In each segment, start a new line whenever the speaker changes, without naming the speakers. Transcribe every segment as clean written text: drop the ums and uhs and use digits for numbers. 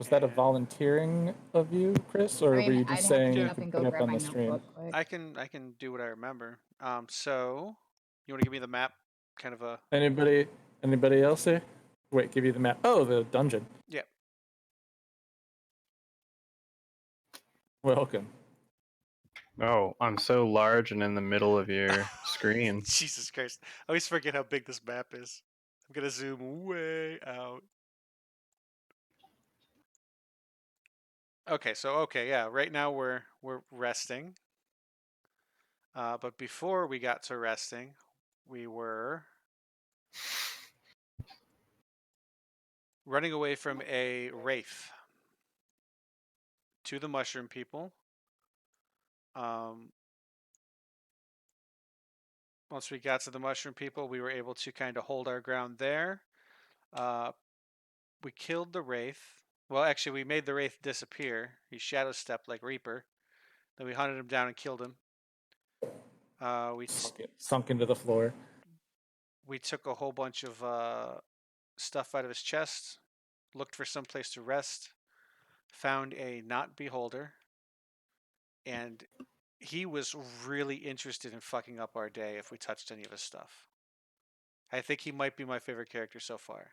Was that a volunteering of you, Chris, or were you just saying you could put it up on the stream?
I can do what I remember. So you want to give me the map, kind of a
Anybody else here? Wait, give you the map. Oh, the dungeon.
yeah.
Welcome.
Oh, I'm so large and in the middle of your screen.
Jesus Christ! I always forget how big this map is. I'm gonna zoom way out. Okay, yeah. Right now we're resting. But before we got to resting, we were running away from a wraith to the mushroom people. Once we got to the mushroom people, we were able to kind of hold our ground there. We killed the wraith. Well, actually, we made the wraith disappear. He shadow stepped like Reaper. Then we hunted him down and killed him. We
sunk into the floor.
We took a whole bunch of stuff out of his chest, looked for some place to rest, found a not beholder, and he was really interested in fucking up our day if we touched any of his stuff. I think he might be my favorite character so far.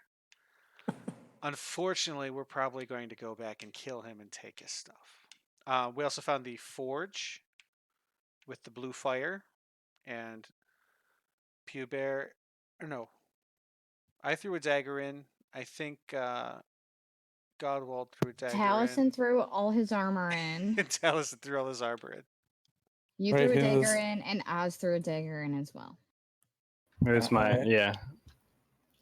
Unfortunately, we're probably going to go back and kill him and take his stuff. We also found the forge with the blue fire, and Pew Bear. No, I threw a dagger in. I think Godwald threw a dagger
Taliesin
in.
threw all his armor in.
Taliesin threw all his armor in.
You threw a dagger in, and Oz threw a dagger in as well.
There's my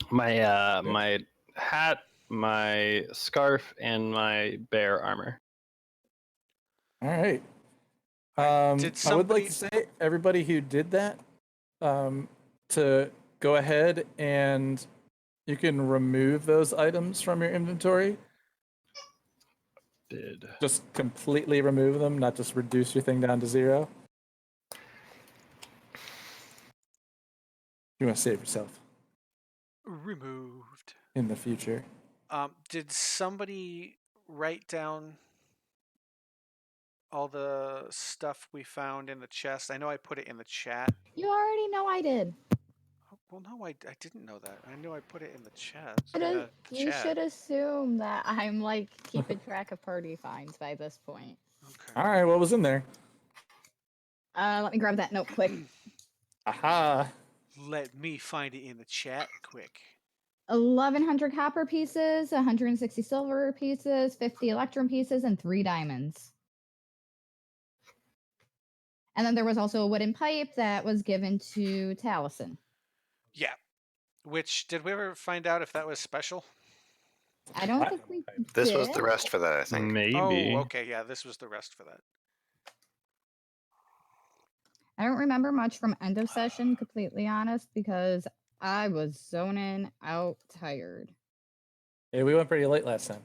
my hat, my scarf, and my bear armor.
All right. I would like to say everybody who did that to go ahead and you can remove those items from your inventory. Just completely remove them, not just reduce your thing down to 0. You want to save yourself.
Removed.
In the future.
Did somebody write down all the stuff we found in the chest? I know I put it in the chat.
You already know I did.
Well, no, I didn't know that. I knew I put it in the chat.
You should assume that I'm like keeping track of party finds by this point.
Okay. All right, what was in there?
Let me grab that note quick.
Aha.
Let me find it in the chat quick.
1,100 copper pieces, 160 silver pieces, 50 electrum pieces, and 3 diamonds. And then there was also a wooden pipe that was given to Taliesin.
Yeah. Which, did we ever find out if that was special?
I don't think we
This
did.
was the rest for that, I think.
Maybe.
Oh, okay, yeah, this was the rest for that.
I don't remember much from end of session, completely honest, because I was zoning out tired.
Yeah, we went pretty late last time.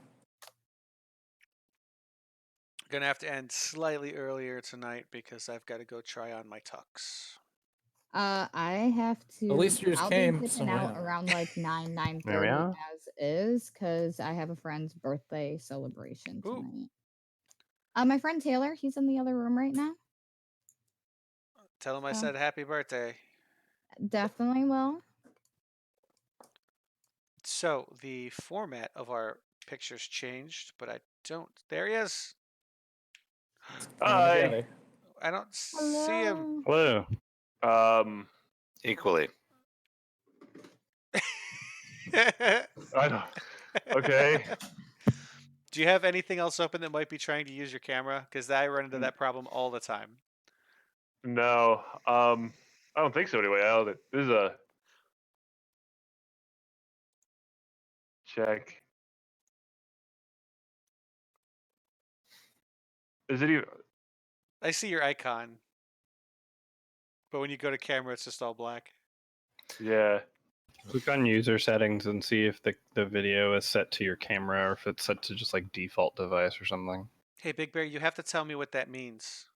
Gonna have to end slightly earlier tonight because I've got to go try on my tux.
I have to.
At least yours came.
Be pitching out around like 9:30 as is, because I have a friend's birthday celebration tonight. My friend Taylor, he's in the other room right now.
Tell him I said happy birthday.
Definitely will.
So the format of our pictures changed, but I don't. There he is.
Hi.
I don't see him.
Hello.
Equally.
I don't. Okay.
Do you have anything else open that might be trying to use your camera? Because I run into that problem all the time.
No, I don't think so. Anyway, this is a check. Is it even?
I see your icon, but when you go to camera, it's just all black.
Yeah.
Click on user settings and see if the video is set to your camera or if it's set to just like default device or something.
Hey, Big Bear, you have to tell me what that means.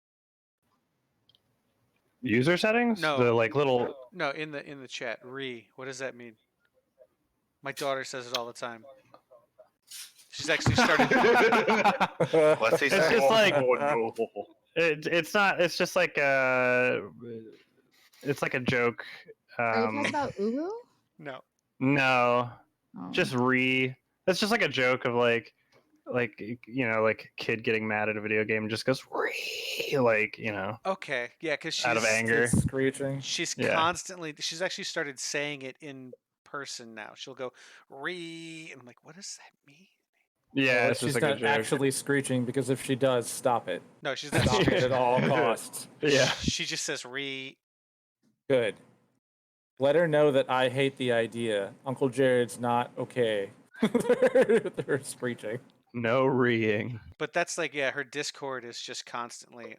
User settings?
No,
the like little.
No, in the chat. What does that mean? My daughter says it all the time. She's actually started.
What's he
It's
say?
just like
Oh, no.
it's not. It's just like it's like a joke.
Are you talking about Uwu?
No.
No,
Oh.
just It's just like a joke of like like kid getting mad at a video game and just goes like
Okay. Yeah, because she's
out of anger.
It's screeching.
She's
Yeah.
constantly. She's actually started saying it in person now. She'll go re. And I'm like, what does that mean?
Yeah,
Well,
it's
she's
just like a
not
joke.
actually screeching because if she does, stop it.
No, she's not
Stop it
screeching.
at all costs.
Yeah.
She just says re.
Good. Let her know that I hate the idea. Uncle Jared's not okay. They're screeching.
No reeing.
But that's like, yeah, her Discord is just constantly.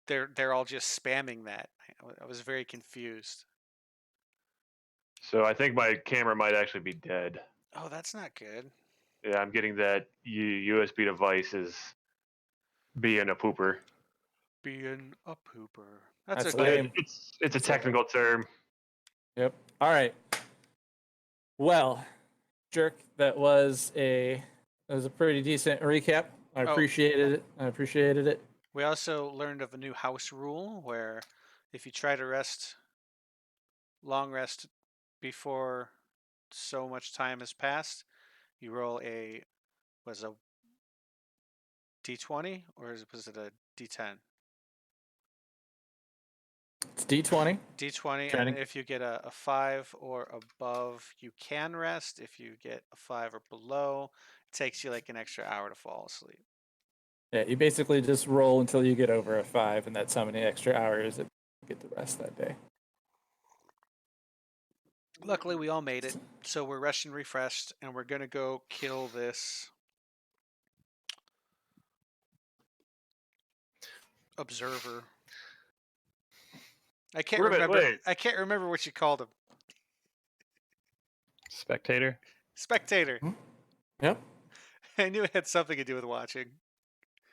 They're all just spamming that. I was very confused.
So I think my camera might actually be dead.
Oh, that's not good.
Yeah, I'm getting that USB device is being a pooper.
Being a pooper. That's
That's
okay.
lame.
It's a technical term.
Yep. All right. Well, Jerk, that was a pretty decent recap. I
Oh.
appreciated it. I appreciated it.
We also learned of a new house rule where if you try to long rest before so much time has passed, you roll a D20 or was it a D10?
It's D20.
D20,
Trying
and
to-
if you get a 5 or above, you can rest. If you get a 5 or below, it takes you like an extra hour to fall asleep.
Yeah, you basically just roll until you get over a 5, and that's how many extra hours that you get the rest that day.
Luckily, we all made it, so we're rested and refreshed, and we're gonna go kill this observer. I can't
Wait a minute,
remember.
wait.
I can't remember what you called him.
Spectator.
Spectator.
Yep.
I knew it had something to do with watching.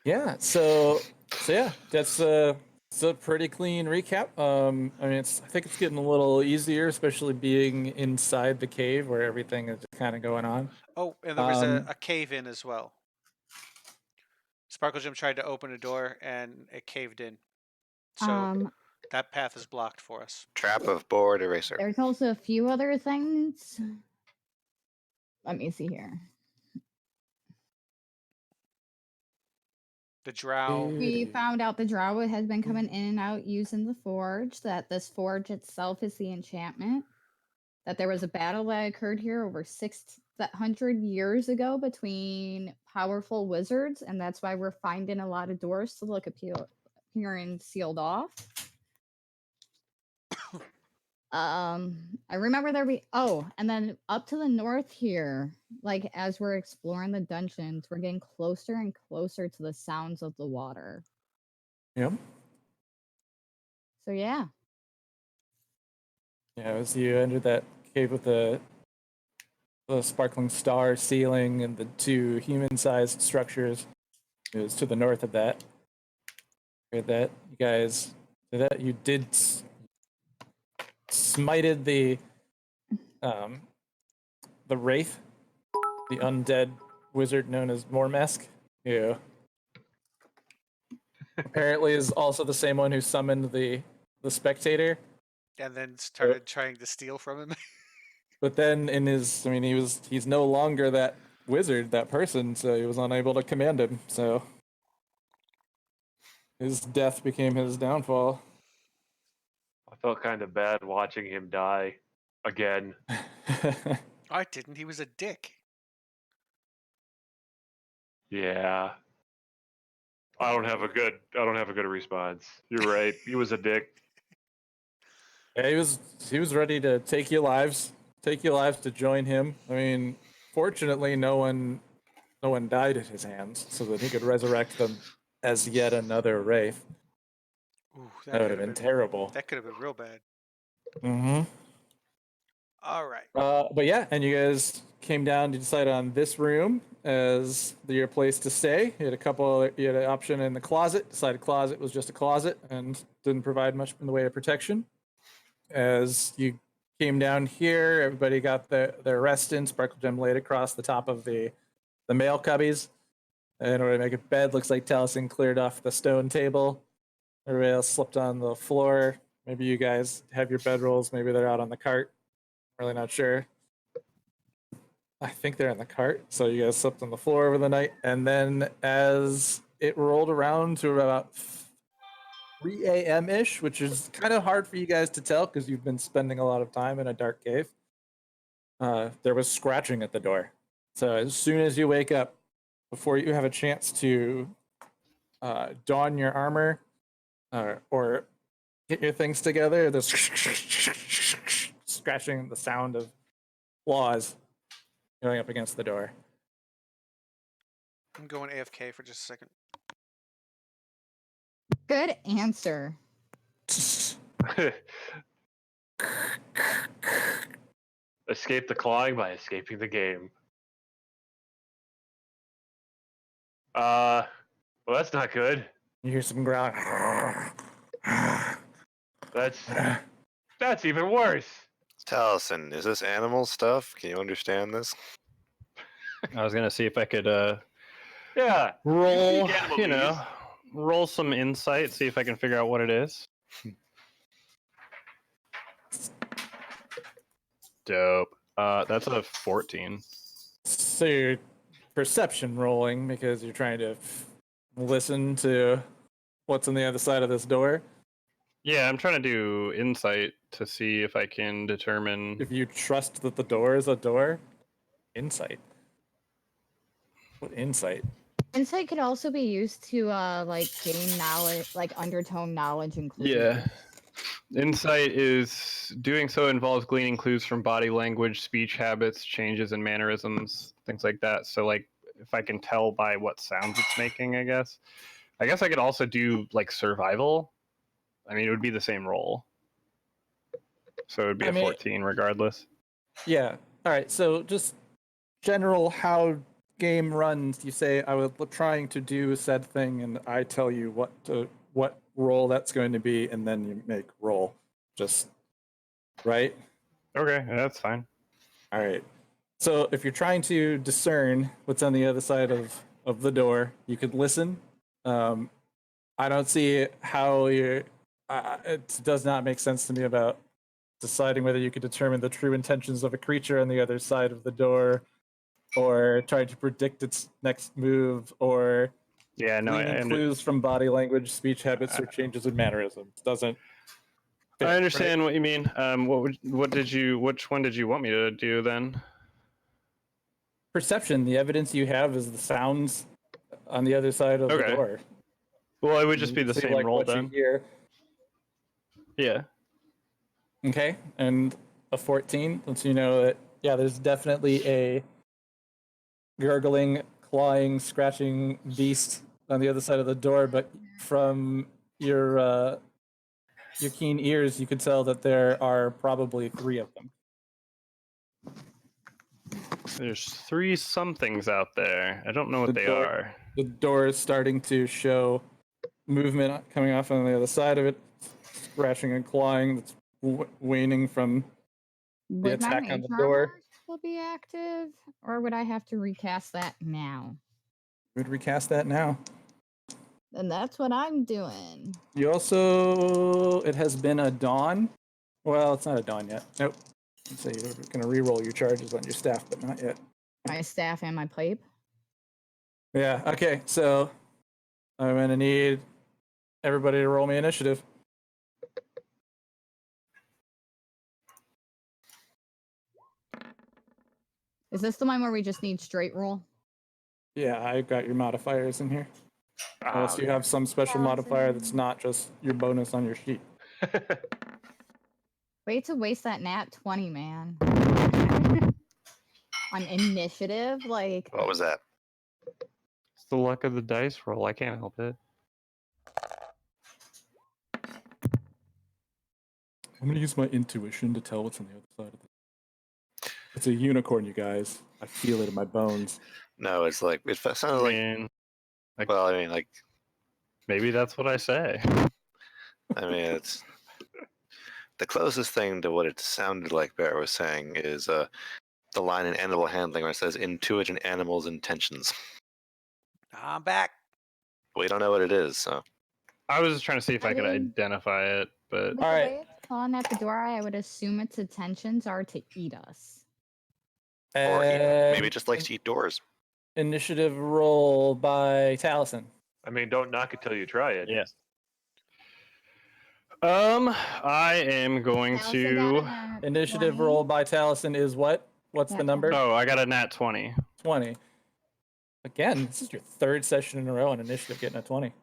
Yeah. So yeah, that's it's a pretty clean recap. I mean, I think it's getting a little easier, especially being inside the cave where everything is kind of going on.
Oh, and there was a
Um,
cave in as well. Sparkle Jim tried to open a door and it caved in. So that path is blocked for us.
Trap of board eraser.
There's also a few other things. Let me see here.
The drow.
We found out the drow has been coming in and out using the forge, that this forge itself is the enchantment, that there was a battle that occurred here over 600 years ago between powerful wizards, and that's why we're finding a lot of doors to look appearing sealed off. I remember and then up to the north here, like as we're exploring the dungeons, we're getting closer and closer to the sounds of the water.
Yep.
So yeah.
Yeah, as you entered that cave with the sparkling star ceiling and the 2 human-sized structures, it was to the north of that. Heard that you guys did that. You did smited the wraith, the undead wizard known as Mormesk, who apparently is also the same one who summoned the spectator.
And then started trying to steal from him.
But then he's no longer that wizard, that person, so he was unable to command him. So his death became his downfall.
I felt kind of bad watching him die again.
I didn't. He was a dick.
Yeah. I don't have a good response. You're right. He was a dick.
Yeah, he was ready to take your lives to join him. I mean, fortunately, no one died at his hands, so that he could resurrect them as yet another wraith.
Ooh,
That would have been terrible.
That could have been real bad.
Mm-hmm.
All right.
But yeah, and you guys came down to decide on this room as your place to stay. You had an option in the closet. Decided closet was just a closet and didn't provide much in the way of protection. As you came down here, everybody got their rest in. Sparkle Gem laid across the top of the the mail cubbies. In order to make a bed, looks like Taliesin cleared off the stone table. Everybody else slipped on the floor. Maybe you guys have your bedrolls. Maybe they're out on the cart. Really not sure. I think they're in the cart. So you guys slept on the floor over the night. And then as it rolled around to about 3 a.m. ish, which is kind of hard for you guys to tell because you've been spending a lot of time in a dark cave, there was scratching at the door. So as soon as you wake up, before you have a chance to don your armor or get your things together, there's scratching, the sound of claws going up against the door.
I'm going AFK for just a second.
Good answer.
Escape the clawing by escaping the game. Well, that's not good.
You hear some growling.
That's even worse.
Taliesin, is this animal stuff? Can you understand this?
I was gonna see if I could
Yeah.
roll,
speak
you know,
animalese.
roll some insight, see if I can figure out what it is. Dope. That's a 14.
So you're perception rolling because you're trying to listen to what's on the other side of this door.
Yeah, I'm trying to do insight to see if I can determine.
If you trust that the door is a door, insight. What insight?
Insight could also be used to like gain knowledge, like undertone knowledge and clues.
Yeah. Insight is doing so involves gleaning clues from body language, speech habits, changes in mannerisms, things like that. So like if I can tell by what sounds it's making, I guess I could also do like survival. I mean, it would be the same roll. So it would be
I
a
mean,
14 regardless.
Yeah. All right. So just general how game runs. You say I was trying to do said thing, and I tell you what roll that's going to be, and then you make roll. Just right.
Okay, that's fine.
All right. So if you're trying to discern what's on the other side of the door, you could listen. I don't see how you're. It does not make sense to me about deciding whether you could determine the true intentions of a creature on the other side of the door, or trying to predict its next move, or
Yeah, no,
gleaning clues from body language, speech habits, or changes in mannerisms. Doesn't. fit,
I understand
right?
what you mean. Which one did you want me to do then?
Perception. The evidence you have is the sounds on the other side of the
Okay.
door.
Well, it would just be the
See,
same
like,
roll
what you
then.
hear.
Yeah.
Okay, and a 14 lets you know that, yeah, there's definitely a gurgling, clawing, scratching beast on the other side of the door, but from your keen ears, you could tell that there are probably 3 of them.
There's 3 somethings out there. I don't know what
The
they
door-
are.
The door is starting to show movement coming off on the other side of it, scratching and clawing. That's waning from the
Would my
attack on
mage
the door.
armor still be active, or would I have to recast that now?
We'd recast that now.
And that's what I'm doing.
You also, it has been a dawn. Well, it's not a dawn yet. Nope. So you're going to re-roll your charges on your staff, but not yet.
My staff and my plate.
Yeah. Okay. So I'm going to need everybody to roll me initiative.
Is this the one where we just need straight roll?
Yeah, I've got your modifiers in here. Unless you have some special modifier that's not just your bonus on your sheet.
Way to waste that nat 20, man. On initiative, like
What was that?
It's the luck of the dice roll. I can't help it.
I'm going to use my intuition to tell what's on the other side of it. It's a unicorn, you guys. I feel it in my bones.
No, it's like it sounds
I
like.
mean,
Well, I mean, like,
maybe that's what I say.
it's the closest thing to what it sounded like Bear was saying is the line in animal handling where it says intuit an animal's intentions.
I'm back.
We don't know what it is, so
I was just trying to see if I could
mean,
identify it, but
With the
Alright.
way it's clawing at the door, I would assume its intentions are to eat us.
or maybe
And
it just likes to eat doors.
initiative roll by Taliesin.
I mean, don't knock it till you try it.
yes. I am going
Allison got
to.
an
Initiative
20.
roll by Taliesin is what? What's the
Nat
number?
20.
Oh, I got a nat 20.
20. Again, this is your third session in a row in initiative getting a 20.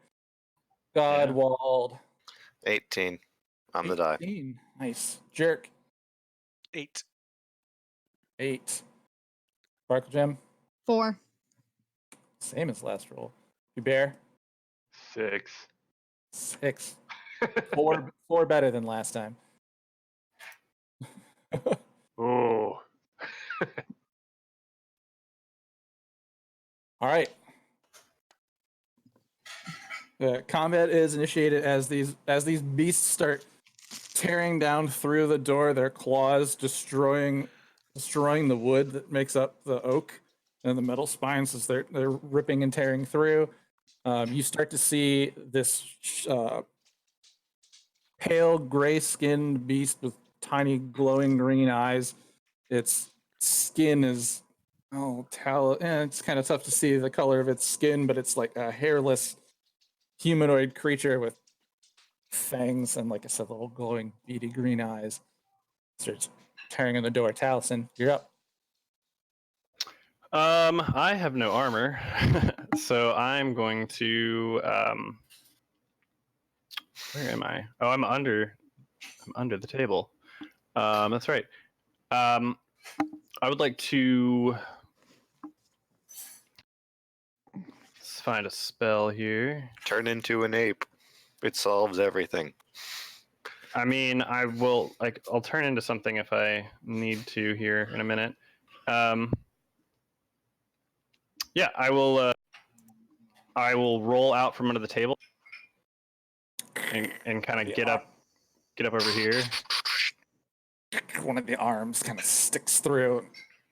Godwald.
18 on the die.
18. Nice. Jerk.
8.
8. Sparkle Gem.
4.
Same as last roll. You bear.
6.
6. 4 better than last time.
Oh.
All right. The combat is initiated as these beasts start tearing down through the door, their claws destroying the wood that makes up the oak and the metal spines as they're ripping and tearing through. You start to see this pale gray-skinned beast with tiny glowing green eyes. Its skin is it's kind of tough to see the color of its skin, but it's like a hairless humanoid creature with fangs and, like I said, little glowing beady green eyes. Starts tearing on the door. Taliesin, you're up.
I have no armor, so I'm going to. Where am I? Oh, I'm under the table. That's right. I would like to. Let's find a spell here.
Turn into an ape. It solves everything.
I mean, I'll turn into something if I need to here in a minute. Yeah, I will roll out from under the table and kind of get up over here.
One of the arms kind of sticks through and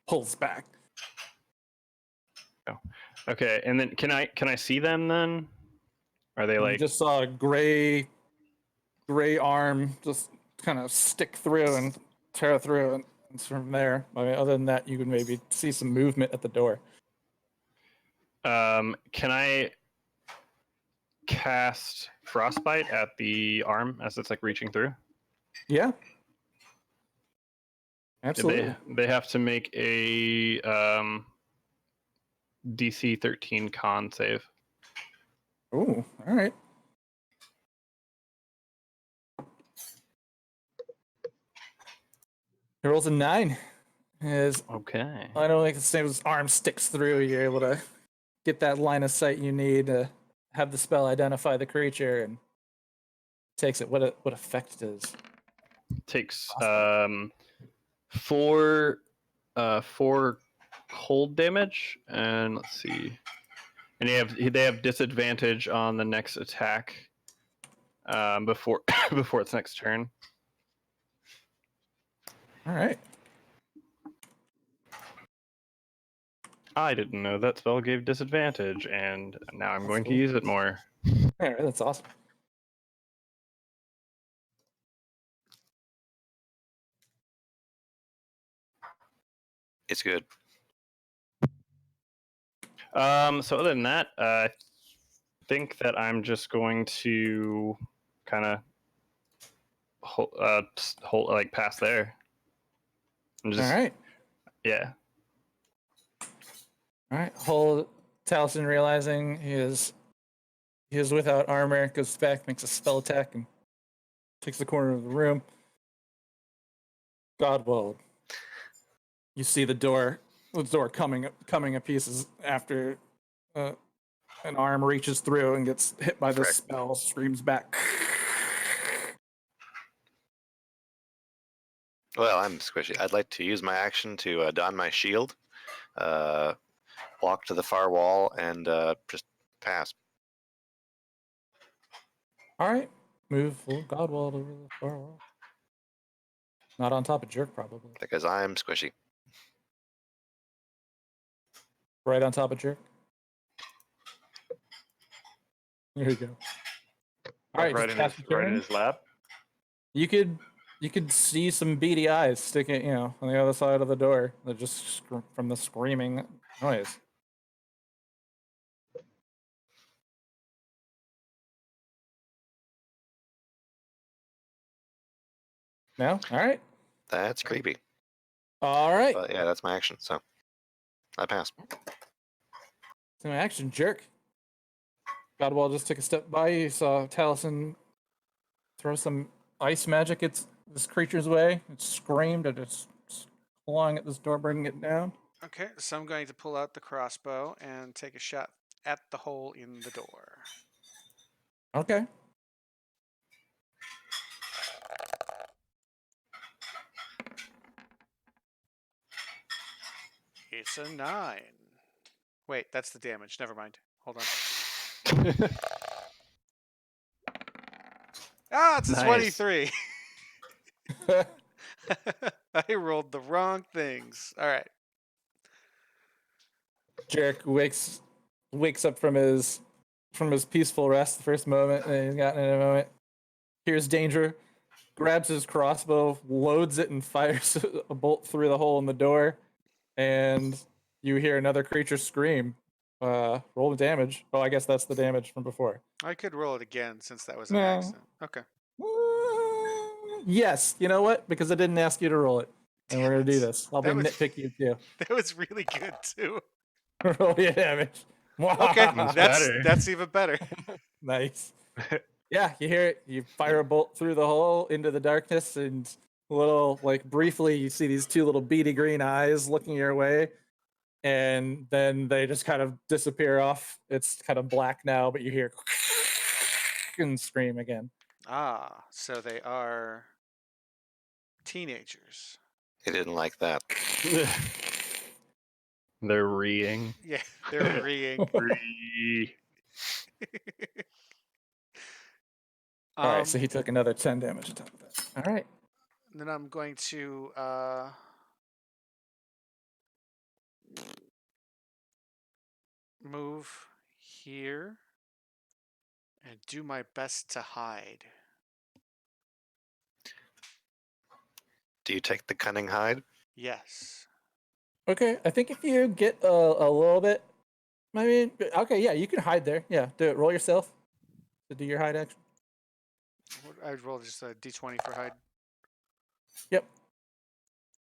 pulls back.
Okay, and then can I see them then? Are they
You
like
just saw a gray arm just kind of stick through and tear through, and it's from there. I mean, other than that, you can maybe see some movement at the door.
can I cast frostbite at the arm as it's like reaching through?
Yeah, absolutely.
They have to make a DC 13 con save.
Oh, all right. He rolls a 9. His
Okay.
I don't think his arm sticks through. You're able to get that line of sight you need to have the spell identify the creature and takes it. What effect does?
Takes 4 cold damage, and let's see. And they have disadvantage on the next attack before its next turn.
All right.
I didn't know that spell gave disadvantage, and now I'm going to use it more.
All right, that's awesome.
It's good.
So other than that, I think that I'm just going to kind of hold like pass there. And just,
All right.
Yeah.
All right. Hold Taliesin, realizing he is without armor, goes back, makes a spell attack, and takes the corner of the room. Godwald, you see the door coming to pieces after an arm reaches through and gets hit by this
Correct.
spell, screams back.
Well, I'm squishy. I'd like to use my action to don my shield, walk to the far wall, and just pass.
All right. Move full Godwald over the far wall. Not on top of Jerk, probably.
Because I'm squishy.
right on top of Jerk. There you go. All right,
Like
just
right
cast
in
your turn.
his lap.
You could see some beady eyes sticking, on the other side of the door. That just from the screaming noise. No, all right,
That's creepy.
all right.
But yeah, that's my action. So I pass.
So action, Jerk. Godwall just took a step by. You saw Taliesin throw some ice magic at this creature's way. It screamed and it's clawing at this door, bringing it down.
Okay, so I'm going to pull out the crossbow and take a shot at the hole in the door.
Okay.
It's a 9. Wait, that's the damage. Never mind. Hold on. Ah, it's a
Nice.
23. I rolled the wrong things. All right.
Jerk wakes up from his peaceful rest the first moment that he's gotten in a moment. Hears danger, grabs his crossbow, loads it, and fires a bolt through the hole in the door. And you hear another creature scream. Roll the damage. Oh, I guess that's the damage from before.
I could roll it again since that was an
No.
accident. Okay.
Yes. You know what? Because I didn't ask you to roll it. And we're
Damn
going to do
it.
this. I'll be
That was-
nitpicky too.
That was really good too.
Roll your damage.
Okay,
That's
that's
better.
that's even better.
Nice. Yeah, you hear it. You fire a bolt through the hole into the darkness, and briefly, you see these two little beady green eyes looking your way, and then they just kind of disappear off. It's kind of black now, but you hear and scream again.
Ah, so they are teenagers.
He didn't like that.
They're reeing.
Yeah, they're reeing.
Ree.
All right, so he took another 10 damage on top of that. All right.
Then I'm going to move here and do my best to hide.
Do you take the cunning hide?
Yes.
Okay, I think if you get a little bit, I mean, okay, yeah, you can hide there. Yeah, do it. Roll yourself to do your hide action.
I'd roll just a d20 for hide.
Yep.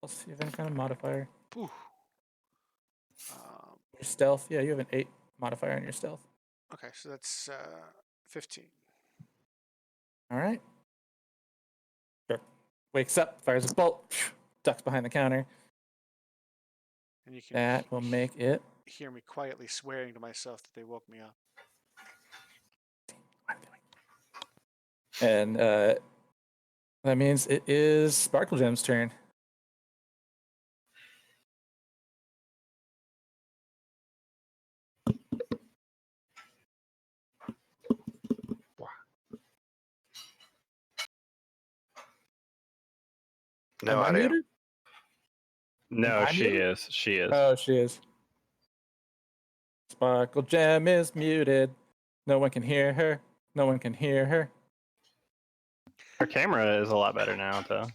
Let's see if any kind of modifier.
Pooh.
Your stealth. Yeah, you have an 8 modifier on your stealth.
Okay, so that's 15.
All right. Sure. Wakes up, fires a bolt, ducks behind the counter.
And you can
That will make it.
hear me quietly swearing to myself that they woke me up.
And that means it is Sparkle Gem's turn.
No
Am I
idea.
muted?
No,
I
she
muted?
is. She is.
Oh, she is. Sparkle Gem is muted. No one can hear her. No one can hear her.
Her camera is a lot better now, though.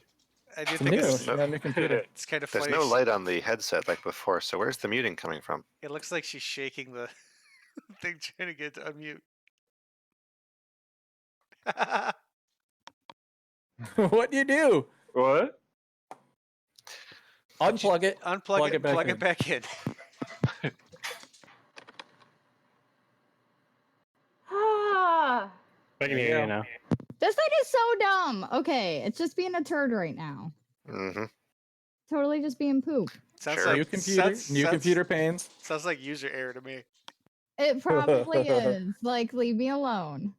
I do
It's
think
new.
it's,
She got a new computer.
it's kind of
There's
funny.
no light on the headset like before, so where's the muting coming from?
It looks like she's shaking the thing trying to get to unmute.
What do you do?
What?
Unplug it.
Unplug
Plug
it,
it back
plug
in.
it back in.
Ah,
I can
There you
hear you
go.
now.
this thing is so dumb. Okay, it's just being a turd right now.
Mm-hmm.
Totally just being poop.
Sounds
Sure.
New
like
computer. New
sounds-
computer panes.
Sounds like user error to me.
It probably is. Like, leave me alone.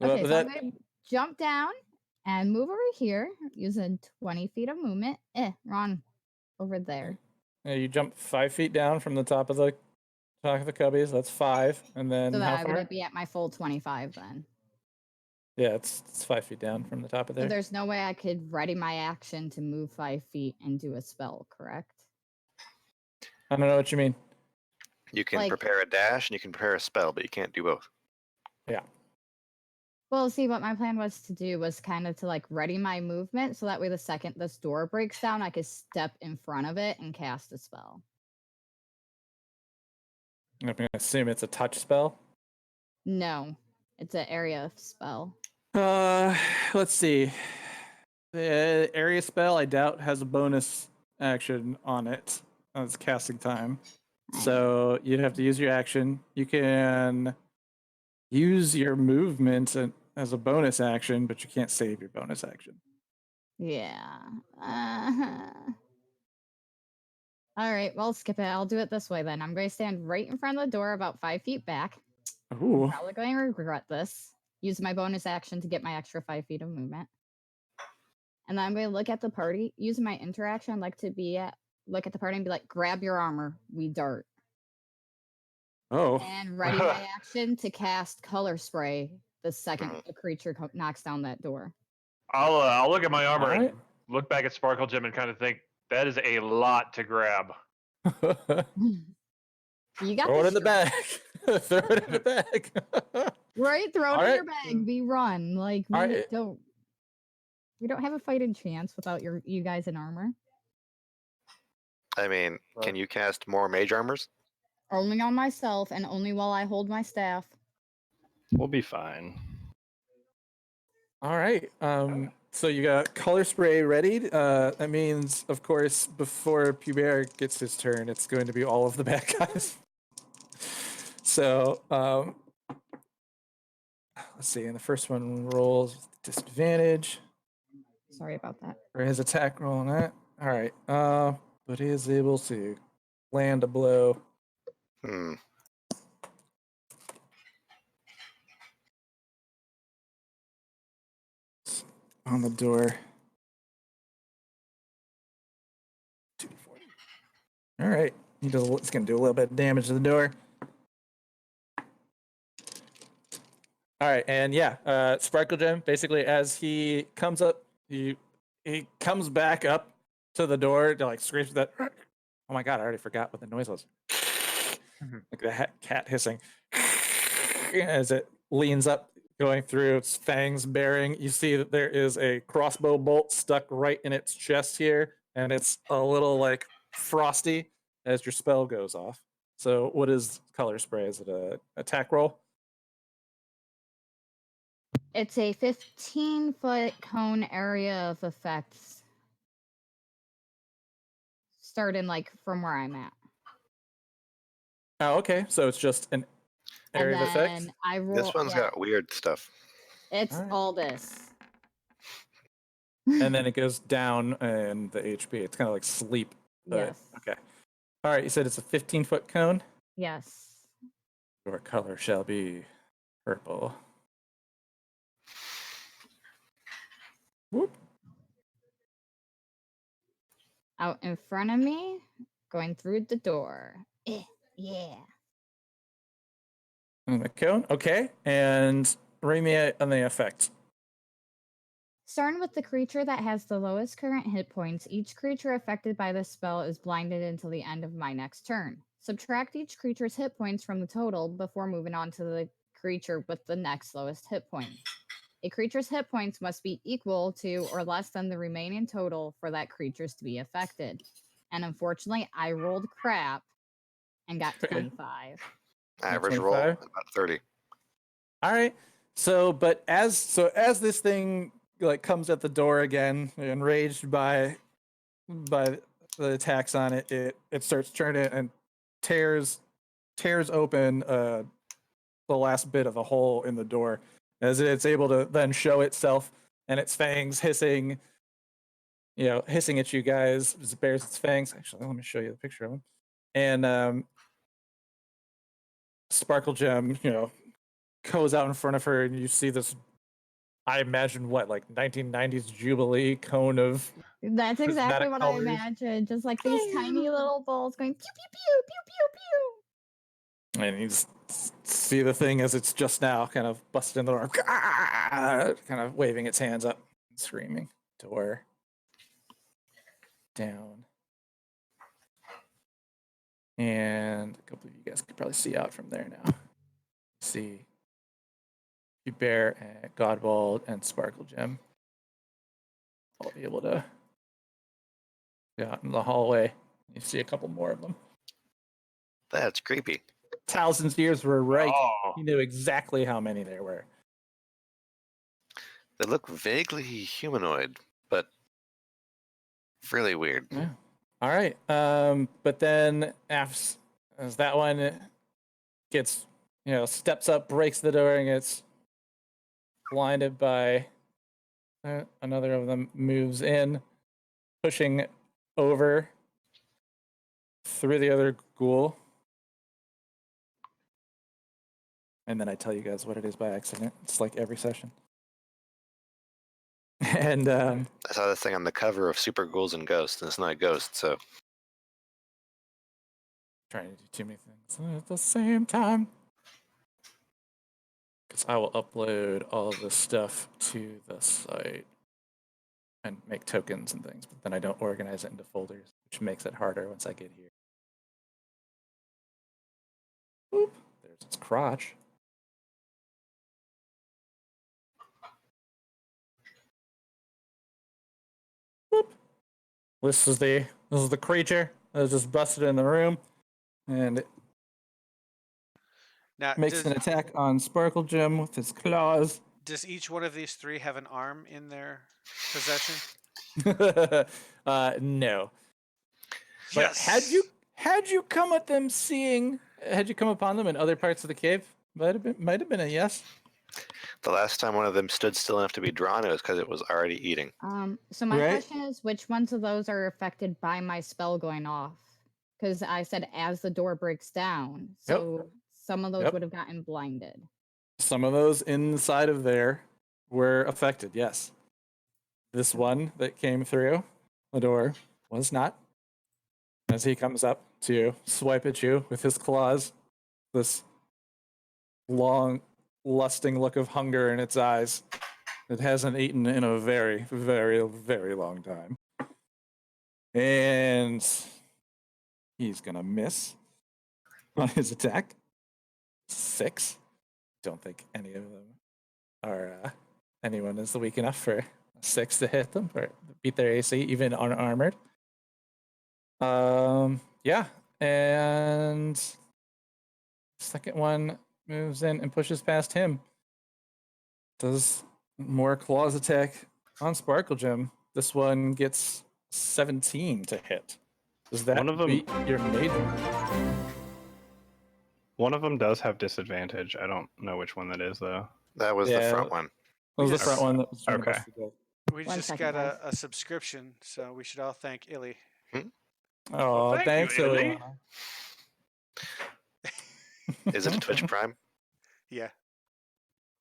Well,
Okay, so
that-
I'm gonna jump down and move over here using 20 feet of movement. Run over there.
You jump 5 feet down from the top of the cubbies. That's 5, and then
So
how
that I
far?
wouldn't be at my full 25 then.
Yeah, it's 5 feet down from the top of
So
there.
there's no way I could ready my action to move 5 feet and do a spell, correct?
I don't know what you mean.
You can
Like-
prepare a dash and you can prepare a spell, but you can't do both.
Well, see, what my plan was to do was kind of to like ready my movement so that way the second this door breaks down, I could step in front of it and cast a spell.
I'm gonna assume it's a touch spell.
No, it's an area spell.
Let's see. The area spell, I doubt, has a bonus action on it. It's casting time. So you'd have to use your action. You can use your movement as a bonus action, but you can't save your bonus action.
Yeah. All right, well, skip it. I'll do it this way then. I'm going to stand right in front of the door, about 5 feet back.
Ooh.
I'm probably going to regret this. Use my bonus action to get my extra 5 feet of movement. And then I'm going to look at the party. Use my interaction. I'd like to look at the party and be like, grab your armor. We dart.
Oh.
And ready my action to cast color spray the second the creature knocks down that door.
I'll look at my armor
Alright.
and look back at Sparkle Gem and kind of think that is a lot to grab.
You got
Throw it
this,
in the
Sherlock.
bag. Throw it in the bag.
Right, throw it in
Alright.
your bag. We run. Like we
Alright.
don't. We don't have a fighting chance without you guys in armor.
I mean, can you cast more mage armors?
Only on myself and only while I hold my staff.
We'll be fine.
All right. So you got color spray readied. That means, of course, before Pubert gets his turn, it's going to be all of the bad guys. So let's see. And the first one rolls with disadvantage
Sorry about that.
for his attack roll on that. All right. But he is able to land a blow.
Hmm.
On the door. 240. All right. He's going to do a little bit of damage to the door. All right. And yeah, Sparkle Gem, basically, as he comes up, he comes back up to the door to like screech that. Oh my God, I already forgot what the noise was. Like the cat hissing. As it leans up, going through its fangs bearing, you see that there is a crossbow bolt stuck right in its chest here, and it's a little like frosty as your spell goes off. So what is color spray? Is it a attack roll?
It's a 15-foot cone area of effects. Starting like from where I'm at.
Oh, okay. So it's just an area of
And
effect.
then I roll.
This one's
yeah,
got weird stuff.
It's
Alright.
all this.
And then it goes down in the HP. It's kind of like sleep. But,
Yes.
Okay. All right. You said it's a 15-foot cone.
Yes.
Your color shall be purple. Whoop.
Out in front of me, going through the door. Yeah.
And the cone. Okay. And ring me on the effect.
Starting with the creature that has the lowest current hit points, each creature affected by this spell is blinded until the end of my next turn. Subtract each creature's hit points from the total before moving on to the creature with the next lowest hit point. A creature's hit points must be equal to or less than the remaining total for that creature's to be affected. And unfortunately, I rolled crap and got
Okay.
25.
Average roll
25?
about 30.
All right. So, but as this thing like comes at the door again, enraged by the attacks on it, it starts turning and tears open the last bit of a hole in the door as it's able to then show itself and its fangs hissing at you guys as it bears its fangs. Actually, let me show you the picture of them. And Sparkle Gem, goes out in front of her, and you see this. I imagine what, like 1990s Jubilee cone of.
That's exactly
Prismatic
what
colors.
I imagined. Just like these tiny little balls going pew, pew, pew, pew, pew, pew.
And you just see the thing as it's just now kind of busted in the door, kind of waving its hands up, and screaming. Door down. And a couple of you guys could probably see out from there now. See you Bear and Godwald and Sparkle Gem. I'll be able to go out in the hallway. You see a couple more of them.
That's creepy.
Thousands years were right.
Oh,
He knew exactly how many there were.
They look vaguely humanoid, but really weird.
Yeah. All right. But then as that one gets, steps up, breaks the door, and gets blinded by another of them, moves in, pushing over through the other ghoul. And then I tell you guys what it is by accident. It's like every session. And
I saw this thing on the cover of Super Ghouls and Ghosts, and it's not a ghost, so
trying to do too many things at the same time. Because I will upload all of this stuff to the site and make tokens and things, but then I don't organize it into folders, which makes it harder once I get here. Boop. There's its crotch. Boop. This is the creature that was just busted in the room, and it
Now,
makes an attack on Sparkle Gem with its claws.
does each one of these three have an arm in their possession?
No. But had you come at them had you come upon them in other parts of the cave, might have been a yes.
the last time one of them stood still enough to be drawn, it was because it was already eating.
So my
Right.
question is, which ones of those are affected by my spell going off? Because I said as the door breaks down, so some of those
Yep.
would have gotten blinded.
Some of those inside of there were affected, yes. This one that came through the door was not. As he comes up to swipe at you with his claws, this long, lusting look of hunger in its eyes. It hasn't eaten in a very, very, very long time. And he's gonna miss on his attack. 6. Don't think any of them are anyone is weak enough for 6 to hit them or beat their AC, even unarmored. Yeah, and second one moves in and pushes past him. Does more claws attack on Sparkle Gem. This one gets 17 to hit. Does that
One of them-
beat your mage?
One of them does have disadvantage. I don't know which one that is though.
That was the
Yeah.
front one.
That was the
just-
front one that was trying to
Okay.
bust the door.
We
One
just
second,
got
guys.
a subscription, so we should all thank Illy.
Oh,
thank you,
thanks,
Illy.
Ilana.
Is it a Twitch Prime?
Yeah.
Of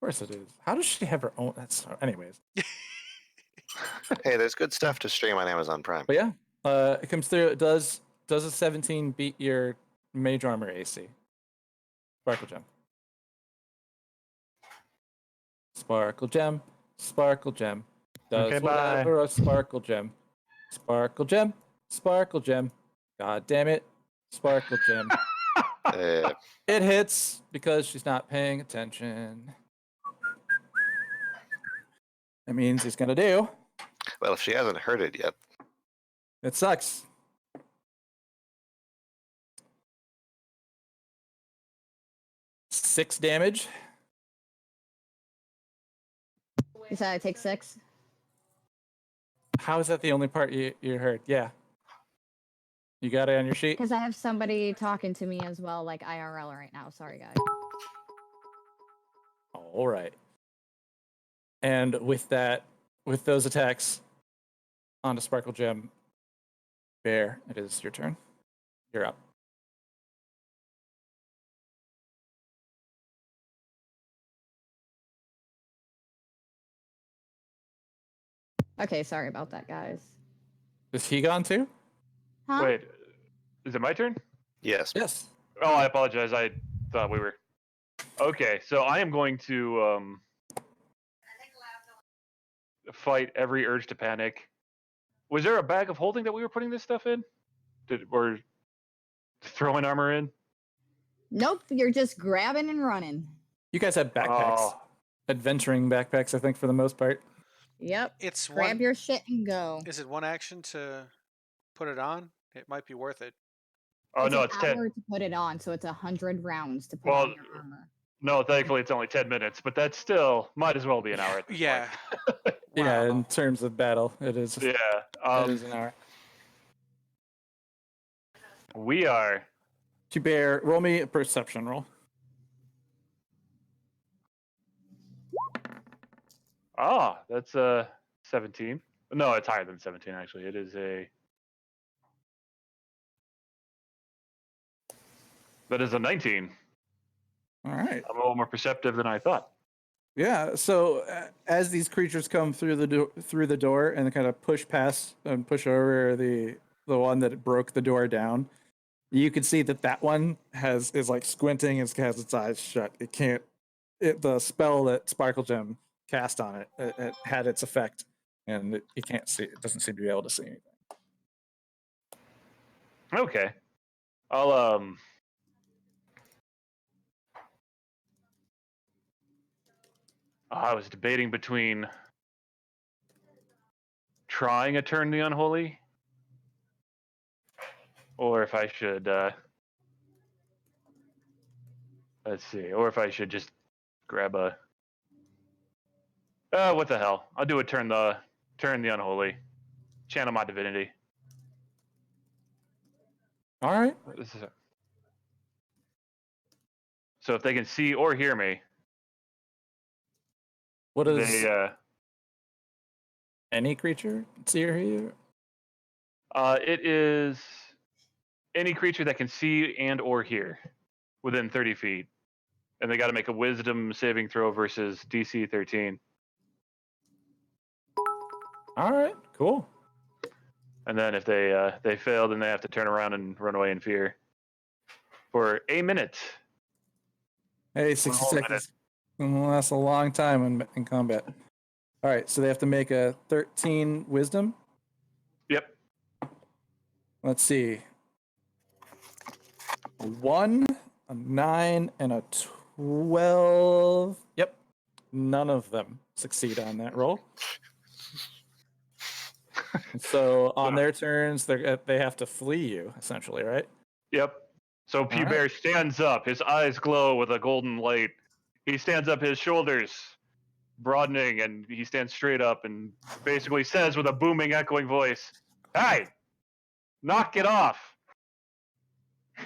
course it is. How does she have her own? That's anyways.
Hey, there's good stuff to stream on Amazon Prime.
But yeah, it comes through. It does a 17 beat your mage armor AC? Sparkle Gem. Sparkle Gem. Sparkle Gem. Does
Okay, bye.
whatever a Sparkle Gem. Sparkle Gem. Sparkle Gem. God damn it. Sparkle Gem. It hits because she's not paying attention. That means he's gonna do.
Well, if she hasn't heard it yet,
It sucks. Six damage.
You said I take 6?
How is that the only part you heard? Yeah. You got it on your sheet?
Because I have somebody talking to me as well, like IRL right now. Sorry, guys.
All right. And with those attacks onto Sparkle Gem, Bear, it is your turn. You're up.
Okay, sorry about that, guys.
Is he gone too?
Huh?
Wait, is it my turn?
yes.
Yes.
Oh, I apologize. I thought we were. Okay, so I am going to fight every urge to panic. Was there a bag of holding that we were putting this stuff in? Did throwing armor in?
Nope, you're just grabbing and running.
You guys have backpacks,
Oh,
adventuring backpacks, I think, for the most part.
Yep.
It's
Grab
one.
your shit and go.
Is it one action to put it on? It might be worth it.
oh
It's
no,
an
it's 10.
hour to put it on, so it's 100 rounds to put
Well,
on your armor.
No, thankfully it's only 10 minutes, but that still might as well be an hour at this
Yeah.
point.
Yeah,
Wow.
in terms of battle, it is.
Yeah.
It is an hour.
We are.
Bear, roll me a perception roll.
That's 17. No, it's higher than 17 actually. It is a. That is a 19.
All right.
I'm a little more perceptive than I thought.
Yeah. So as these creatures come through the door and kind of push past and push over the one that broke the door down, you can see that one is like squinting and has its eyes shut. It can't. The spell that Sparkle Gem cast on it had its effect, and it can't see. It doesn't seem to be able to see anything.
Okay. I'll I was debating between trying a turn the unholy, or if I should let's see, or if I should just grab a. What the hell? I'll do a turn the unholy, channel my divinity.
All right.
This is so if they can see or hear me,
What is
they
any creature see or hear?
it is any creature that can see and or hear within 30 feet, and they got to make a Wisdom saving throw versus DC 13.
All right. Cool.
And then if they fail, then they have to turn around and run away in fear for a minute.
Hey, 60
whole minute.
seconds. It'll last a long time in combat. All right, so they have to make a 13 wisdom.
Yep.
Let's see. A 1, a 9, and a 12. Yep. None of them succeed on that roll. So on their turns, they have to flee you, essentially, right?
Yep. So Pew Bear stands up. His eyes glow with a golden light. He stands up, his shoulders broadening, and he stands straight up and basically says with a booming, echoing voice, "Hey, knock it off!"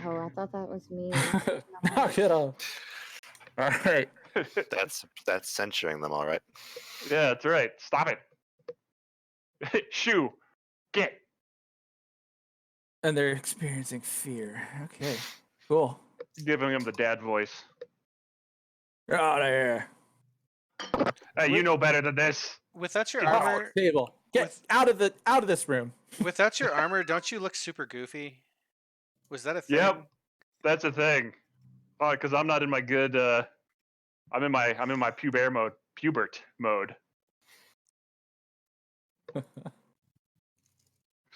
Oh, I thought that was me.
Knock it off. All right.
That's censuring them, all right.
Yeah, that's right. Stop it. Shoo, get.
And they're experiencing fear. Okay. Cool.
Giving him the dad voice.
Get out of here.
Hey, you know better than this.
Without your
Get off
armor,
Table. Get out of this room.
without your armor, don't you look super goofy? Was that a thing?
Yep, that's a thing. Because I'm not in my good. I'm in my pubert mode. So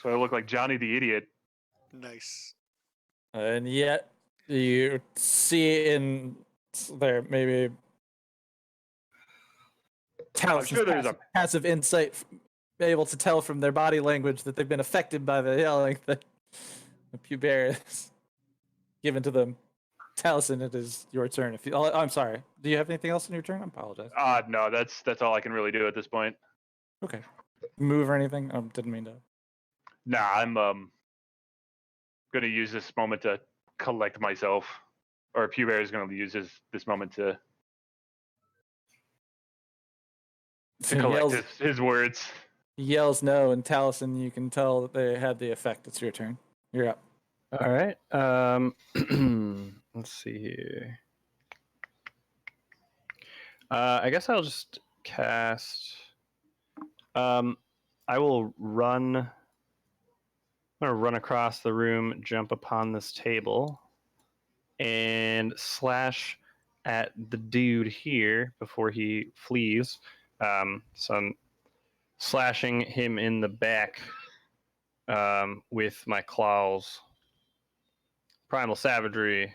I look like Johnny the Idiot.
Nice.
And yet you see in there maybe
sure there's a-
passive insight, able to tell from their body language that they've been affected by the yelling that the Pubert is given to them. Taliesin, it is your turn. I'm sorry. Do you have anything else in your turn? I apologize.
No, that's all I can really do at this point.
Okay. Move or anything? Didn't mean to.
Nah, I'm gonna use this moment to collect myself, or Pubert is gonna use this moment to collect his words.
He yells no, and Taliesin, you can tell that they had the effect. It's your turn. You're up.
All right. Let's see here. I guess I'll just cast. I will run. I'm gonna run across the room, jump upon this table, and slash at the dude here before he flees. So I'm slashing him in the back with my claws. Primal Savagery.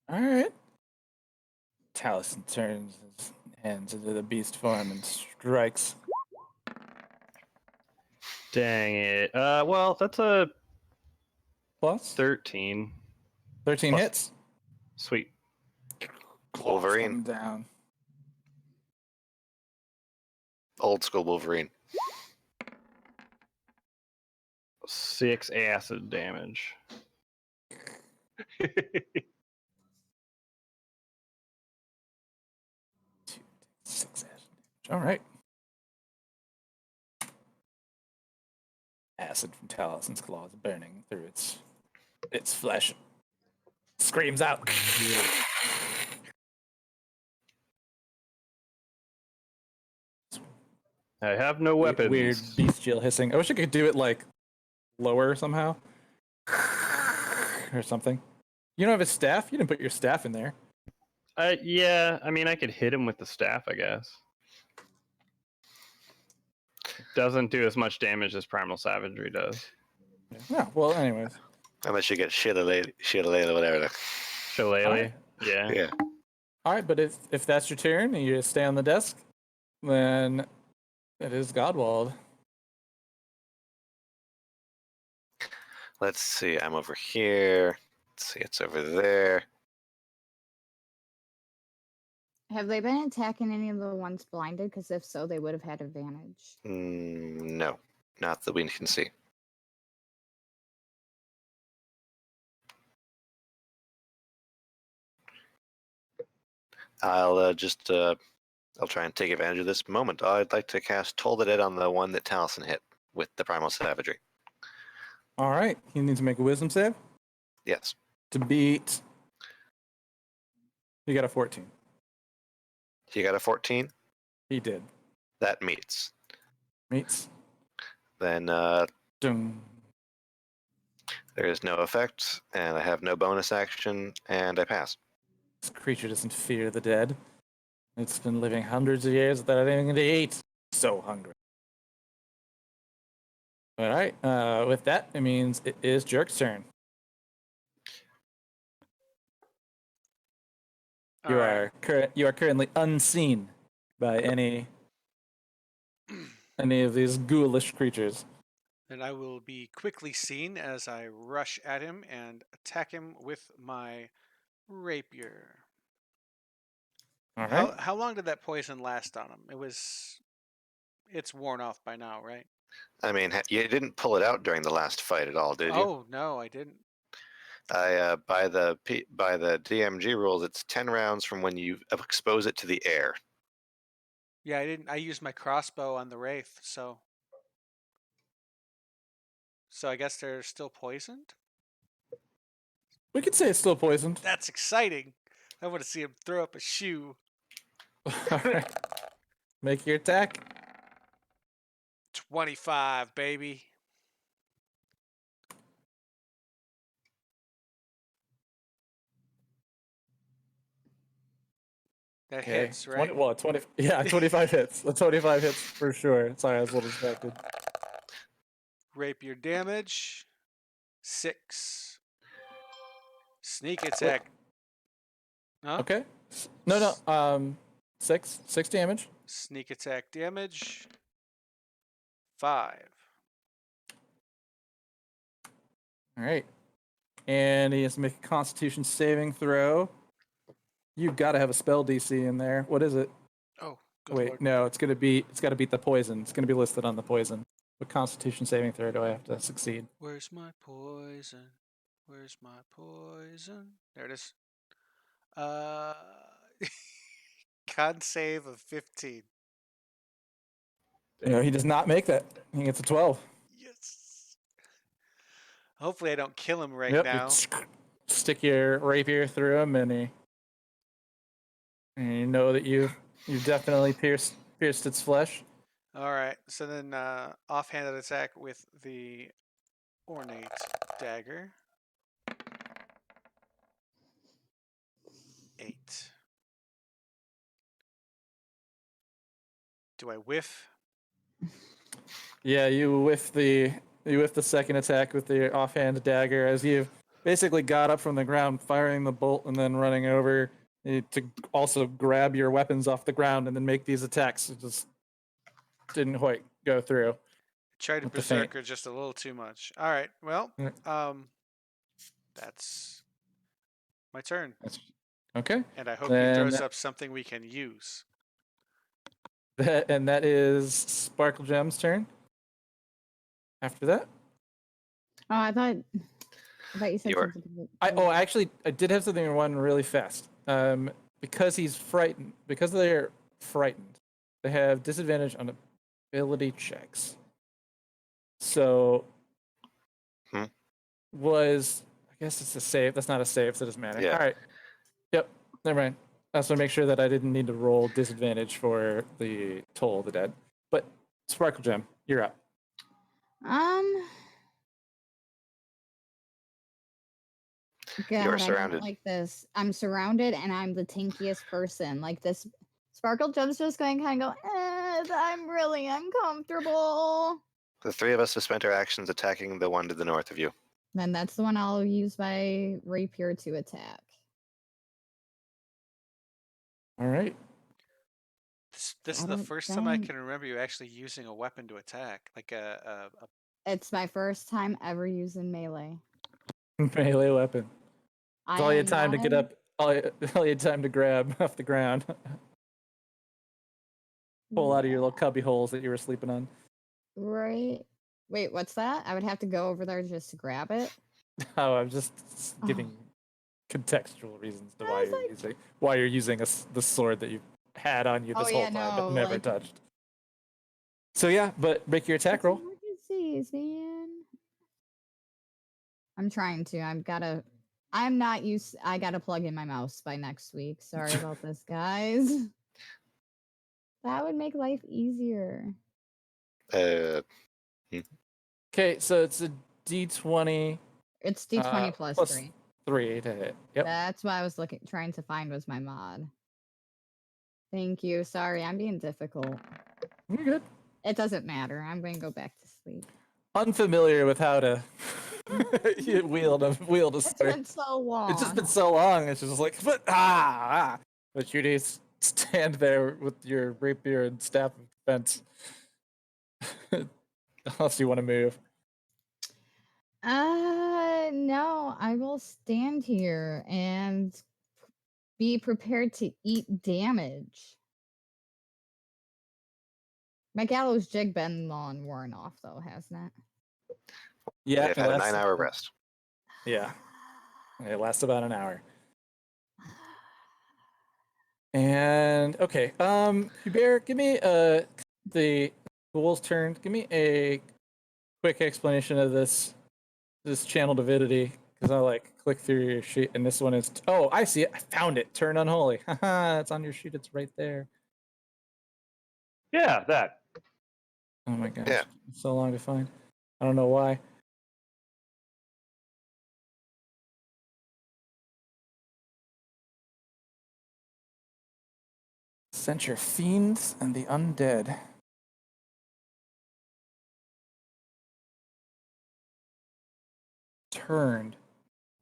All right. Taliesin turns his hands into the beast form and strikes.
Dang it. Well, that's a
Plus
13.
13
Plus-
hits.
Sweet.
Claws
Wolverine.
come down.
Old school Wolverine.
6 acid damage.
6 acid damage. All right. Acid from Talison's claws burning through its flesh. Screams out.
I have no weapons.
Weird bestial hissing. I wish I could do it like lower somehow. Or something. You don't have a staff? You didn't put your staff in there.
Yeah, I mean, I could hit him with the staff, I guess. Doesn't do as much damage as Primal Savagery does.
Yeah, well, anyways.
Unless you get shillelagh or whatever.
Shillelagh,
Alright.
yeah.
Yeah.
All right, but if that's your turn and you just stay on the desk, then it is Godwald.
Let's see. I'm over here. Let's see. It's over there.
Have they been attacking any of the ones blinded? Because if so, they would have had advantage.
No, not that we can see. I'll try and take advantage of this moment. I'd like to cast Toll the Dead on the one that Taliesin hit with the Primal Savagery.
All right, he needs to make a wisdom save
Yes.
to beat. You got a 14.
You got a 14?
He did.
That meets.
Meets.
Then
Dum.
there is no effect, and I have no bonus action, and I pass.
This creature doesn't fear the dead. It's been living hundreds of years without anything to eat. So hungry. All right. With that, it means it is Jerk's turn.
All
You
right.
are currently unseen by any of these ghoulish creatures.
Then I will be quickly seen as I rush at him and attack him with my rapier.
All right.
How long did that poison last on him? It's worn off by now, right?
I mean, you didn't pull it out during the last fight at all, did you?
Oh no, I didn't.
By the DMG rules, it's 10 rounds from when you expose it to the air.
Yeah, I didn't. I used my crossbow on the wraith, so I guess they're still poisoned.
We could say it's still poisoned.
That's exciting. I want to see him throw up a shoe.
All right. Make your attack.
25, baby. That
Okay.
hits, right?
20. Yeah, 25 hits. The 25 hits for sure. Sorry, I was a little distracted.
Rapier damage. 6. Sneak attack. Huh?
Okay. No. 6 damage.
Sneak attack damage. 5.
All right. And he has to make a Constitution saving throw. You've got to have a spell DC in there. What is it?
Oh, good
Wait,
lord.
no. It's got to beat the poison. It's going to be listed on the poison. What Constitution saving throw do I have to succeed?
Where's my poison? Where's my poison? There it is. Con save of 15.
No, he does not make that. He gets a 12.
Yes. Hopefully I don't kill him right
Yep,
now.
you stick your rapier through him, and you know that you've definitely pierced its flesh.
All right. So then offhanded attack with the ornate dagger. 8. Do I whiff?
Yeah, you whiff the You with the second attack with the offhand dagger as you've basically got up from the ground, firing the bolt, and then running over to also grab your weapons off the ground and then make these attacks. It just didn't quite go through.
Tried to
With the feint.
berserker just a little too much. All right. Well,
Yeah.
that's my turn,
Okay.
and I hope
Then-
he throws up something we can use.
That is Sparkle Gem's turn. After that,
Oh, I thought you said
Your-
something.
I did have something in one really fast. Because he's frightened, because they're frightened, they have disadvantage on ability checks. So,
Hmm.
I guess it's a save. That's not a save, so it doesn't matter.
Yeah.
All right. Yep. Never mind. I just want to make sure that I didn't need to roll disadvantage for the Toll of the Dead. But Sparkle Gem, you're up.
God, I
surrounded.
don't like this. I'm surrounded, and I'm the tinkiest person. Like this, Sparkle Gem's just going to kind of go. I'm really uncomfortable.
The three of us have spent our actions attacking the one to the north of you.
Then that's the one I'll use my rapier to attack.
All right.
This is
I
the
don't
first time I
think-
can remember you actually using a weapon to attack, like a
It's my first time ever using melee.
Melee weapon.
I
It's all you had
am
time to
not
get
a-
up. All you had time to grab off the ground. Pull out of your little cubby holes that you were sleeping on.
Right. Wait, what's that? I would have to go over there just to grab it.
Oh, I'm just
Oh.
giving contextual reasons to
I
why
was
you're using the sword that you've had on you this
Oh,
whole
yeah,
time but
no,
never
like-
touched. So yeah, but make your attack roll.
Emergencies, man. I'm trying to. I'm not used. I gotta plug in my mouse by next week. Sorry about this, guys. That would make life easier.
Okay, so it's a D20
It's D20 plus
plus
3.
3 to hit. Yep.
That's what I was trying to find was my mod. Thank you. Sorry, I'm being difficult.
You're good.
It doesn't matter. I'm going to go back to sleep.
Unfamiliar with how to wield a
It's
sword.
been so long.
It's just been so long. It's just like, but you just stand there with your rapier and staff of defense. Unless you want to move.
No, I will stand here and be prepared to eat damage. My gallows jig been long worn off though, hasn't it?
Yeah,
They've had a 9-hour rest.
Yeah, it lasts about an hour. And okay, Hubert, give me the ghoul's turn. Give me a quick explanation of this channel divinity, because I like click through your sheet, and this one is oh, I see it. I found it. Turn unholy. Haha, it's on your sheet. It's right there.
Yeah, that.
Oh my gosh,
Yeah.
it's so long to find. I don't know why. Censure fiends and the undead. Turned.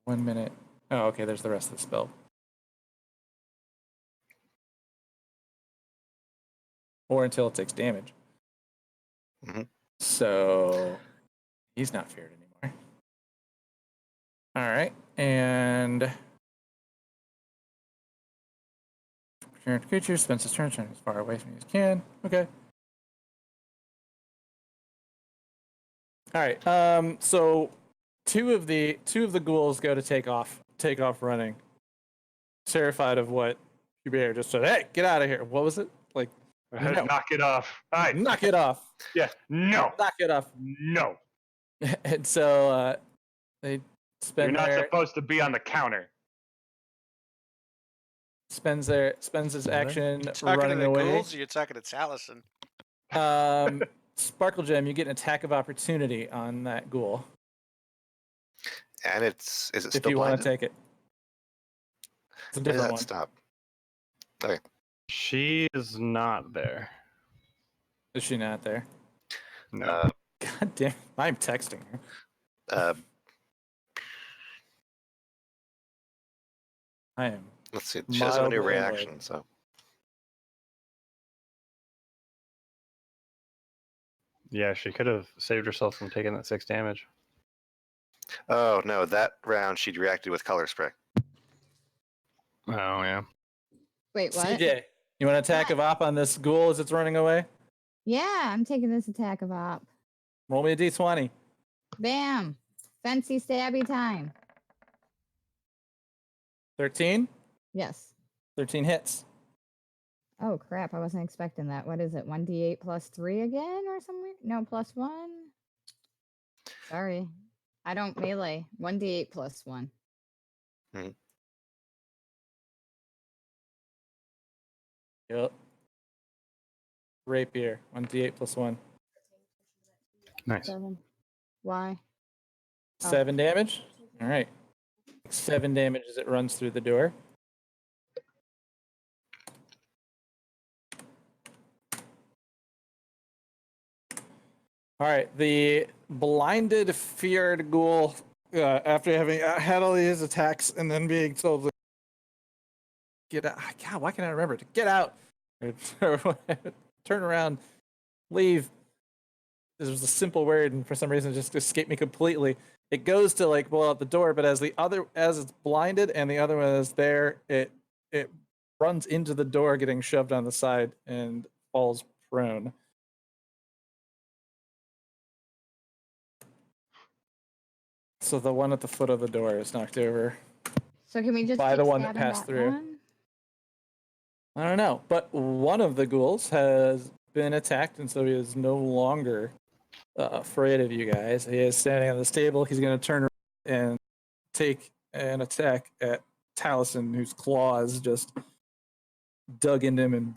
1 minute. Oh, okay, there's the rest of the spell. Or until it takes damage.
Mhm.
So he's not feared anymore. All right, and creature spends his turn as far away from you as can. Okay. All right. So two of the ghouls go to take off running, terrified of what Hubert just said. Hey, get out of here! What was it like? No.
Knock it off. All right.
Knock it off!
Yeah. No.
Knock it off!
No.
And so they
You're
spend
not
their
supposed to be on the counter.
spends his action
talking
running
to the
away.
ghouls. Or you're talking to Taliesin.
Sparkle Gem, you get an attack of opportunity on that ghoul
And is it
if
still
you want
blinded?
to take it. It's a
When does
different
that
one.
stop?
She is not there.
Is she not there?
No.
Uh,
God God damn, I'm texting her.
Uh,
I am.
let's see. She doesn't have a new
Mildly annoyed.
reaction, so.
Yeah, she could have saved herself from taking that 6 damage.
Oh no, that round she'd reacted with color spray.
Oh yeah.
Wait, what?
CJ, you want to attack
What?
of op on this ghoul as it's running away?
Yeah, I'm taking this attack of op.
Roll me a d20.
Bam! Fancy stabby time.
13.
Yes.
13 hits.
Oh crap! I wasn't expecting that. What is it? 1d8 plus 3 again, or something? No, plus 1. Sorry, I don't melee. 1d8 plus 1.
Yep. Rapier. 1d8 plus 1.
Nice.
7. Why? Oh.
7 damage. All right. 7 damage as it runs through the door. All right. The blinded, feared ghoul, after having had all these attacks and then being told to get out. God, why can't I remember? To get out. Turn around. Leave. This was a simple word, and for some reason, it just escaped me completely. It goes to like blow out the door, but as it's blinded and the other one is there, it runs into the door, getting shoved on the side and falls prone. So the one at the foot of the door is knocked over.
So can we just
By
keep
the one that
stabbing
passed through.
one?
I don't know, but one of the ghouls has been attacked, and so he is no longer afraid of you guys. He is standing on this table. He's going to turn around and take an attack at Taliesin, whose claws just dug into him and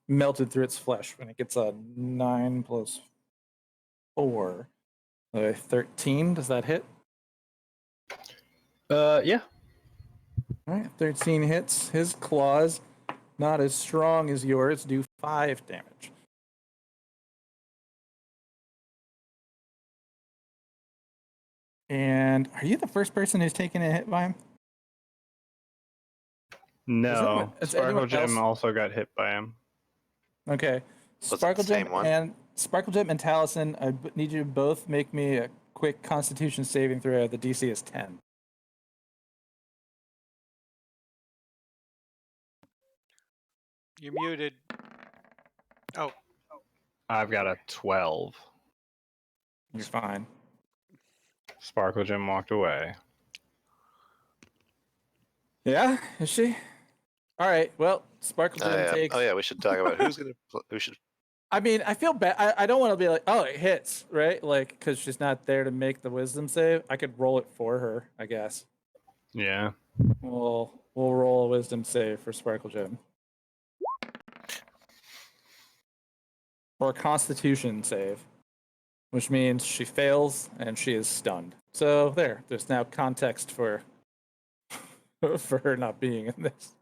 melted through its flesh. When it gets a 9 plus 4, 13. Does that hit?
Yeah.
All right, 13 hits. His claws, not as strong as yours, do 5 damage. And are you the first person who's taken a hit by him?
No.
has
Sparkle
anyone
Gem
else-
also got hit by him.
Okay.
it the
Sparkle
same
Gem
one?
and Taliesin, I need you to both make me a quick Constitution saving throw. The DC is 10.
You're muted. Oh,
I've got a 12.
You're fine.
Sparkle Gem walked away.
Yeah, is she? All right. Well, Sparkle Gem
Yeah.
takes.
Oh yeah, we should talk about who should.
I mean, I feel bad. I don't want to be like, oh, it hits, right? Like, because she's not there to make the wisdom save. I could roll it for her, I guess.
Yeah.
We'll roll a wisdom save for Sparkle Gem. Or a Constitution save, which means she fails and she is stunned. So there's now context for her not being in this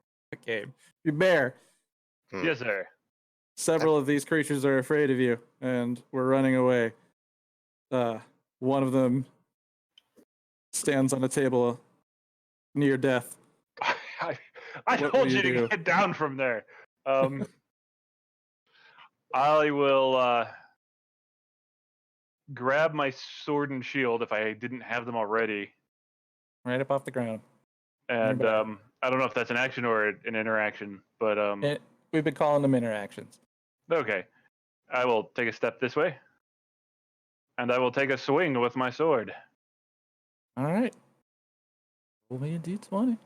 game. You bear.
Yes, sir.
Several of these creatures are afraid of you, and we're running away. One of them stands on a table near death.
I
What
told
will
you
you
to
do?
get down from there. I will grab my sword and shield if I didn't have them already,
Right up off the ground.
and
back.
I don't know if that's an action or an interaction, but
We've been calling them interactions.
okay. I will take a step this way, and I will take a swing with my sword.
All right. Roll me a d20.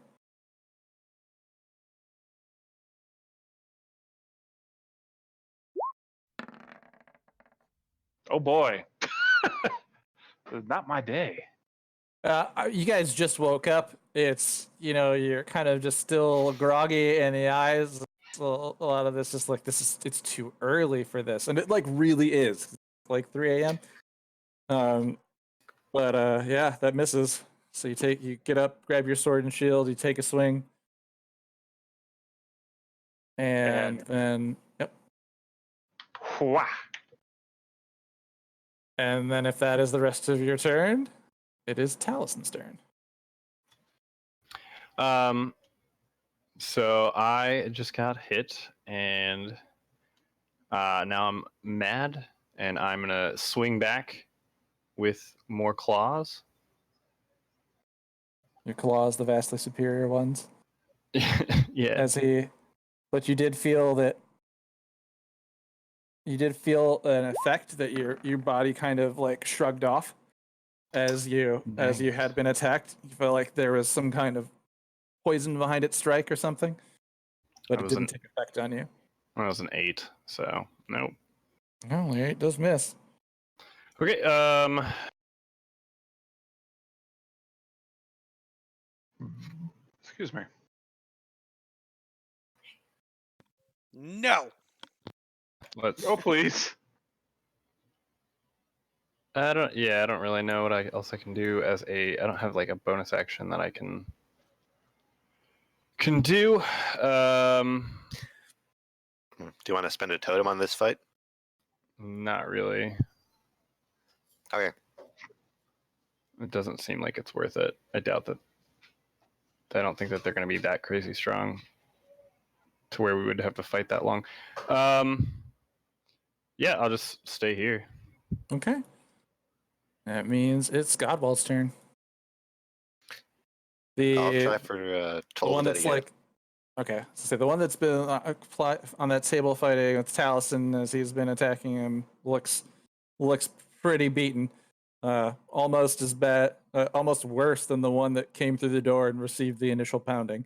Oh boy, not my day.
You guys just woke up. It's, you're kind of just still groggy in the eyes. So a lot of this is like, it's too early for this. And it like really is. It's like 3 a.m. But yeah, that misses. So you get up, grab your sword and shield, you take a swing. And then, yep.
Wah.
And then if that is the rest of your turn, it is Talison's turn.
So I just got hit, and now I'm mad, and I'm gonna swing back with more claws.
Your claws, the vastly superior ones.
Yeah.
But you did feel that. You did feel an effect that your body kind of like shrugged off as you had been attacked. You felt like there was some kind of poison behind its strike or something, but
That
it
was
didn't take effect on you.
That was an 8, so nope.
No, the 8 does miss.
Okay.
Excuse me.
No.
Let's.
Oh, please.
I don't really know what else I can do as I don't have like a bonus action that I can do.
Do you want to spend a totem on this fight?
Not really.
Okay.
It doesn't seem like it's worth it. I doubt that. I don't think that they're going to be that crazy strong to where we would have to fight that long. Yeah, I'll just stay here.
Okay. That means it's Godwall's turn.
I'll try
The
for
one
Toll the Dead
that's
again.
like, okay, so the one that's been on that table fighting with Taliesin as he's been attacking him looks pretty beaten. Almost as bad, almost worse than the one that came through the door and received the initial pounding.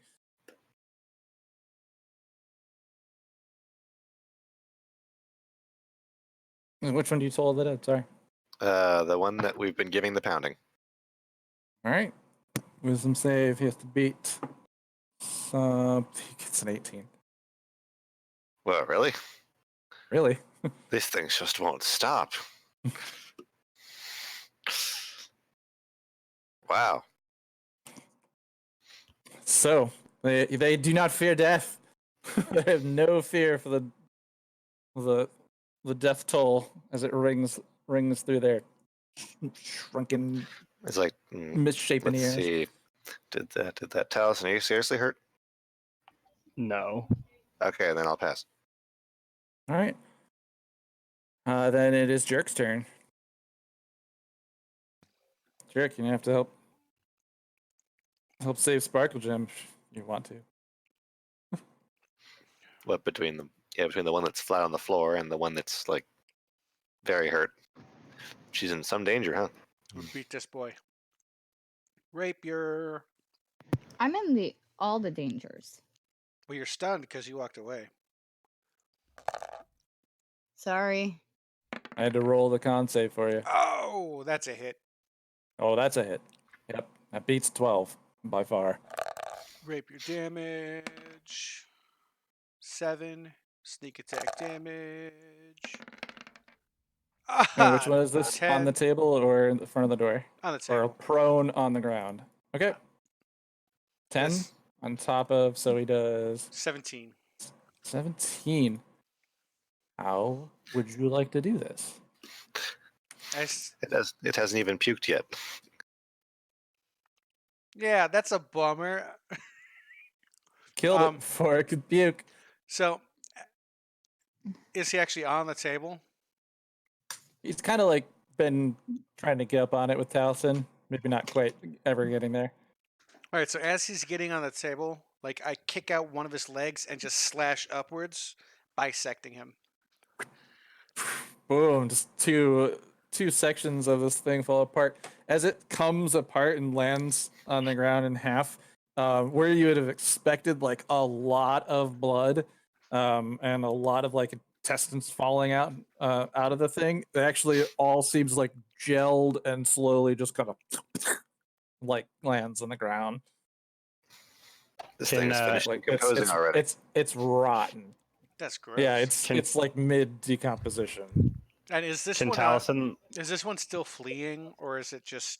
Which one do you told that at? Sorry.
The one that we've been giving the pounding.
All right. Wisdom save. He has to beat. He gets an 18.
Well, really?
Really?
These things just won't stop. Wow.
So they do not fear death. They have no fear for the death toll as it rings through their shrunken,
It's like,
misshapen
let's
ears.
see. Did that Taliesin, are you seriously hurt?
No.
Okay, then I'll pass.
All right. Then it is Jerk's turn. Jerk, you're gonna have to help save Sparkle Gem if you want to.
What, between them? Yeah, between the one that's flat on the floor and the one that's like very hurt. She's in some danger, huh?
We'll beat this boy. Rapier.
I'm in all the dangers.
Well, you're stunned because you walked away.
Sorry.
I had to roll the con save for you.
Oh, that's a hit.
Oh, that's a hit. Yep, that beats 12 by far.
Rapier damage. 7. Sneak attack damage.
And which one is this? On the
10.
table or in the front of the door?
On the
Or
table.
prone on the ground? Okay. 10
This-
on top of, so he does
17.
17. How would you like to do this?
It hasn't even puked yet.
Yeah, that's a bummer.
Killed it before it could puke.
So, is he actually on the table?
He's kind of like been trying to get up on it with Taliesin. Maybe not quite ever getting there.
All right, so as he's getting on the table, like I kick out one of his legs and just slash upwards, bisecting him.
Boom! Just two sections of this thing fall apart as it comes apart and lands on the ground in half. Where you would have expected like a lot of blood and a lot of like intestines falling out of the thing, it actually all seems like gelled and slowly just kind of like lands on the ground.
This
Can,
thing is finished
Like
decomposing already.
it's rotten.
That's gross.
Yeah, it's like mid decomposition.
And is this
Can
one
Taliesin?
is this one still fleeing, or is it just?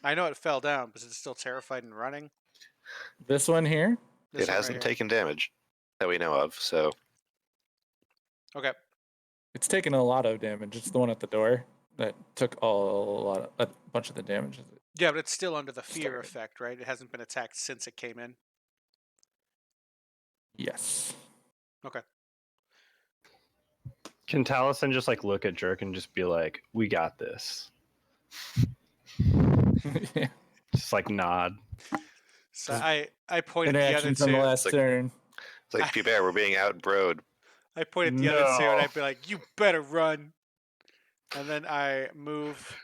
I know it fell down, but is it still terrified and running?
This one here,
This
It
one right
hasn't
here.
taken damage that we know of, so
Okay.
It's taken a lot of damage. It's the one at the door that took a bunch of the damage.
Yeah, but it's still under the fear
Started.
effect, right? It hasn't been attacked since it came in.
Yes.
Okay.
Can Taliesin just like look at Jerk and just be like, "We got this."
Yeah.
Just like nod.
So I pointed at the other
Interaction from the
two.
last
like-
turn.
It's like P-Bear, we're being outbroed.
I point at the other two, and
No.
I'd be like, "You better run!" And then I move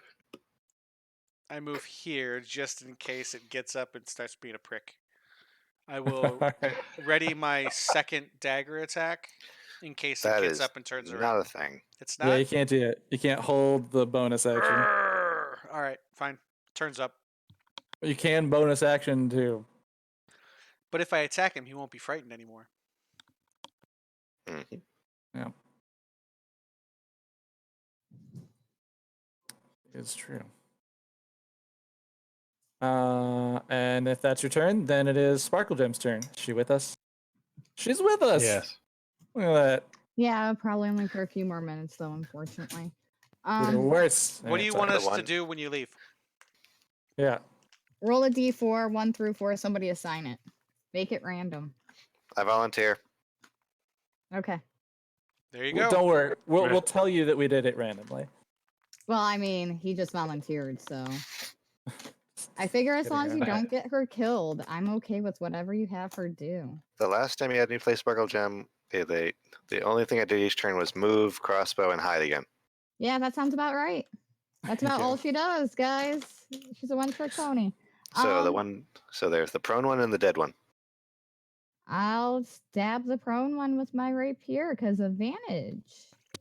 here just in case it gets up and starts being a prick. I will
Alright.
ready my second dagger attack in case
That
it gets
is
up and turns
not
around.
a thing.
It's
Yeah,
not.
you can't do it. You can't hold the bonus action.
All right, fine. Turns up.
You can bonus action too.
But if I attack him, he won't be frightened anymore.
Mhm.
Yeah. It's true. And if that's your turn, then it is Sparkle Gem's turn. Is she with us? She's with us.
Yes.
Look at that.
Yeah, probably only for a few more minutes though, unfortunately.
You're the worst.
What do you
Alright,
want
sorry.
us to
One.
do when you leave?
Yeah.
Roll a d4, 1 through 4. Somebody assign it. Make it random.
I volunteer.
Okay.
There you
Well,
go.
don't worry. We'll
Right.
we'll tell you that we did it randomly.
Well, I mean, he just volunteered, so I figure as
Gotta
long as
go.
you don't get her killed, I'm okay with whatever you have her do.
The last time you had me play Sparkle Gem, the only thing I did each turn was move, crossbow, and hide again.
Yeah, that sounds about right. That's about
Yeah.
all she does, guys. She's a one-trick pony.
So
Um,
there's the prone one and the dead one.
I'll stab the prone one with my rapier because advantage.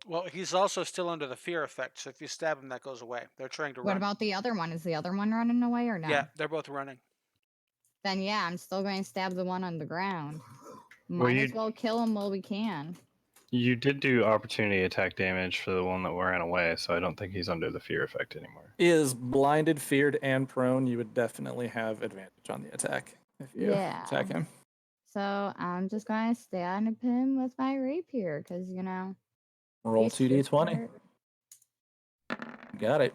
Well, he's also still under the fear effect, so if you stab him, that goes away. They're trying to
What
run.
about the other one? Is the other one running away or not?
Yeah, they're both running.
Then yeah, I'm still going to stab the one on the ground.
Well,
Might as
you-
well kill him while we can.
You did do opportunity attack damage for the one that ran away, so I don't think he's under the fear effect anymore.
Is blinded, feared, and prone, you would definitely have advantage on the attack if you
Yeah.
attack him.
So I'm just going to stab him with my rapier because, you know.
Roll
he's
2d20.
smart.
Got it.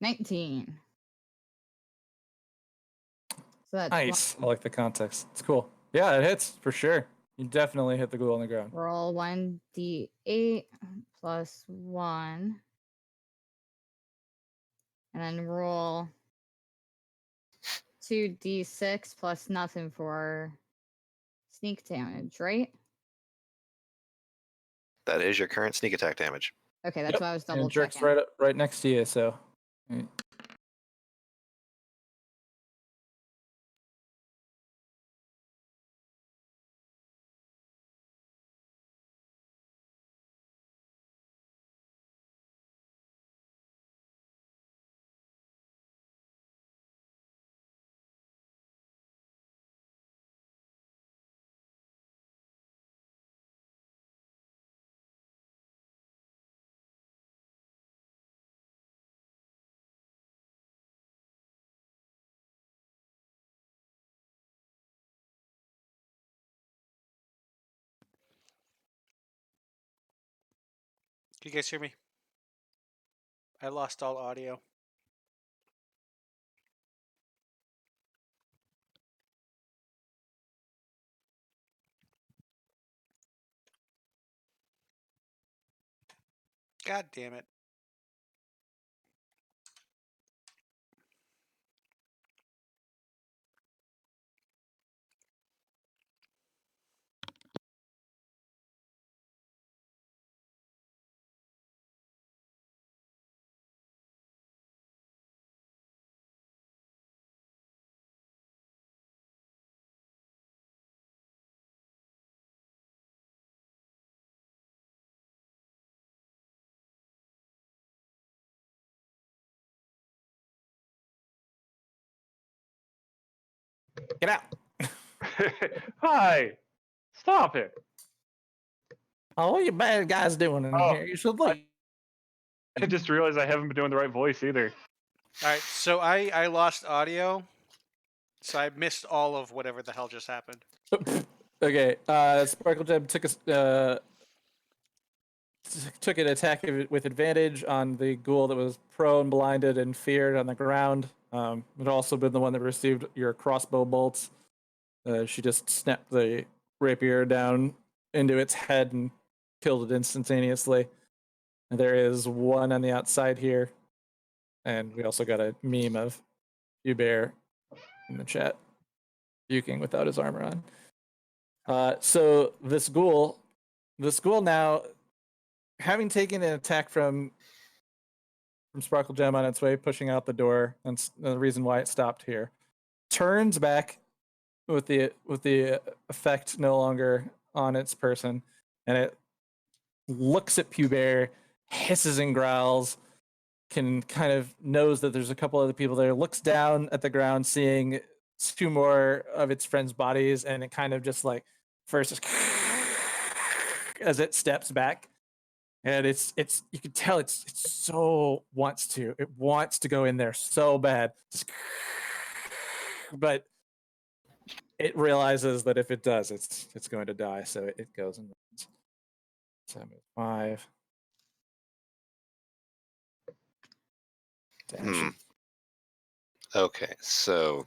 19. So that's
Nice. I like the context. It's cool. Yeah, it hits for sure. You definitely hit the ghoul on the ground.
roll 1d8 plus 1. And then roll 2d6 plus nothing for sneak damage, right?
That is your current sneak attack damage.
Okay, that's
Yep,
what I was double
And Jerk's
checking.
right next to you, so.
Can you guys hear me? I lost all audio. God damn it.
Get out.
Hi! Stop it!
Oh, what you bad guys doing in
Oh,
here? You should look.
I just realized I haven't been doing the right voice either.
All right, so I lost audio, so I missed all of whatever the hell just happened.
Okay, Sparkle Gem took us. took an attack with advantage on the ghoul that was prone, blinded, and feared on the ground. It had also been the one that received your crossbow bolts. She just snapped the rapier down into its head and killed it instantaneously. And there is one on the outside here. And we also got a meme of Hubert in the chat, puking without his armor on. So this ghoul now, having taken an attack from Sparkle Gem on its way, pushing out the door, and the reason why it stopped here, turns back with the effect no longer on its person, and it looks at Pubert, hisses and growls, can kind of knows that there's a couple other people there, looks down at the ground, seeing 2 more of its friends' bodies, and it kind of just like first just as it steps back. And it's you can tell it wants to go in there so bad. But it realizes that if it does, it's going to die, so it goes and runs. So I move 5. Dash.
Okay, so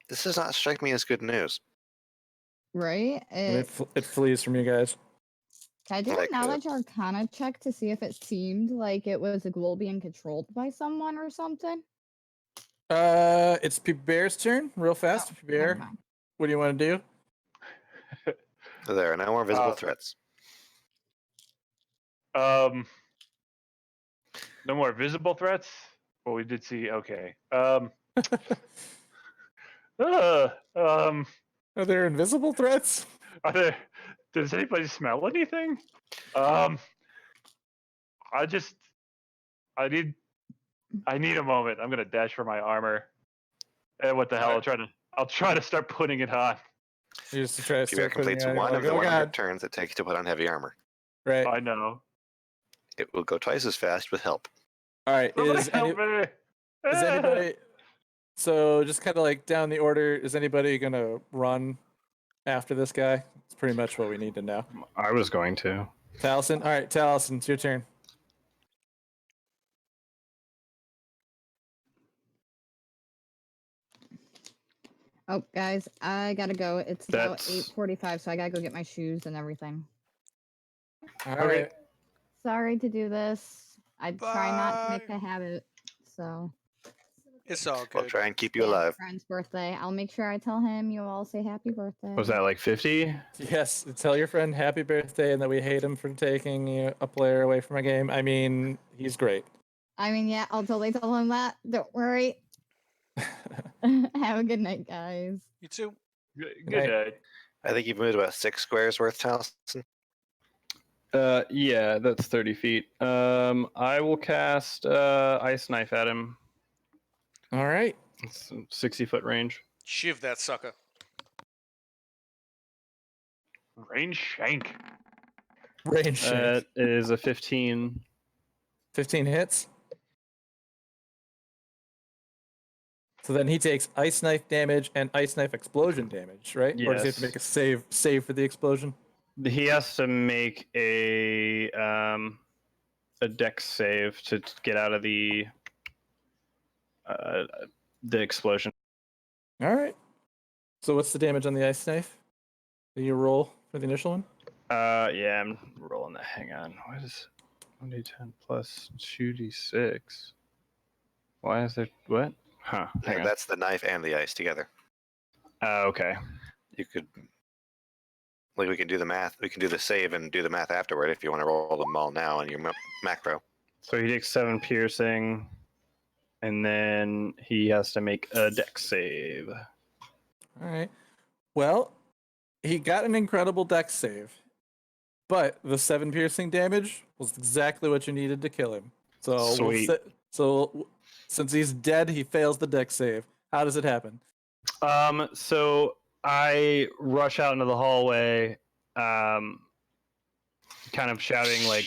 this does not strike me as good news.
Right?
And it flees from you guys.
Can I do
Like
a knowledge arcana check to see if it seemed like it was a ghoul being controlled by someone or something?
It's Bear's turn, real fast.
Oh,
Bear,
never mind.
what do you want to do?
There are no more visible threats.
No more visible threats. Well, we did see. Okay.
Are there invisible threats?
Are there? Does anybody smell anything? I need a moment. I'm gonna dash for my armor. And what the hell? I'll try to start putting it on.
You just try to
Pubert
start putting
completes
it on,
one
you're
of the
like,
100
God.
turns it takes to put on heavy armor.
Right.
I know.
It will go twice as fast with help.
All right.
Somebody help me!
Is anybody? So just kind of like down the order. Is anybody gonna run after this guy? It's pretty much what we need to know.
I was going to.
Taliesin. All right, Taliesin, it's your turn.
Oh, guys, I gotta go. It's about
That's-
8:45, so I gotta go get my shoes and everything.
All
Okay.
right.
Sorry to do this. I try not to make
Bye.
a habit. So
It's all
We'll
good.
try and keep you
yeah,
alive.
friend's birthday. I'll make sure I tell him you all say happy birthday.
Was that like 50?
Yes. Tell your friend happy birthday and that we hate him for taking a player away from a game. I mean, he's great.
I mean, yeah, I'll totally tell him that. Don't worry. Have a good night, guys.
You too.
Good
night.
night.
I think you've moved about 6 squares worth, Taliesin.
Yeah, that's 30 feet. I will cast Ice Knife at him.
All right.
It's 60-foot range.
Shiv that sucker.
Range shank.
Range
That is a 15.
15 hits. So then he takes ice knife damage and ice knife explosion damage, right? Or does he have to
Yes.
make a save for the explosion?
He has to make a dex save to get out of the explosion.
All right. So what's the damage on the ice knife? Do you roll for the initial one?
Yeah, I'm rolling that. Hang on. What is 1d10 plus 2d6? Why is there what? Huh. Hang on.
That's the knife and the ice together.
Okay.
You could, like, we can do the math. We can do the save and do the math afterward if you want to roll them all now in your macro.
So he takes 7 piercing, and then he has to make a dex save.
All right. Well, he got an incredible dex save, but the 7 piercing damage was exactly what you needed to kill him. So
Sweet.
Since he's dead, he fails the dex save. How does it happen?
So I rush out into the hallway, kind of shouting like,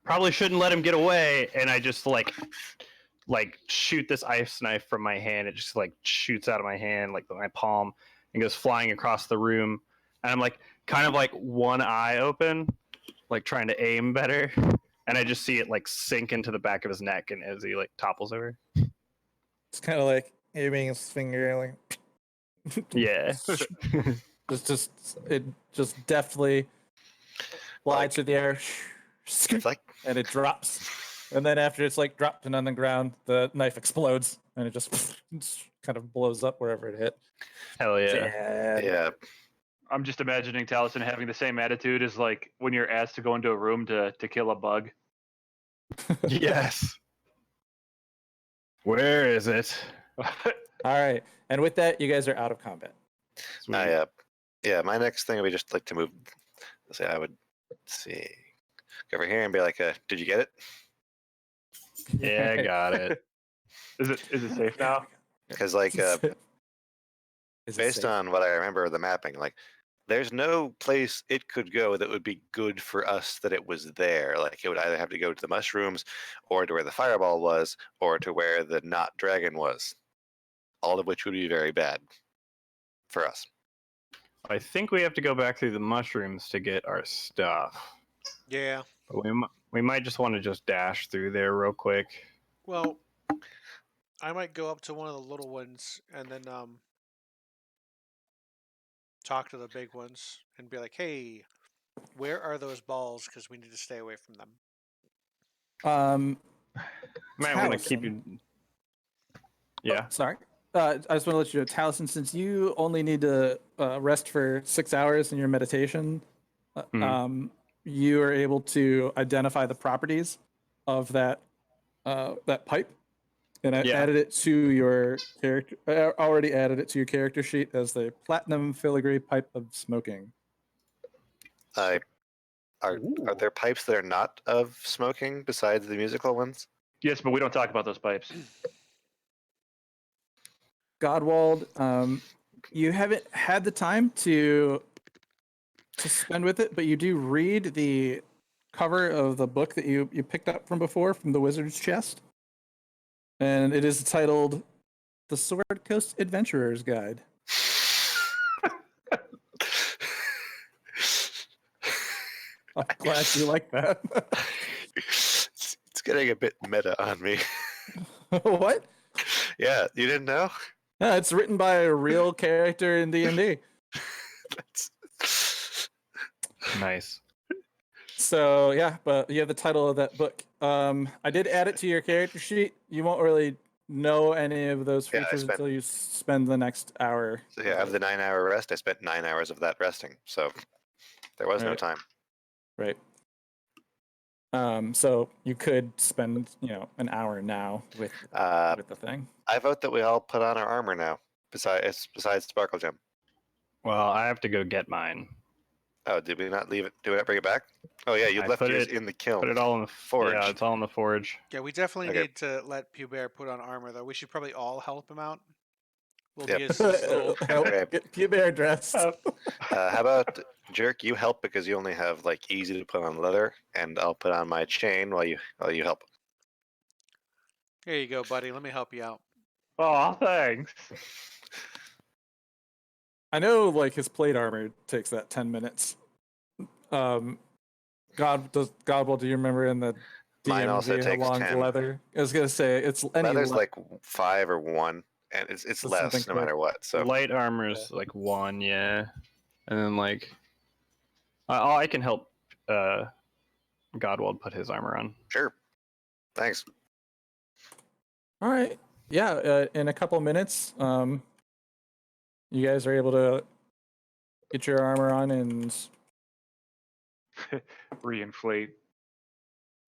"Probably shouldn't let him get away!" And I just like shoot this ice knife from my hand. It just like shoots out of my hand, like my palm, and goes flying across the room. and I'm like kind of like one eye open, like trying to aim better, and I just see it like sink into the back of his neck, and as he like topples over.
It's kind of like aiming his finger, like
Yeah.
it just deftly glides through the air,
It's like
and it drops. And then after it's like dropped and on the ground, the knife explodes and it just kind of blows up wherever it hit.
Hell yeah.
yeah.
I'm just imagining Taliesin having the same attitude as like when you're asked to go into a room to kill a bug.
Yes. Where is it?
All right. And with that, you guys are out of combat.
Sweet.
Yeah, my next thing would be just like to move. Say I would see go over here and be like, "Did you get it?"
Yeah, got it.
Is it safe now?
Because like
Is it
based
safe?
on what I remember of the mapping, like there's no place it could go that would be good for us that it was there. Like it would either have to go to the mushrooms, or to where the fireball was, or to where the not dragon was. All of which would be very bad for us.
I think we have to go back through the mushrooms to get our stuff.
Yeah.
But we might just want to just dash through there real quick.
Well, I might go up to one of the little ones and then talk to the big ones and be like, "Hey, where are those balls? Because we need to stay away from them."
Might want to keep
Taliesin.
you. Yeah.
Sorry. I just want to let you know, Taliesin, since you only need to rest for 6 hours in your meditation, you are able to identify the properties of that pipe, and I added it to your character. I already added it to your character sheet as the platinum filigree pipe of smoking.
Are
Ooh.
there pipes that are not of smoking besides the musical ones?
Yes, but we don't talk about those pipes.
Godwald, you haven't had the time to spend with it, but you do read the cover of the book that you picked up from before from the Wizard's Chest, and it is titled "The Sword Coast Adventurer's Guide." I'm glad you like that.
It's getting a bit meta on me.
What?
Yeah, you didn't know?
Yeah, it's written by a real character in D&D.
Nice.
So yeah, but you have the title of that book. I did add it to your character sheet. You won't really know any of those
Yeah, I
features
spent-
until you spend the next hour.
So yeah, of the 9-hour rest, I spent 9 hours of that resting. So there was no
Right.
time.
Right. So you could spend, an hour now with the thing.
I vote that we all put on our armor now. Besides Sparkle Gem.
Well, I have to go get mine.
Oh, did we not leave it? Did we not bring it back? Oh yeah, you
I
left
put
yours
it-
in the kiln.
Put it all in the
Forge.
Yeah, it's all in the forge.
Yeah, we definitely
Okay.
need to let Pubert put on armor, though. We should probably all help him out. We'll
Yep.
be his little...
Help
Okay.
get Pubert dressed.
How about Jerk? You help because you only have like easy to put on leather, and I'll put on my chain while you help.
Here you go, buddy. Let me help you out.
Oh, thanks.
I know, like, his plate armor takes that 10 minutes. Godwell, do you remember in the
Mine also
DMV how
takes
long
10.
leather? I was gonna say it's any
Leather's
le-
like 5 or 1, and it's
That's
less
something
no
quick.
matter what. So
Light armor's like 1, yeah. And then like I can help Godwald put his armor on.
sure. Thanks.
All right. Yeah, in a couple minutes, you guys are able to get your armor on, and
Reinflate.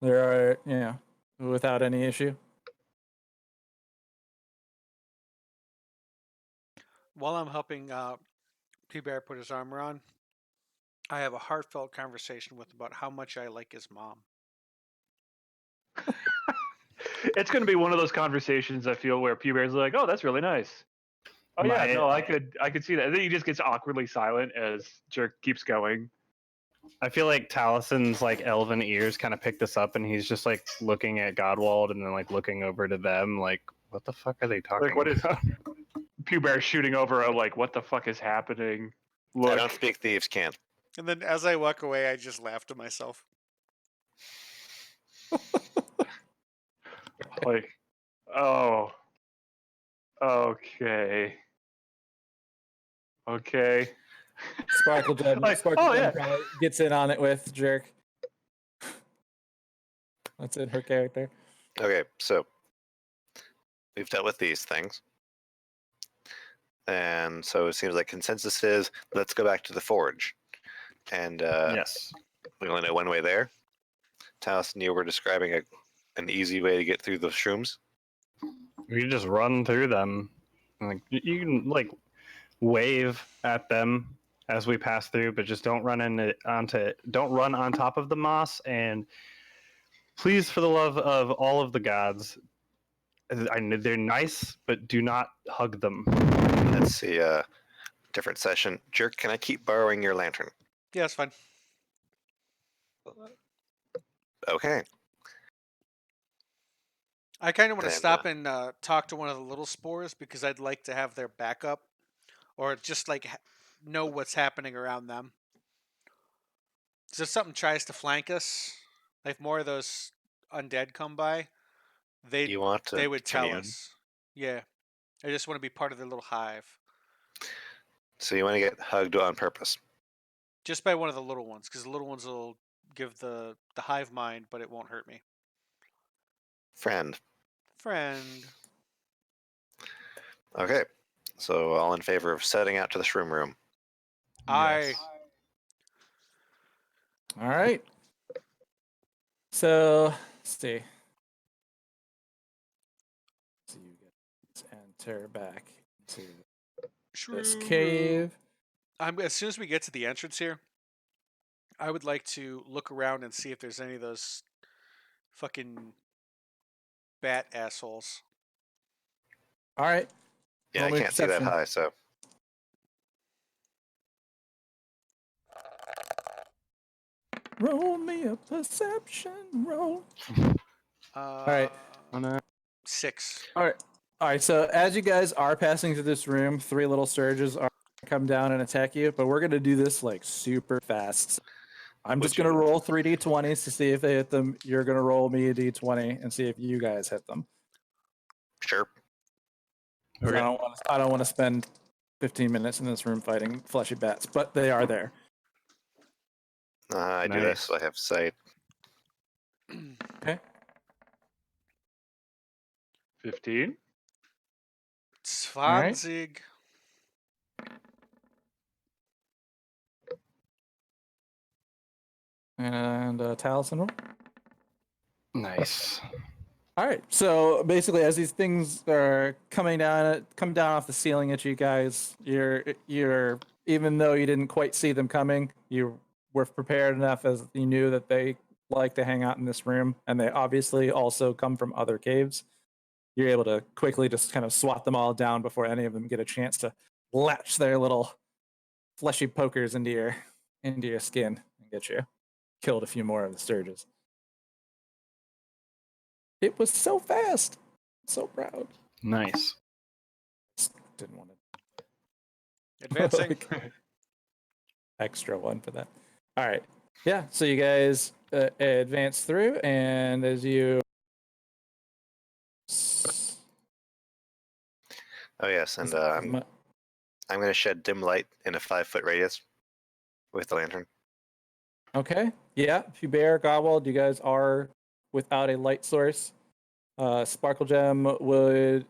there are, without any issue.
While I'm helping Pubert put his armor on, I have a heartfelt conversation with about how much I like his mom.
It's going to be one of those conversations I feel where Pubert's like, "Oh, that's really nice." Oh yeah, no, I could see that. And then he just gets awkwardly silent as Jerk keeps going.
I feel like Talison's like elven ears kind of pick this up, and he's just like looking at Godwald and then like looking over to them, like, what the fuck are they talking
Like, what is
about?
Pubert shooting over a like, what the fuck is happening
I
Look,
don't speak thieves' can't.
And then as I walk away, I just laugh to myself.
like, oh, okay, okay.
Sparkle Gem,
Like,
Sparkle
oh,
Gem
yeah.
probably gets in on it with Jerk. That's in her character.
Okay, so we've dealt with these things. And so it seems like consensus is let's go back to the forge. And
Yes.
we only know one way there. Talos and you were describing an easy way to get through the shrooms.
We can just run through them. Like you can like wave at them as we pass through, but just don't run don't run on top of the moss. And please, for the love of all of the gods, I know they're nice, but do not hug them.
Let's see, different session. Jerk, can I keep borrowing your lantern?
Yeah, it's fine.
Okay.
I kind of want to
And,
stop and talk to one of the little spores because I'd like to have their backup, or just like know what's happening around them. So if something tries to flank us, like more of those undead come by,
You want to
they would tell
commune?
us. Yeah, I just want to be part of their little hive,
So you want to get hugged on purpose.
just by one of the little ones, because the little ones will give the hive mind, but it won't hurt me.
Friend.
Friend.
Okay. So all in favor of setting out to the shroom room.
I.
All right. So let's see. So you guys enter back to this
Shroom room.
cave.
As soon as we get to the entrance here, I would like to look around and see if there's any of those fucking bat assholes.
All right.
Yeah,
Roll
I
me
can't see that
perception.
high, so
Roll me a perception roll.
All
right.
6.
All right. All right. So as you guys are passing through this room, 3 little surges are come down and attack you, but we're gonna do this like super fast. I'm just gonna roll 3 d20s to see if they hit them. You're gonna roll me a d20 and see if you guys hit them.
sure.
'Cause
Okay.
I don't want to spend 15 minutes in this room fighting fleshy bats, but they are there.
I do this. I have sight.
Okay.
15.
20.
And Taliesin roll.
Nice.
All right. So basically, as these things are come down off the ceiling at you guys, you're even though you didn't quite see them coming, you were prepared enough as you knew that they like to hang out in this room, and they obviously also come from other caves. You're able to quickly just kind of swat them all down before any of them get a chance to latch their little fleshy pokers into your skin and get you. Killed a few more of the sturges. It was so fast. So proud.
Nice.
Didn't want to.
Advancing.
Extra one for that. All right. Yeah. So you guys advance through, and as you.
Oh yes, and I'm going to shed dim light in a 5-foot radius with the lantern.
Okay. Yeah. Hubert, Gobwald, you guys are without a light source. Sparkle Gem would.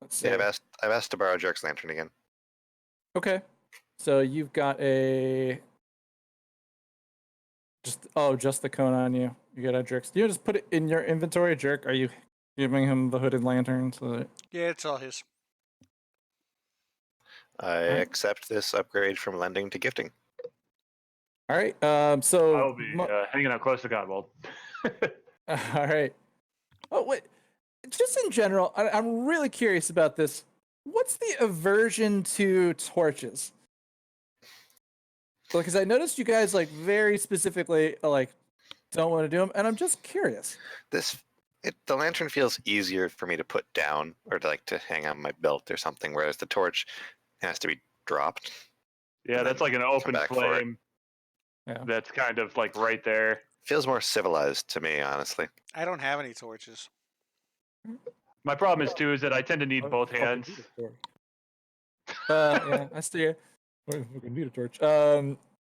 Let's see.
Yeah, I've asked to borrow Jerk's lantern again.
Okay. So you've got just the cone on you. You got a Jerk. Do you just put it in your inventory, Jerk? Are you giving him the hooded lantern so that...
Yeah, it's all his.
I accept this upgrade from lending to gifting.
All right. So
I'll be hanging out close to Godwald.
all right. Oh wait. Just in general, I'm really curious about this. What's the aversion to torches? Because I noticed you guys like very specifically like don't want to do them, and I'm just curious.
The lantern feels easier for me to put down or to hang on my belt or something, whereas the torch has to be dropped.
Yeah,
And
that's
then
like an
come
open
back for it.
flame.
Yeah.
That's kind of like right there.
Feels more civilized to me, honestly.
I don't have any torches.
My problem is too is that I tend to need both
Fucking
hands.
need a torch. Yeah, I see you. We need a torch.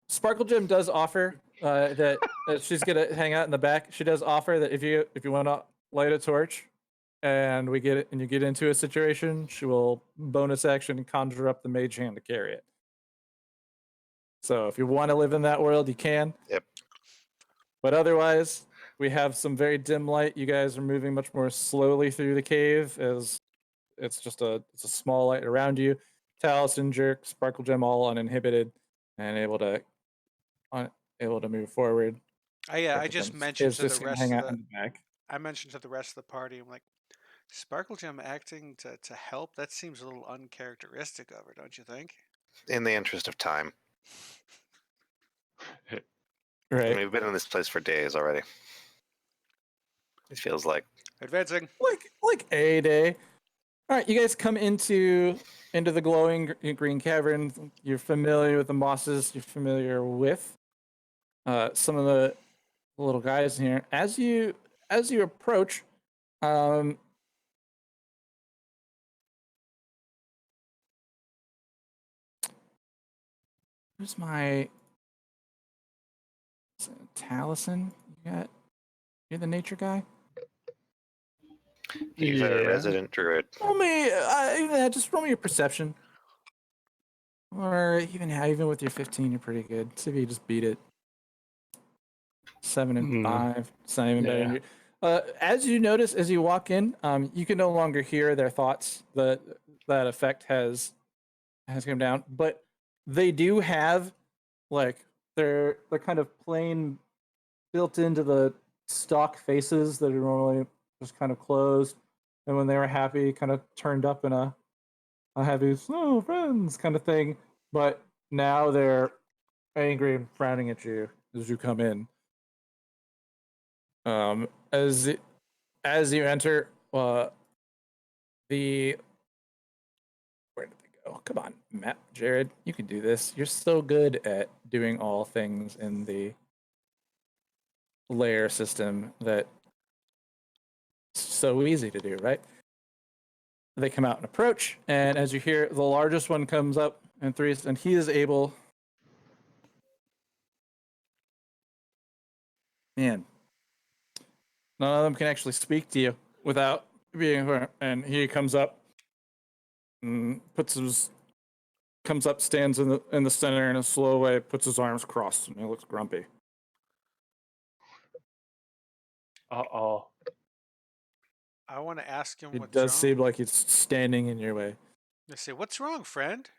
Sparkle Gem does offer that she's gonna hang out in the back. She does offer that if you want to light a torch, and we get it, and you get into a situation, she will bonus action conjure up the mage hand to carry it. So if you want to live in that world, you can.
Yep.
But otherwise, we have some very dim light. You guys are moving much more slowly through the cave as it's a small light around you. Taliesin, Jerk, Sparkle Gem, all uninhibited and able to move forward.
I
Sparkle
just
Gem's
mentioned
is
to
just
the
gonna
rest
hang
of
out
the
in the back.
I mentioned to the rest of the party, I'm like, Sparkle Gem acting to help? That seems a little uncharacteristic of her, don't you think?
In the interest of time. I
Right.
mean, we've been in this place for days already. It feels like.
Advancing.
Like a day. All right, you guys come into the glowing green cavern. You're familiar with the mosses. You're familiar with some of the little guys in here. As you approach, who's my Taliesin? You're the nature guy.
He's a resident druid.
Roll me, just roll me your perception. Or even with your 15, you're pretty good. See if you just beat it. 7 and 5. It's not even better than you. As you notice, as you walk in, you can no longer hear their thoughts. That effect has come down, but they do have they're kind of plain built into the stock faces that are normally just kind of closed, and when they were happy, kind of turned up in a happy "oh friends" kind of thing. But now they're angry and frowning at you as you come in. As you enter, where did they go? Come on, Matt, Jared, you can do this. You're so good at doing all things in the layer system that it's so easy to do, right? They come out and approach, and as you hear, the largest one comes up in threes, and he is able. Man, none of them can actually speak to you without being. And he comes up, and comes up, stands in the center in a slow way, puts his arms crossed, and he looks grumpy.
Uh-oh.
I want to ask him
It
what's
does
wrong.
seem like he's standing in your way.
They say, "What's wrong, friend?"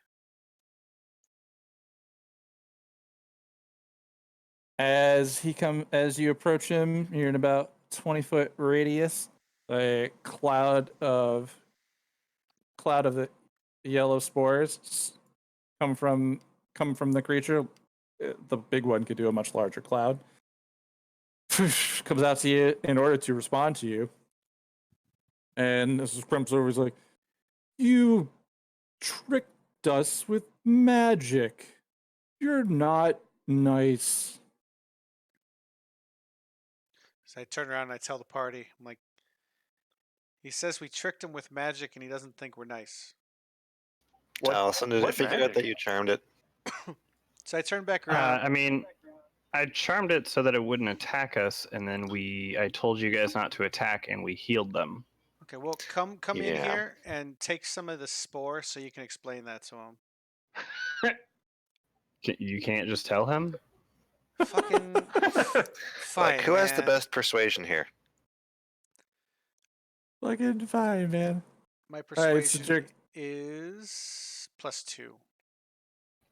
As you approach him, you're in about 20-foot radius. A cloud of the yellow spores come from the creature. The big one could do a much larger cloud. Comes out to you in order to respond to you. And this is Crumps over. He's like, "You tricked us with magic. You're not nice."
So I turn around and I tell the party, I'm like, he says we tricked him with magic and he doesn't think we're nice.
Allison, did you
what
figure out
magic?
that you charmed it?
So I turn back around.
I mean, I charmed it so that it wouldn't attack us, and then I told you guys not to attack, and we healed them.
Okay, well, come in
Yeah.
here and take some of the spore so you can explain that to him.
You can't just tell him?
Fucking fine.
Like, who has the
man.
best persuasion here?
Fucking fine, man.
My
All right, so
persuasion is +2.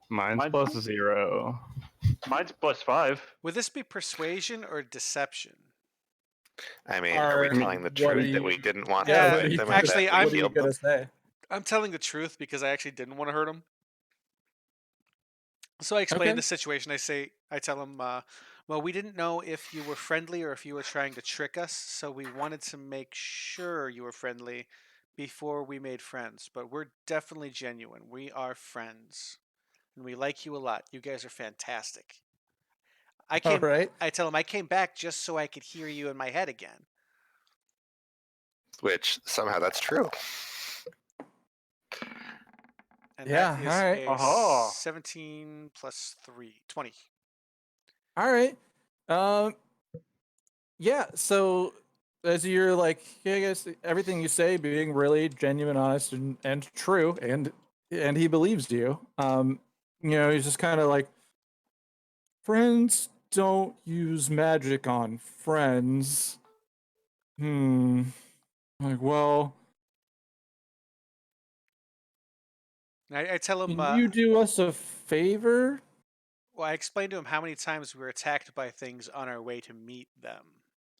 Mine's plus 0.
Mine's +5.
Would this be persuasion or deception?
I mean, are we telling the
what
truth
are
that
you-
we didn't want
Yeah,
to
what are
hurt
you-
them
actually,
and that we
I'm-
healed them?
say?
I'm telling the truth because I actually didn't want to hurt him. So I explain
Okay.
the situation. I tell him, well, we didn't know if you were friendly or if you were trying to trick us, so we wanted to make sure you were friendly before we made friends. But we're definitely genuine. We are friends. and we like you a lot. You guys are fantastic.
All right.
I tell him I came back just so I could hear you in my head again.
Which somehow that's true.
And
Yeah,
that is
all right.
a
Aha.
17 plus 3, 20.
All right. Yeah. So as you're like, yeah, I guess everything you say being really genuine, honest, and true, and he believes you. He's just kind of like, friends don't use magic on friends. Like, well,
I tell him,
can you do us a favor?
well, I explained to him how many times we were attacked by things on our way to meet them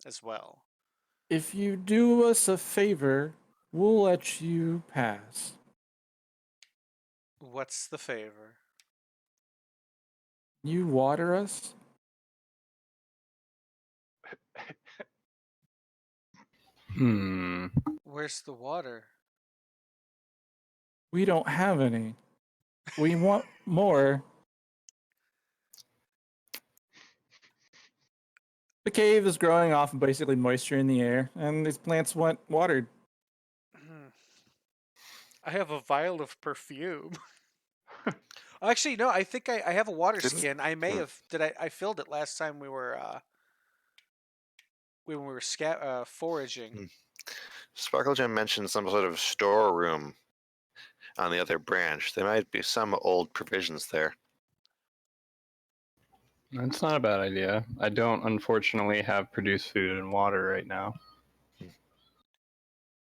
as well.
If you do us a favor, we'll let you pass.
What's the favor?
You water us?
Where's the water?
We don't have any. We want more. The cave is growing off basically moisture in the air, and these plants want watered.
I have a vial of perfume. Actually, no, I think I have a water
Didn't-
skin. I may have. I filled it last time we were when we were foraging.
Sparkle Gem mentioned some sort of storeroom on the other branch. There might be some old provisions there.
That's not a bad idea. I don't, unfortunately, have produced food and water right now.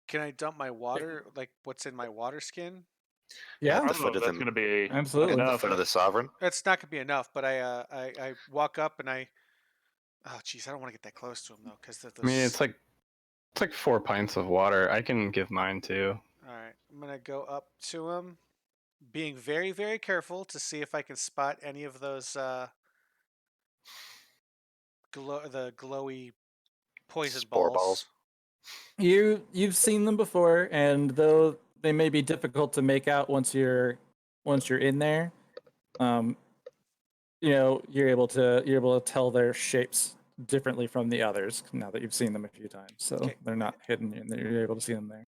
Can I dump my water, like what's in my water skin?
Yeah,
I don't know
foot
if
of
that's
the-
going to be
absolutely.
At the
enough.
foot of the Sovereign.
It's not gonna be enough, but I walk up and oh jeez, I don't want to get that close to him though, because
I mean, it's like 4 pints of water. I can give mine too.
All right, I'm gonna go up to him, being very, very careful to see if I can spot any of those the glowy poison
Spore balls.
You've seen them before, and though they may be difficult to make out once you're in there, you're able to tell their shapes differently from the others now that you've seen them a few times. So
Okay.
they're not hidden, and you're able to see them there.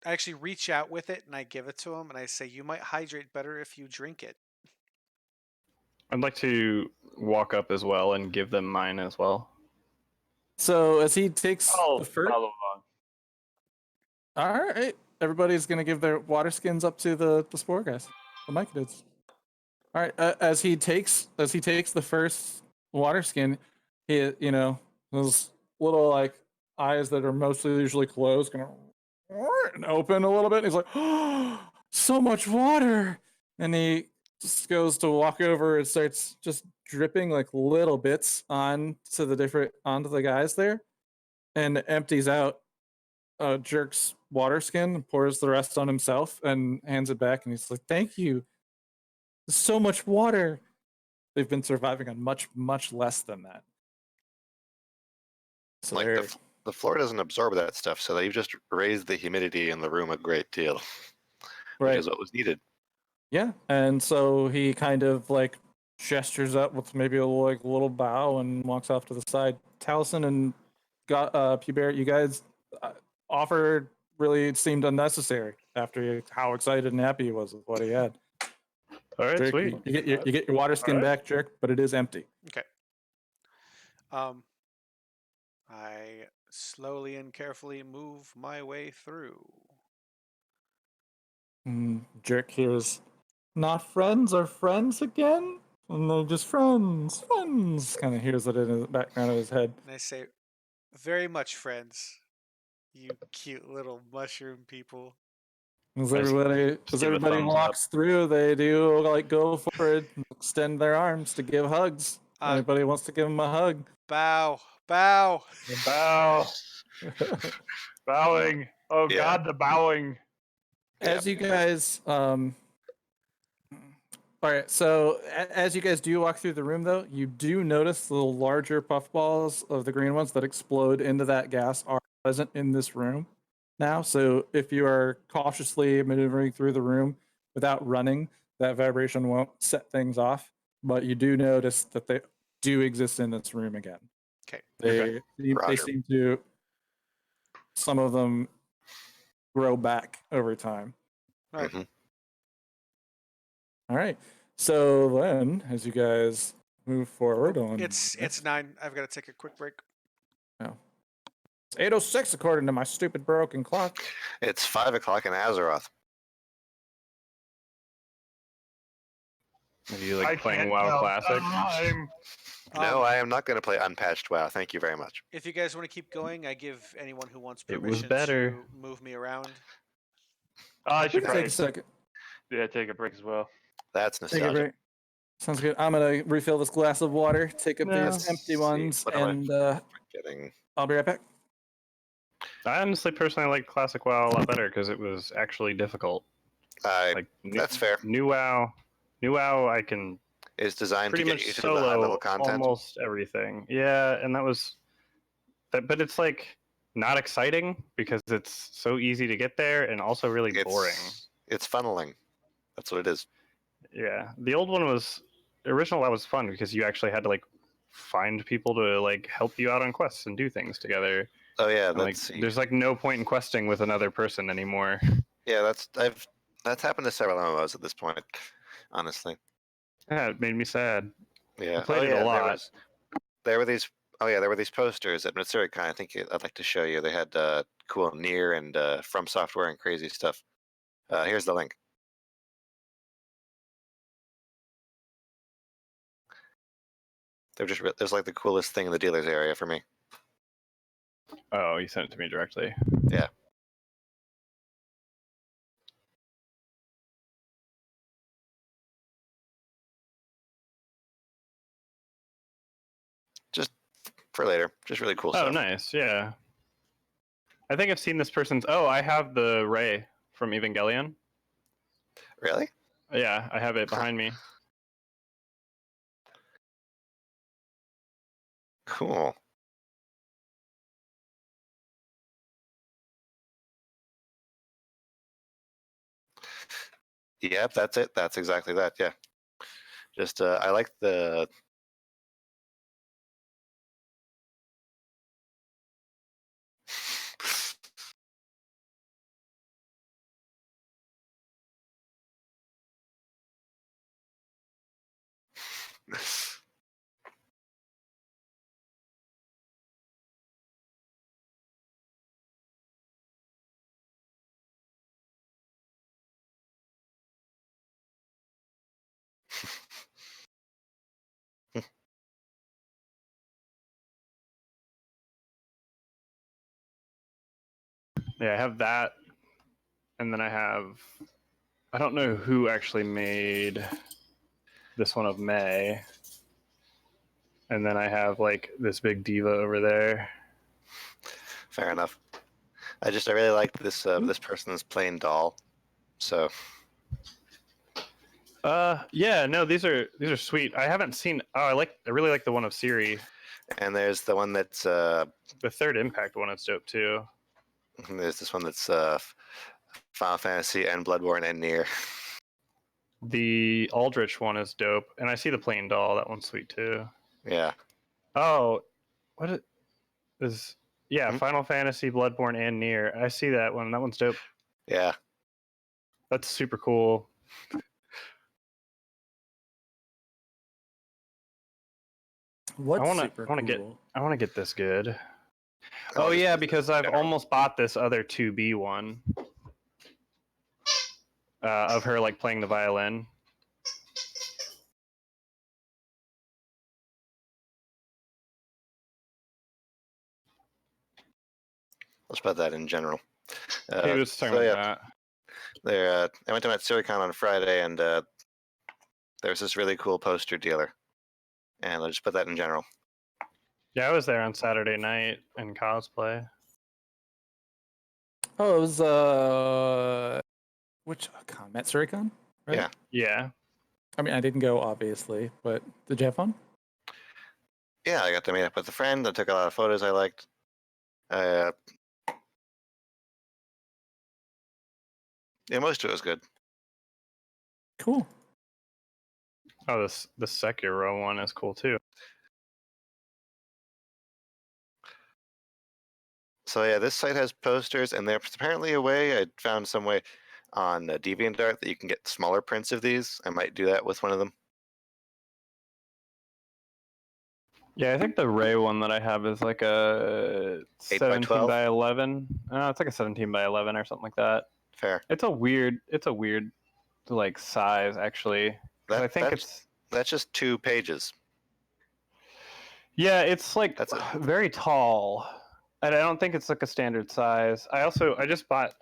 I actually reach out with it and I give it to him and I say, "You might hydrate better if you drink it."
I'd like to walk up as well and give them mine as well.
So as he takes
I'll
the first,
follow on.
all right, everybody's gonna give their water skins up to the spore guys, the myconids. All right, as he takes the first water skin, those little like eyes that are mostly usually closed, gonna open a little bit. And he's like, "Oh, so much water!" And he just goes to walk over and starts just dripping like little bits onto the guys there, and empties out Jerk's water skin and pours the rest on himself and hands it back. And he's like, "Thank you. There's so much water." They've been surviving on much, much less than that. So
Like
they're-
the floor doesn't absorb that stuff, so they've just raised the humidity in the room a great deal, which
right.
is what was needed.
Yeah, and so he kind of like gestures up with maybe a little bow and walks off to the side. Taliesin and Pubert, you guys offered really seemed unnecessary after how excited and happy he was with what he had.
All right,
Jerk,
sweet.
you get your water skin
Alright.
back, Jerk, but it is empty.
Okay. I slowly and carefully move my way through.
Jerk hears, "Not friends or friends again?" And they're just friends. Kind of hears it in the background of his head.
And I say, "Very much, friends. You cute little mushroom people."
As
Nice.
everybody,
Just give a thumbs
walks through, they do like go forward, and extend their arms to give hugs. Anybody wants to give him a hug?
Bow, bow.
Bow. Bowing. Oh
Yeah.
God, the bowing.
As you guys, all right. So as you guys do walk through the room, though, you do notice the larger puffballs of the green ones that explode into that gas are present in this room now. So if you are cautiously maneuvering through the room without running, that vibration won't set things off, but you do notice that they do exist in this room again.
'Kay.
They
Roger.
seem to, some of them grow back over time.
All right.
Mhm.
All right. So then, as you guys move forward on,
It's 9. I've got to take a quick break.
it's 8:06 according to my stupid broken clock.
It's 5 o'clock in Azeroth.
Are you
I
like playing
can't
WoW
tell
Classic?
time.
No,
Um,
I am not going to play unpatched WoW. Thank you very much.
If you guys want to keep going, I give anyone who wants
It was
permission
better.
to move me around.
I
We
should
can take
probably
a second.
take a break as well.
That's
Take a
nostalgic.
break. Sounds good. I'm gonna refill this glass of water, take up
No.
these empty
See,
ones,
what am I
and
Getting
I'll be right back.
I honestly personally like Classic WoW a lot better because it was actually difficult. Like
that's fair.
New WoW, I can
It's designed
pretty
to get
much
you to the high level
solo
content.
almost everything. Yeah, and that was that, but it's like not exciting because it's so easy to get there and also really boring.
It's funneling. That's what it is.
Yeah, the old one was original. That was fun because you actually had to like find people to like help you out on quests and do things together.
Oh yeah,
And, like, there's like no point in questing with another person anymore.
yeah. That's happened to several MMOs at this point. Honestly,
Yeah, it made me sad.
yeah.
played it a lot.
There were these. Oh yeah, there were these posters at Mitsuricon. I think I'd like to show you. They had cool Nier and From Software and crazy stuff. Here's the link. They're just there's like the coolest thing in the dealers area for me.
Oh, you sent it to me directly.
Yeah. Just for later. Just really cool
Oh,
stuff.
nice. Yeah. I think I've seen this person's. Oh, I have the Ray from Evangelion.
Really?
Yeah, I have it
Huh.
behind me.
Cool. Yep, that's it. That's exactly that. Yeah. Just I like the
Yeah, I have that, and then I have. I don't know who actually made this one of May, and then I have like this big diva over there.
fair enough. I really liked this this person's plain doll. So
Yeah, no, these are sweet. I haven't seen. Oh, I really like the one of Siri.
and there's the one that's
The third Impact one is dope too.
there's this one that's Final Fantasy and Bloodborne and Nier.
The Aldrich one is dope, and I see the plain doll. That one's sweet too.
Yeah.
Oh, what is? Yeah,
Hmm?
Final Fantasy, Bloodborne, and Nier. I see that one. That one's dope.
Yeah.
That's super cool.
What's
I wanna-
super
I wanna get-
cool?
I want to get this good.
Oh,
Oh
just
yeah,
business
because
in
I've
general.
almost bought this other 2B one of her like playing the violin.
Let's put that in general.
He was talking
so,
about
yeah,
that.
I went to Matsurikan on Friday, and there's this really cool poster dealer, and I'll just put that in general.
Yeah, I was there on Saturday night in cosplay.
Oh, it was which con? Matsuri-con? Right?
Yeah.
Yeah.
I mean, I didn't go obviously, but did you have fun?
Yeah, I got to meet up with a friend. I took a lot of photos I liked. Yeah, most of it was good.
Cool.
Oh, the Sekiro one is cool too.
So yeah, this site has posters, and there's apparently a way. I found some way on DeviantArt that you can get smaller prints of these. I might do that with one of them.
Yeah, I think the Ray one that I have is like a
8 by
17
12?
by 11. It's like a 17 by 11 or something like that.
Fair.
It's a weird like size actually. 'Cause I think
That's just 2 pages.
yeah, it's like
That's it.
very tall. And I don't think it's like a standard size. I just bought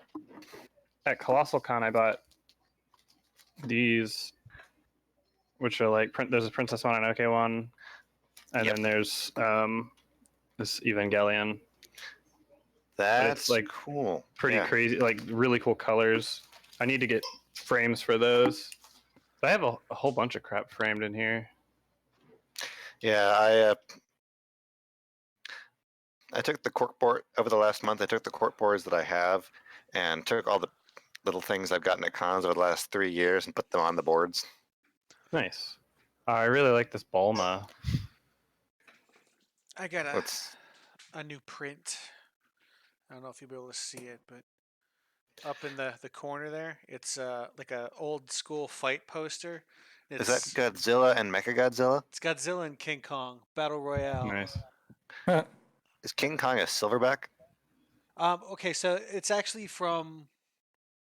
at Colossal Con. I bought these, which are like there's a Princess Mononoke one, and
Yep.
then there's this Evangelion.
That's
like,
cool.
Pretty
Yeah.
crazy, like really cool colors. I need to get frames for those. I have a whole bunch of crap framed in here.
Yeah, I took the corkboard over the last month. I took the corkboards that I have and took all the little things I've gotten at cons over the last 3 years and put them on the boards.
Nice. I really like this Bulma.
I got
Let's
a new print. I don't know if you'll be able to see it, but up in the corner there, it's like a old school fight poster.
Is that Godzilla and Mechagodzilla?
It's Godzilla and King Kong Battle Royale.
Nice.
Is King Kong a silverback?
Okay, so it's actually from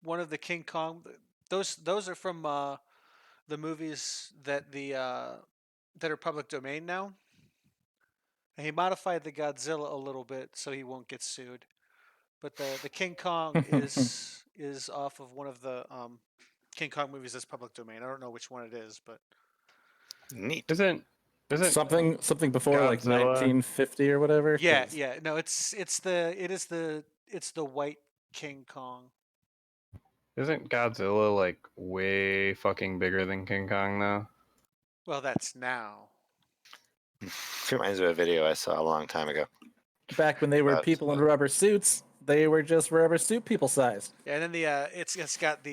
one of the King Kong. Those are from the movies that that are public domain now. And he modified the Godzilla a little bit so he won't get sued. But the King Kong is off of one of the King Kong movies that's public domain. I don't know which one it is, but
Neat.
Isn't
something before like
Godzilla?
1950 or whatever?
yeah,
'Cause
yeah. No, it's the white King Kong.
Isn't Godzilla like way fucking bigger than King Kong though?
Well, that's now.
Reminds me of a video I saw a long time ago.
back when they were
About-
people in rubber suits, they were just rubber suit people sized.
Yeah, and then the it's got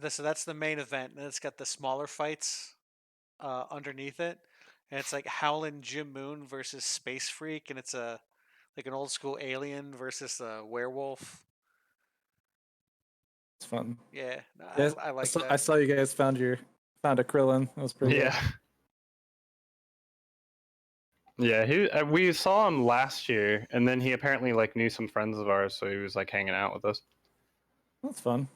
so that's the main event, and it's got the smaller fights underneath it, and it's like Howlin' Jim Moon versus Space Freak, and it's like an old school alien versus a werewolf.
It's fun.
Yeah, no,
Yes,
I like
saw,
that.
I saw you guys found a Krillin. That was pretty.
Yeah. Yeah, we saw him last year, and then he apparently like knew some friends of ours, so he was like hanging out with us.
Good. That's fun.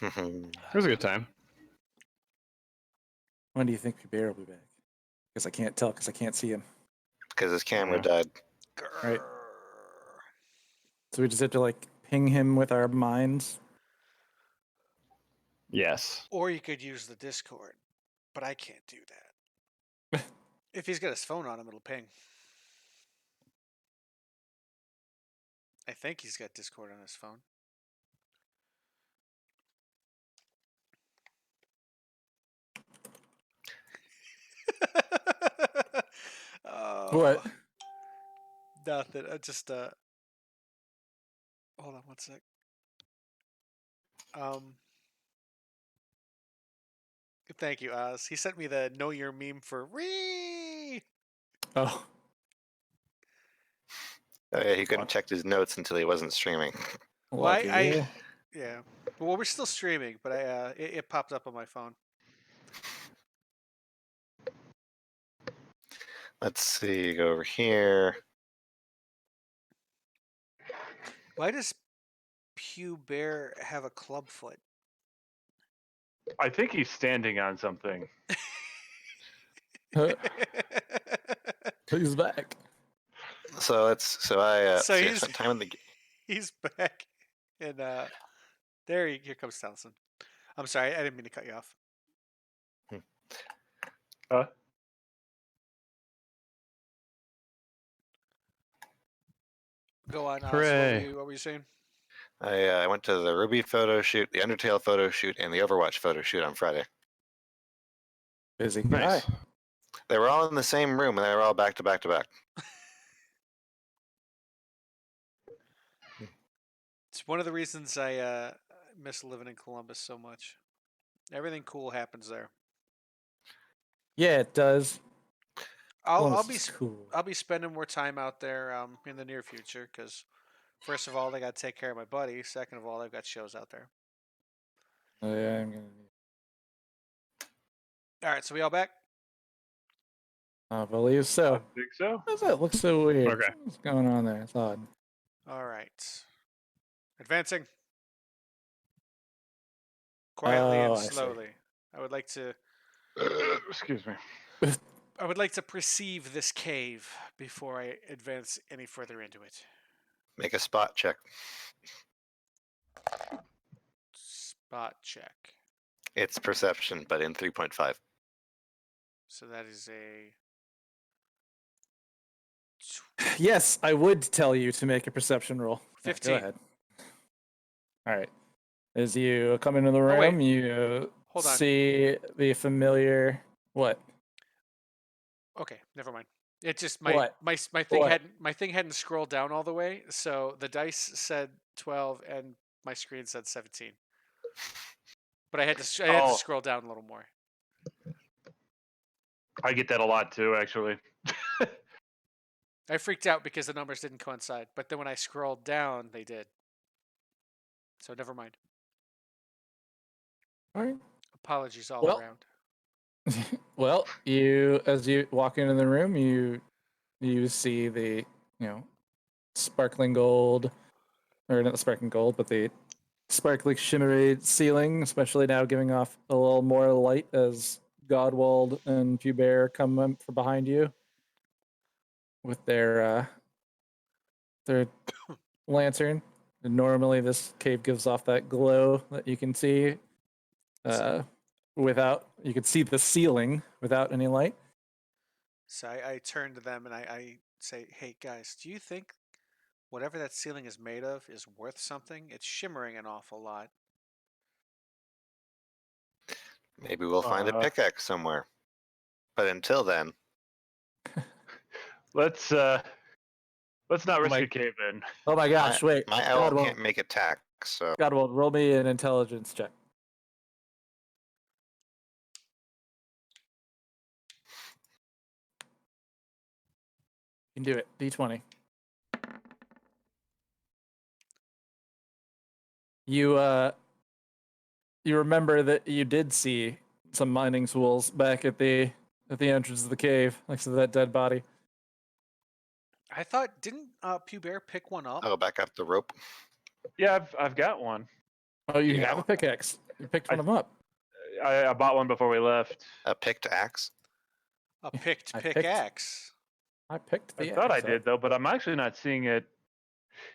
It was a good time.
When do you think Bear will be back? Because I can't tell because I can't see him.
Because his camera
Yeah.
died.
Right. So we just have to like ping him with our minds.
Yes.
Or you could use the Discord, but I can't do that. If he's got his phone on him, it'll ping. I think he's got Discord on his phone.
What?
Nothing. I just hold on one sec. Thank you, Oz. He sent me the know your meme for Ree.
Oh,
Oh, yeah, he couldn't check his notes until he wasn't streaming.
Well,
lucky you.
yeah. Well, we're still streaming, but it popped up on my phone.
Let's see, go over here.
Why does Pew Bear have a club foot?
I think he's standing on something.
He's back.
So I
So
I
he's-
spent time in the
He's back, and here comes Townsend. I'm sorry, I didn't mean to cut you off.
Huh?
Go on, Oz.
Hooray.
What were you saying?
I went to the Ruby photo shoot, the Undertale photo shoot, and the Overwatch photo shoot on Friday.
Busy
Nice.
guy.
They were all in the same room, and they were all back to back to back.
It's one of the reasons I miss living in Columbus so much. Everything cool happens there.
Yeah, it does.
I'll
Columbus
be
is cool.
I'll be spending more time out there in the near future because first of all, I got to take care of my buddy. Second of all, I've got shows out there.
Oh, yeah, I'm gonna.
All right, so we all back?
I believe
I
so.
think so.
Why does that look so weird?
Okay.
What's going on there? It's odd.
All right. Advancing. Quietly
Oh,
and
I see.
slowly. I would like to
Excuse me.
perceive this cave before I advance any further into it.
Make a spot check.
Spot check.
It's perception, but in 3.5.
So that is a
Yes, I would tell you to make a perception roll. Yeah,
15.
go ahead. All right. As you come into the
Oh, wait.
room, you
Hold on.
see the familiar. What?
Okay, never mind. It just my
What?
my thing
What?
hadn't scrolled down all the way, so the dice said 12 and my screen said 17. But I had to
Oh.
scroll down a little more.
I get that a lot too, actually.
I freaked out because the numbers didn't coincide, but then when I scrolled down, they did. So never mind.
All right.
Apologies all
Well-
around.
Well, as you walk into the room, you see the sparkling gold, or not the sparkling gold, but the sparkling shimmery ceiling, especially now giving off a little more light as Godwald and Pubert come up from behind you with their lantern. And normally, this cave gives off that glow that you can see. Without you can see the ceiling without any light.
So I turn to them and I say, "Hey guys, do you think whatever that ceiling is made of is worth something? It's shimmering an awful lot."
Maybe we'll find a pickaxe somewhere. But until then,
Let's not risk
my-
a cave in.
Oh my gosh! Wait,
my owl
Godwald,
can't make attack, so
Godwald, roll me an intelligence check. You can do it. D20. You remember that you did see some mining tools back at the entrance of the cave next to that dead body.
I thought didn't Pubert pick one up?
I'll back up the rope.
Yeah, I've got one.
Oh, you
Yeah.
have a pickaxe. You picked one of them up.
I bought one before we left.
A picked axe.
A picked
I picked-
pickaxe.
I picked
I
the.
thought I
axe up.
did though, but I'm actually not seeing it.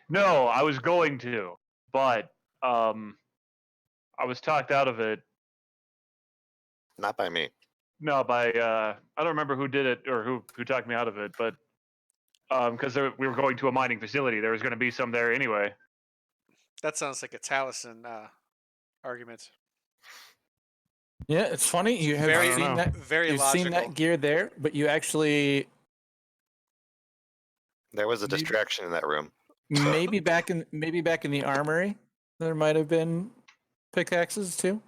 No, I was going to, but I was talked out of it.
Not by me.
No, by I don't remember who did it or who talked me out of it, but because we were going to a mining facility, there was going to be some there anyway.
That sounds like a Taliesin argument.
Yeah, it's funny. You have
Very-
seen that.
Very
You've
logical.
seen that gear there, but you actually
There was a
Maybe-
distraction in that room.
maybe back in the armory, there might have been pickaxes too.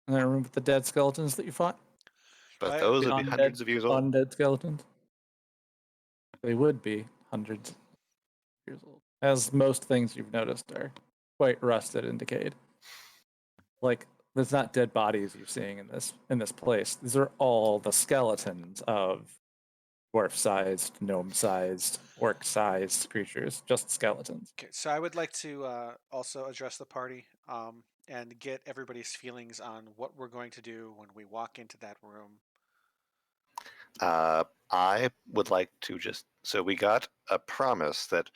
In that room with the dead skeletons that you fought.
But
I-
those would be
Undead-
hundreds of years old.
Undead skeletons. They would be hundreds of years old. As most things you've noticed are quite rusted and decayed. Like there's not dead bodies you're seeing in this place. These are all the skeletons of dwarf-sized, gnome-sized, orc-sized creatures. Just skeletons.
Okay, so I would like to also address the party and get everybody's feelings on what we're going to do when we walk into that room.
I would like to so we got a promise that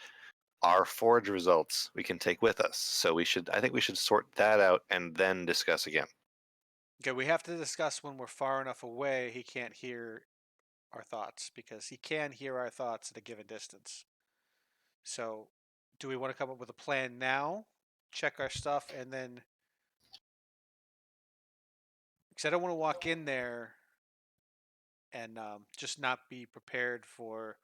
our forge results we can take with us. So I think we should sort that out and then discuss again.
Okay, we have to discuss when we're far enough away he can't hear our thoughts because he can hear our thoughts at a given distance. So, do we want to come up with a plan now? Check our stuff and then because I don't want to walk in there and just not be prepared for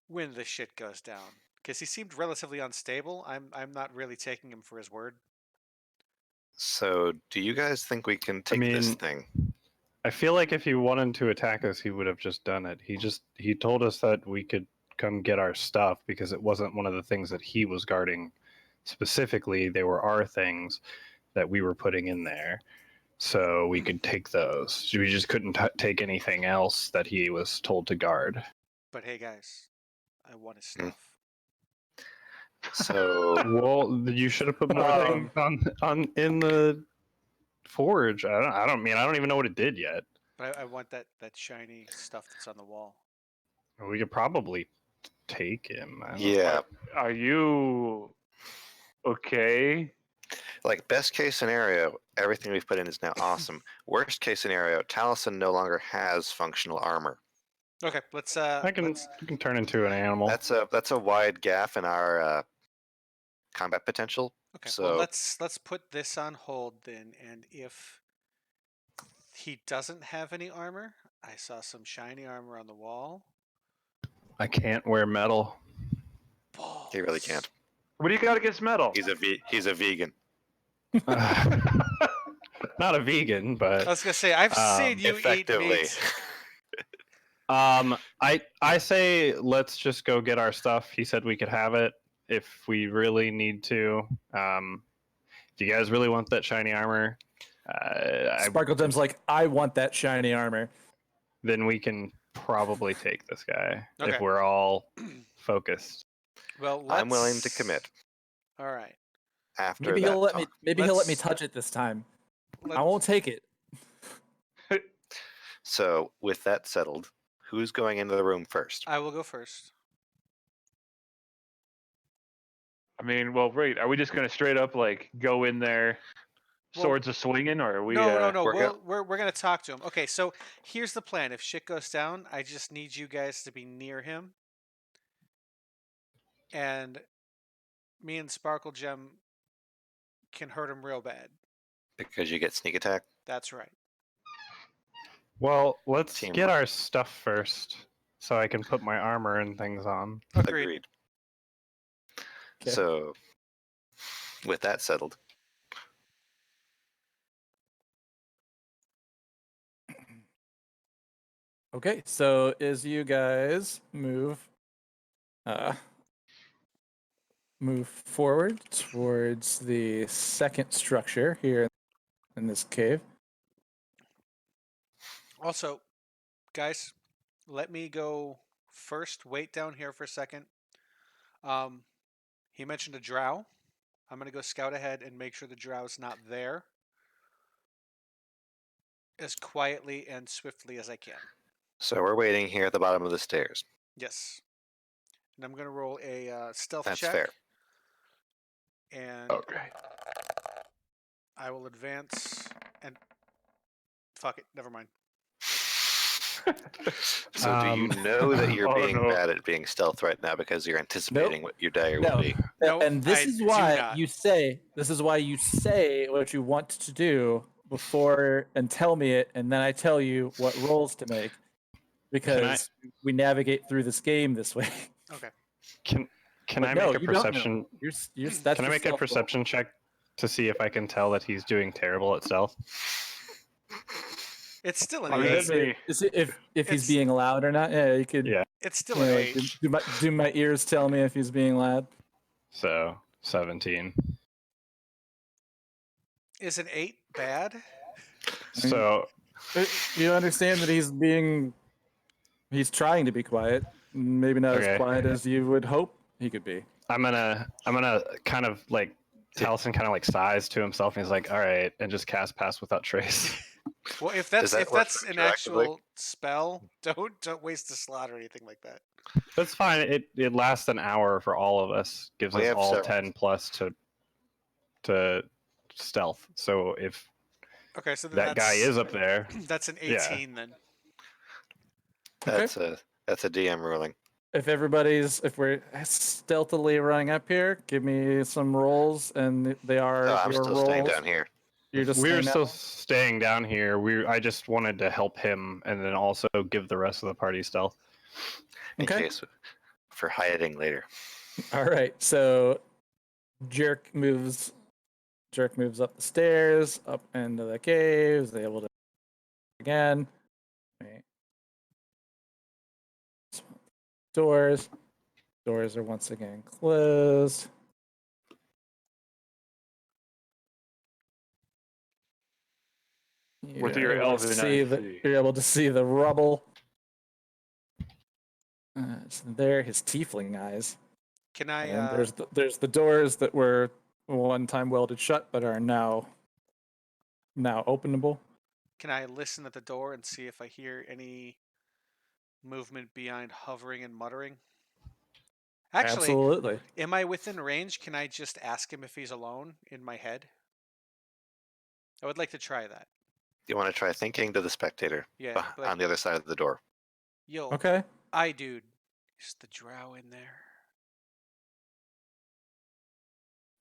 when the shit goes down. Because he seemed relatively unstable. I'm not really taking him for his word.
So, do you guys think we can take this
mean-
thing?
I feel like if he wanted to attack us, he would have just done it. He told us that we could come get our stuff because it wasn't one of the things that he was guarding specifically. They were our things that we were putting in there, so we could take those. We just couldn't take anything else that he was told to guard.
But hey, guys, I want his
Hmm.
stuff.
So,
Well, you should have put more things on in the forge. I don't even know what it did yet.
But I want that shiny stuff that's on the wall.
We could probably take him. I don't know.
yeah,
Are you okay?
like best case scenario, everything we've put in is now awesome. Worst case scenario, Taliesin no longer has functional armor.
Okay, let's
I can turn into an animal.
That's a wide gap in our combat potential.
okay.
So
Well, let's put this on hold then, and if he doesn't have any armor, I saw some shiny armor on the wall.
I can't wear metal.
he really
Balls.
can't.
What do you got against metal?
He's a vegan.
Not a vegan,
I
but
was gonna say I've seen you eat
Effectively.
meat.
I say let's just go get our stuff. He said we could have it if we really need to. If you guys really want that shiny armor,
Sparkle Gem's like, I want that shiny armor.
then we can probably take this guy
Okay.
if we're all focused.
Well,
I'm willing to commit
All right.
after
Maybe
that
he'll let me.
talk.
Maybe he'll let me
Let's-
touch it this time. I
Let's-
won't take it.
So, with that settled, who's going into the room first?
I will go first.
I mean, well, wait. Are we just gonna straight up like go in there,
Well-
swords a swinging, or are we?
No.
we're
We're gonna talk to him. Okay, so here's the plan. If shit goes down, I just need you guys to be near him, and me and Sparkle Gem can hurt him real bad.
Because you get sneak attack.
That's right.
Well, let's
Teamwork.
get our stuff first, so I can put my armor and things on.
Agreed.
Okay.
So, with that settled,
Okay, so as you guys move forward towards the second structure here in this cave.
Also, guys, let me go first. Wait down here for a second. He mentioned a drow. I'm gonna go scout ahead and make sure the drow's not there, as quietly and swiftly as I can.
so we're waiting here at the bottom of the stairs.
Yes. And I'm gonna roll a stealth
That's
check.
fair.
And
Okay.
I will advance and fuck it, never mind.
So, do you know that you're
Oh,
being
no.
bad at being stealth right now because you're anticipating what your dire
No.
will be?
No,
And this
I
is
do
why
not.
you say what you want to do before and tell me it, and then I tell you what rolls to make. Because we navigate through this game this way.
Okay.
Can
But
I
no,
make a
you don't know.
perception?
That's
Can I
your
make a
stealth roll.
perception check to see if I can tell that he's doing terrible at stealth?
It's still an
I mean,
eight.
that'd be-
Is it if
It's-
he's being loud or not? Yeah, you could.
Yeah.
It's still
you know,
an
like,
eight.
do my ears tell me if he's being loud?
So 17.
Is an 8 bad?
So
You understand that he's trying to be quiet. Maybe not
Okay.
as quiet as you would hope he could be.
I'm gonna kind of like Taliesin kind of like sighs to himself and he's like, all right, and just cast Pass Without Trace.
Well, if
Does
that's
that
if
work
that's an
retroactively?
actual spell, don't waste a slot or anything like that.
That's fine. It lasts an hour for all of us. Gives
We
us
have
all
several.
10 plus to stealth. So if
Okay, so then
that guy
that's-
is up there,
That's an
Yeah.
18 then.
That's a DM ruling.
If we're stealthily running up here, give me some rolls, and they are
Oh, I'm
your
still
rolls.
staying down here.
You're just
we're
staying
still
down?
staying down here. I just wanted to help him and then also give the rest of the party stealth.
In
Okay.
case for hiding later.
All right, so Jerk moves Jerk moves up the stairs, up into the caves. They able to again. Wait. Doors. Doors are once again closed.
With your elven eyes.
You're able to see the rubble. So there, his tiefling eyes.
Can I?
And there's the doors that were one time welded shut, but are now openable.
Can I listen at the door and see if I hear any movement beyond hovering and muttering? Actually,
Absolutely.
am I within range? Can I just ask him if he's alone in my head? I would like to try that.
You want to try thinking to the spectator
Yeah.
on the other side of the door.
Yo,
Okay.
dude, is the drow in there?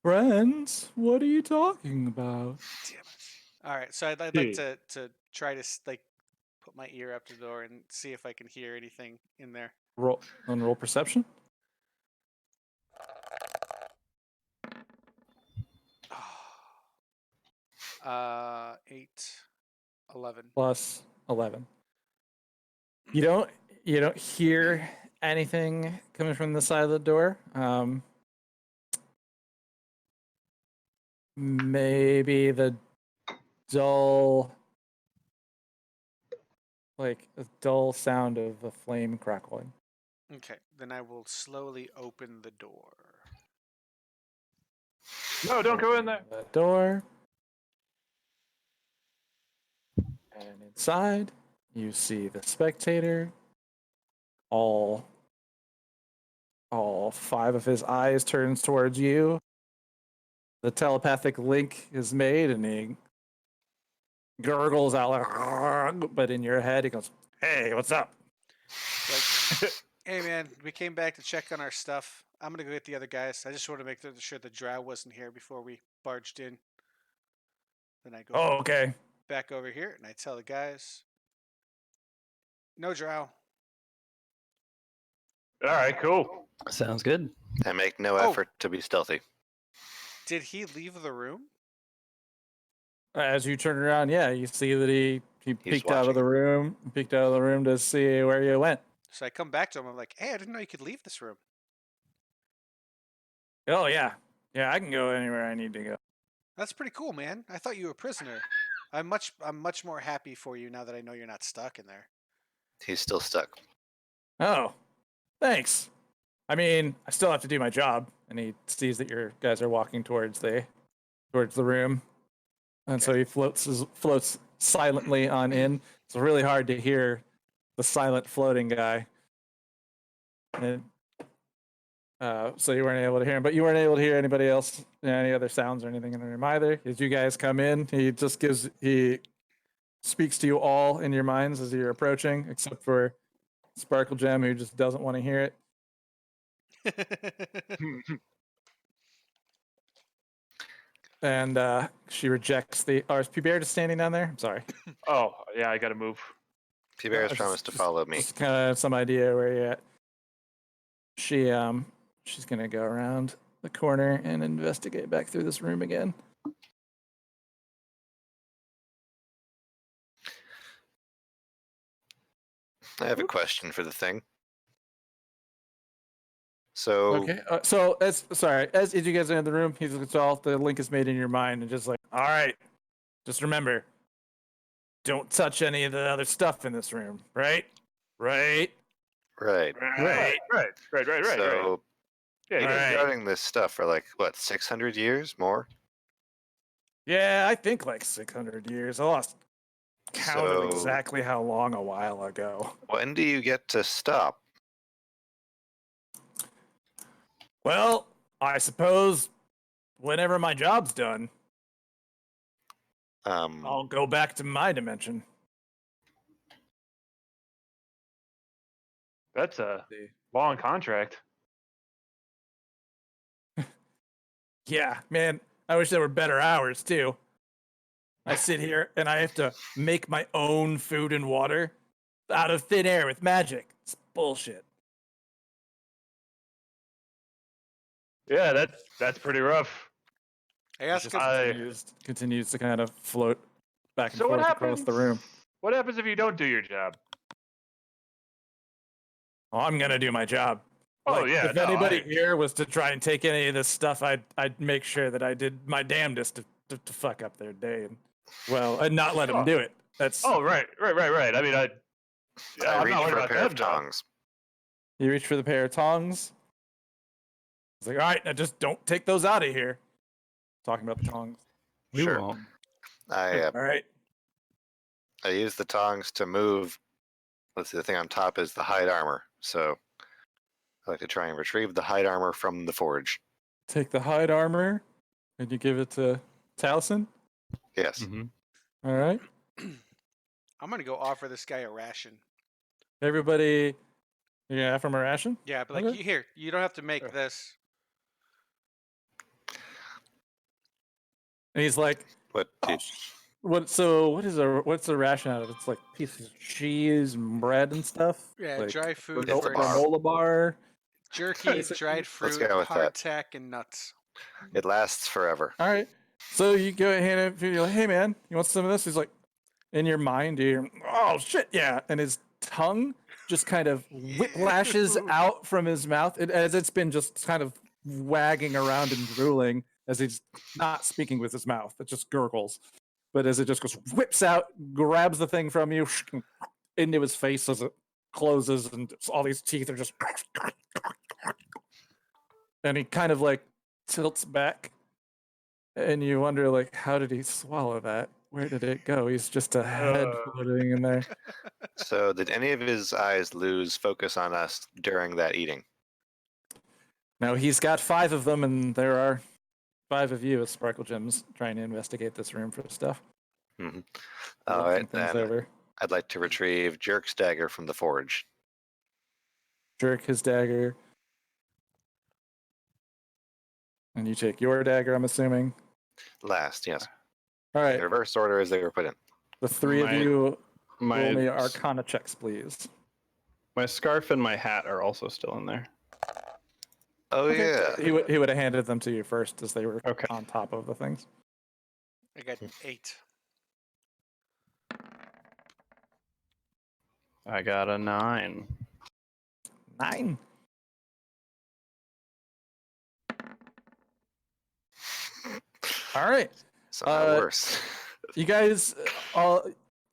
Friends, what are you talking about?
Damn it. All right, so I'd like to try to like put my ear up to the door and see if I can hear anything in there.
Roll perception.
8, 11.
Plus 11. You don't hear anything coming from the side of the door. Maybe the dull sound of a flame crackling.
Okay, then I will slowly open the door.
No, don't go in there.
The door. And inside, you see the spectator. All 5 of his eyes turns towards you. The telepathic link is made, and he gurgles out like, but in your head, he goes, "Hey, what's up?"
Like, hey man, we came back to check on our stuff. I'm gonna go get the other guys. I just want to make sure the drow wasn't here before we barged in. Then I go
Oh, okay.
back over here and I tell the guys, no drow.
All right, cool.
Sounds good.
And make no
Oh.
effort to be stealthy.
Did he leave the room?
As you turn around, yeah, you see that he peeked out of
watching.
the room. Peeked out of the room to see where you went.
So I come back to him. I'm like, hey, I didn't know you could leave this room.
Oh yeah, I can go anywhere I need to go.
That's pretty cool, man. I thought you were a prisoner. I'm much more happy for you now that I know you're not stuck in there.
He's still stuck.
Oh, thanks. I mean, I still have to do my job. And he sees that your guys are walking towards the room, and so he floats silently on in. It's really hard to hear the silent floating guy. And so you weren't able to hear him, but you weren't able to hear anybody else, any other sounds or anything in the room either. As you guys come in, he speaks to you all in your minds as you're approaching, except for Sparkle Gem, who just doesn't want to hear it. And she rejects the. Oh, is P-Bear just standing down there? I'm sorry.
Oh, yeah, I gotta move.
P-Bear has
Just-
promised to follow me.
Just kind of some idea where you're at. She's gonna go around the corner and investigate back through this room again.
I have a question for the thing. So,
Okay. So as you guys are in the room, it's all the link is made in your mind, and just like, all right, just remember, don't touch any of the other stuff in this room, right? Right.
right.
Right.
So,
Yeah,
you've
you
been
Right.
guarding this stuff for like, what, 600 years? More?
Yeah, I think like 600 years. I lost count of
So-
exactly how long a while ago.
When do you get to stop?
Well, I suppose whenever my job's done, I'll go back to my dimension.
That's a long contract.
Yeah, man, I wish there were better hours too. I sit here and I have to make my own food and water out of thin air with magic. It's bullshit.
Yeah, that's pretty rough.
I
It
ask
just
him.
continues to kind of float back and
So what
forth across
happens?
the room.
What happens if you don't do your job?
Oh, I'm gonna do my job.
Oh
Like,
yeah,
if
no,
anybody here was to try and take any of this stuff, I'd make sure that I did my damnedest to fuck up their day and not let them
Oh.
do it. That's
Oh right. I mean,
I
I'm
reach
not worried
for a
about
pair of
them, though.
tongs.
You reach for the pair of tongs. It's like, all right, now just don't take those out of here. Talking about the tongs.
We
Sure.
won't.
All right.
I use the tongs to move. Let's see, the thing on top is the hide armor. So I like to try and retrieve the hide armor from the forge.
Take the hide armor and you give it to Taliesin.
Yes.
Mm-hmm.
All right.
I'm gonna go offer this guy a ration.
Everybody, you're gonna offer him a ration?
Yeah, but like,
Okay.
here, you don't have to make
Sure.
this.
And he's like,
What did
what's a ration out of? It's like pieces of cheese and bread and stuff.
Yeah,
like
dry food,
It's the bar.
granola bar.
jerky,
Basically.
dried
Let's
fruit,
go with that.
hardtack, and nuts.
it lasts forever?
All right. So you go ahead and you're like, hey man, you want some of this? He's like, in your mind, you're, oh shit, yeah. And his tongue just kind of whiplashes out from his mouth as it's been just kind of wagging around and drooling as he's not speaking with his mouth. It just gurgles. But as it just goes, whips out, grabs the thing from you into his face as it closes, and all these teeth are just. And he kind of like tilts back, and you wonder, like, how did he swallow that? Where did it go? He's just a head floating in there.
So did any of his eyes lose focus on us during that eating?
Now he's got 5 of them, and there are 5 of you as Sparkle Gems trying to investigate this room for stuff.
Mm-hmm.
Looking
All right,
things
then
over.
I'd like to retrieve Jerk's dagger from the forge.
Jerk his dagger. And you take your dagger, I'm assuming.
Last, yes.
All right.
In reverse order as they were put in.
The 3 of you
My
roll me Arcana checks, please.
my scarf and my hat are also still in there.
Oh yeah.
He would have handed them to you first as they were
Okay.
on top of the things.
I got 8.
I got a 9.
9. All right.
Somehow worse.
You guys,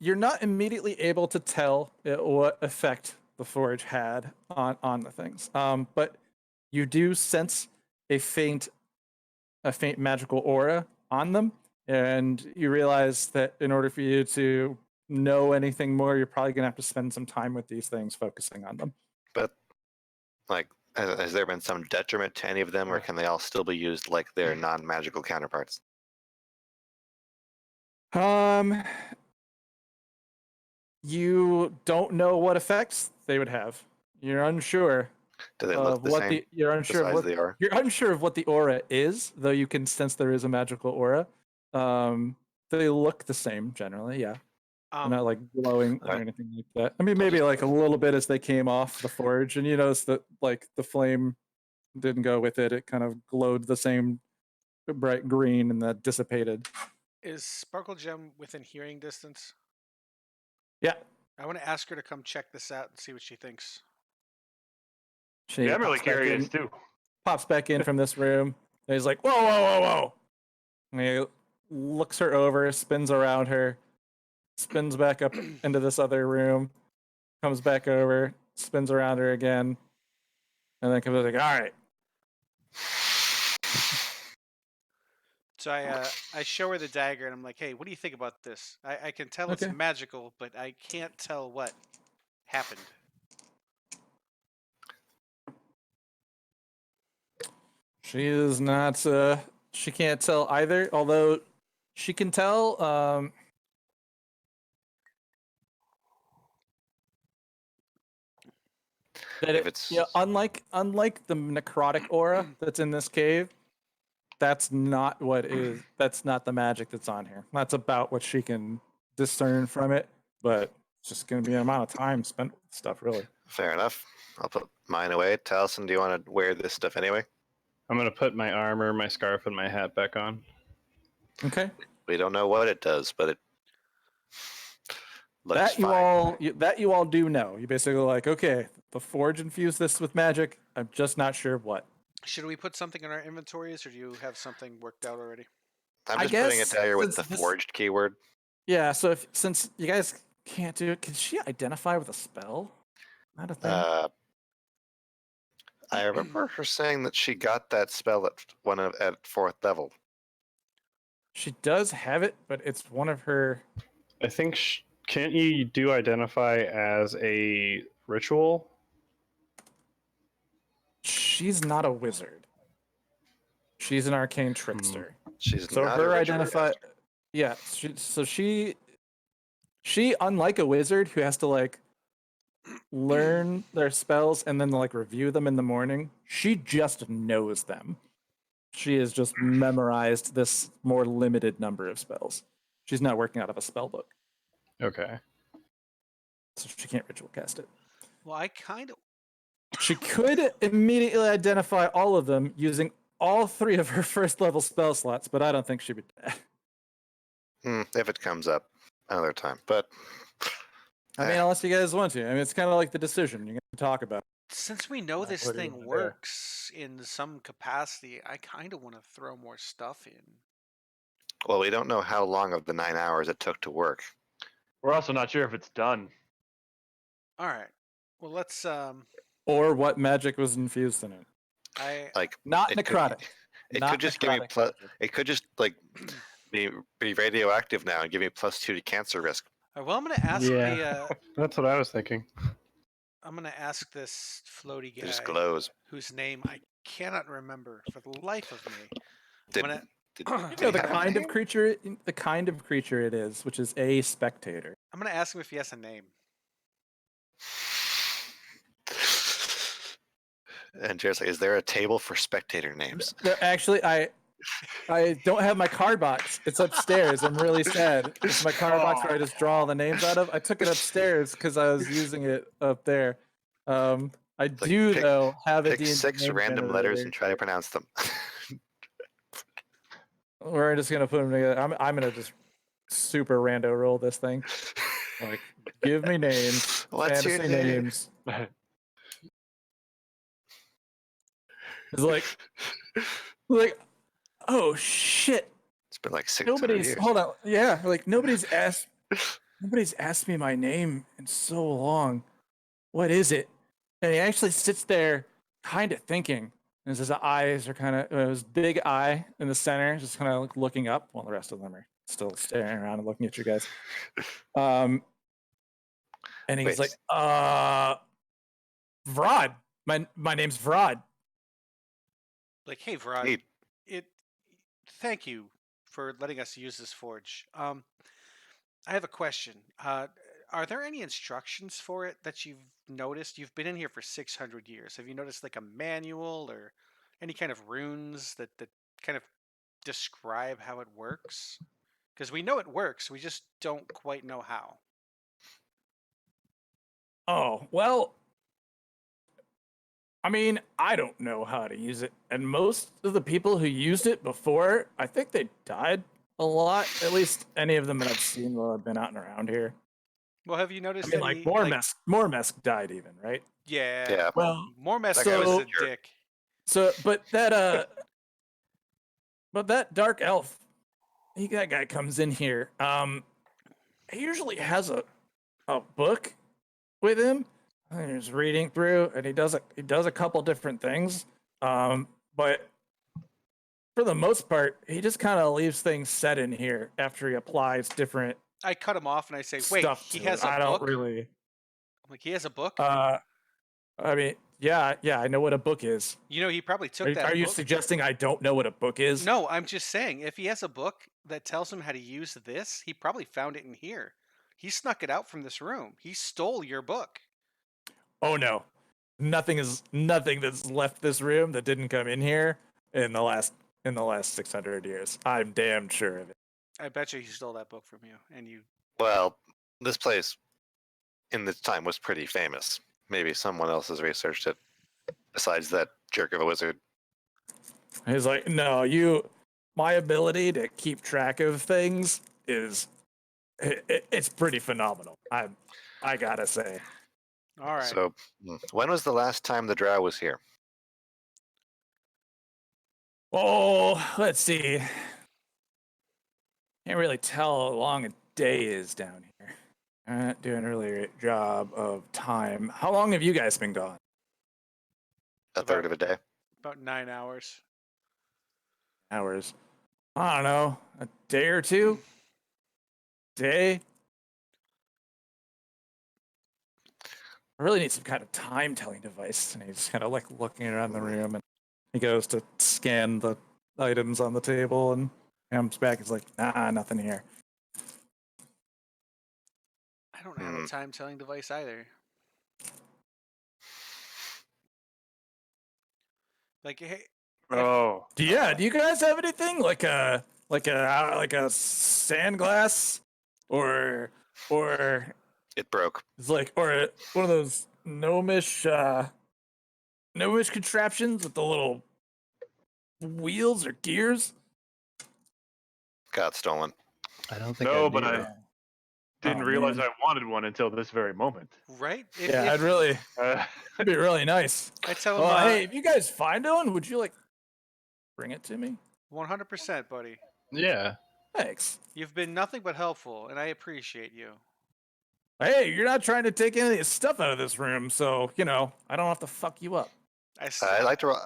you're not immediately able to tell what effect the forge had on the things, but you do sense a faint magical aura on them, and you realize that in order for you to know anything more, you're probably gonna have to spend some time with these things, focusing on them.
But like, has there been some detriment to any of them, or can they all still be used like their non-magical counterparts?
You don't know what effects they would have. You're unsure
Do they
of
look the
what
same?
you're unsure of
Besides
what
they are.
you're unsure of what the aura is, though you can sense there is a magical aura. They look the same generally, yeah. They're not like glowing or
Alright.
anything like that. I mean, maybe like a little bit as they came off the forge, and you notice that like the flame didn't go with it. It kind of glowed the same bright green, and that dissipated.
Is Sparkle Gem within hearing distance?
Yeah.
I want to ask her to come check this out and see what she thinks.
She
Yeah, I'm really
pops back
curious
in-
too.
Pops back in from this room. And he's like, whoa, whoa, whoa, whoa. And he looks her over, spins around her, spins back up into this other room, comes back over, spins around her again, and then comes like, all right.
So I show her the dagger and I'm like, hey, what do you think about this? I can tell
Okay.
it's magical, but I can't tell what happened.
She is not, she can't tell either, although she can tell, that
If
it,
it's
unlike the necrotic aura that's in this cave, that's not that's not the magic that's on here. That's about what she can discern from it, but it's just going to be an amount of time spent with stuff, really.
fair enough. I'll put mine away. Taliesin, do you want to wear this stuff anyway?
I'm gonna put my armor, my scarf, and my hat back on.
Okay.
We don't know what it does, but it looks
That you
fine.
all do know. You basically like, okay, the Forge infused this with magic. I'm just not sure what.
Should we put something in our inventories, or do you have something worked out already?
I'm
I
just putting it
guess
down here with
since
the
this-
forged keyword.
Yeah, so since you guys can't do it, can she identify with a spell? Not a thing.
I remember her saying that she got that spell at 4th level.
She does have it, but it's one of her.
I think can't you do identify as a ritual?
She's not a wizard. She's an arcane trickster.
She's
So
not a
her
ritual
identify.
caster.
Yeah. She unlike a wizard who has to like learn their spells and then like review them in the morning. She just knows them. She has just memorized this more limited number of spells. She's not working out of a spell book,
Okay.
so she can't ritual cast it.
Well, I kind of.
She could immediately identify all of them using all 3 of her 1st level spell slots, but I don't think she would.
If it comes up another time. But
I mean, unless you guys want to. I mean, it's kind of like the decision. You can talk about it.
Since we know this
what do you
thing
wanna do?
works in some capacity, I kind of want to throw more stuff in.
well, we don't know how long of the 9 hours it took to work.
We're also not sure if it's done.
All right. Well, let's.
Or what magic was infused in it.
Like
Not
it could-
necrotic.
It
Not
could just give me
necrotic
plus.
magic.
It could just like be radioactive now and give me +2 to cancer risk.
well, I'm gonna ask
Yeah.
the.
That's what I was thinking.
I'm gonna ask this floaty
It just
guy
glows.
whose name I cannot remember for the life of me.
Did,
I'm gonna.
did,
You
did
know
he
the
have a
kind of
name?
creature, it is, which is a spectator.
I'm gonna ask him if he has a name.
And Jared's like, is there a table for spectator names?
Actually, I don't have my card box. It's upstairs. I'm really sad. It's my card box where I just draw all the names out of. I took it upstairs because I was using it up there. I do
pick-
though have a
Pick
D&D
6
name
random letters
generator.
and try to pronounce them.
We're just gonna put them together. I'm gonna just super rando roll this thing. Like, give me names.
What's your
fantasy
name?
names. It's like, oh shit.
It's been like 600
Nobody's
years.
hold on. Yeah, like nobody's asked me my name in so long. What is it? And he actually sits there kind of thinking. And his eyes are kind of his big eye in the center, just kind of like looking up while the rest of them are still staring around and looking at you guys. And he's
Wait.
like, Vrod. My name's Vrod.
Like, hey, Vrod.
Hey,
Thank you for letting us use this forge. I have a question. Are there any instructions for it that you've noticed? You've been in here for 600 years. Have you noticed like a manual or any kind of runes that kind of describe how it works? Because we know it works, we just don't quite know how.
Oh, well, I mean, I don't know how to use it. And most of the people who used it before, I think they died a lot. At least any of them that I've seen while I've been out and around here.
Well, have you
I
noticed
mean,
any?
like Mormesk died even, right?
Yeah.
yeah.
Well,
Mormesk
That guy
was
was
a
a jerk.
dick.
so, but that dark elf, that guy comes in here. He usually has a book with him. And he's reading through, and he does a couple different things. But for the most part, he just kind of leaves things set in here after he applies different
I cut him off and I say, "Wait,
stuff.
he
to
has
it.
a
I
book."
don't really.
I'm like, he has a book.
I mean, yeah, I know what a book is.
You know, he probably took that.
Are you
book.
suggesting I don't know what a book is?
No, I'm just saying, if he has a book that tells him how to use this, he probably found it in here. He snuck it out from this room. He stole your book.
Oh no, nothing that's left this room that didn't come in here in the last 600 years. I'm damn sure of it.
I bet you he stole that book from you, and you.
Well, this place in this time was pretty famous. Maybe someone else has researched it besides that jerk of a wizard.
He's like, no, you my ability to keep track of things is it's pretty phenomenal. I gotta say.
All right.
So, when was the last time the drow was here?
Oh, let's see. Can't really tell how long a day is down here. I'm not doing a really great job of time. How long have you guys been gone?
A third of a day.
About 9 hours.
Hours. I don't know. A day or two? Day? I really need some kind of time telling device. And he's kind of like looking around the room and he goes to scan the items on the table and comes back. He's like, nah, nothing here.
I don't have a time telling device either. Like, hey,
Oh.
Yeah, do you guys have anything like a sand glass or
It broke.
it's like or one of those gnomish contraptions with the little wheels or gears?
Got stolen.
I don't think
No,
I
but
do.
I didn't
Oh,
realize
man.
I wanted one until this very moment.
right?
Yeah, I'd really
Uh,
it'd be really nice.
I tell him,
Well, hey, if you guys find one, would you like bring it to me?
100%, buddy.
Yeah.
Thanks.
You've been nothing but helpful, and I appreciate you.
Hey, you're not trying to take any of this stuff out of this room, so I don't have to fuck you up.
I'd like to roll.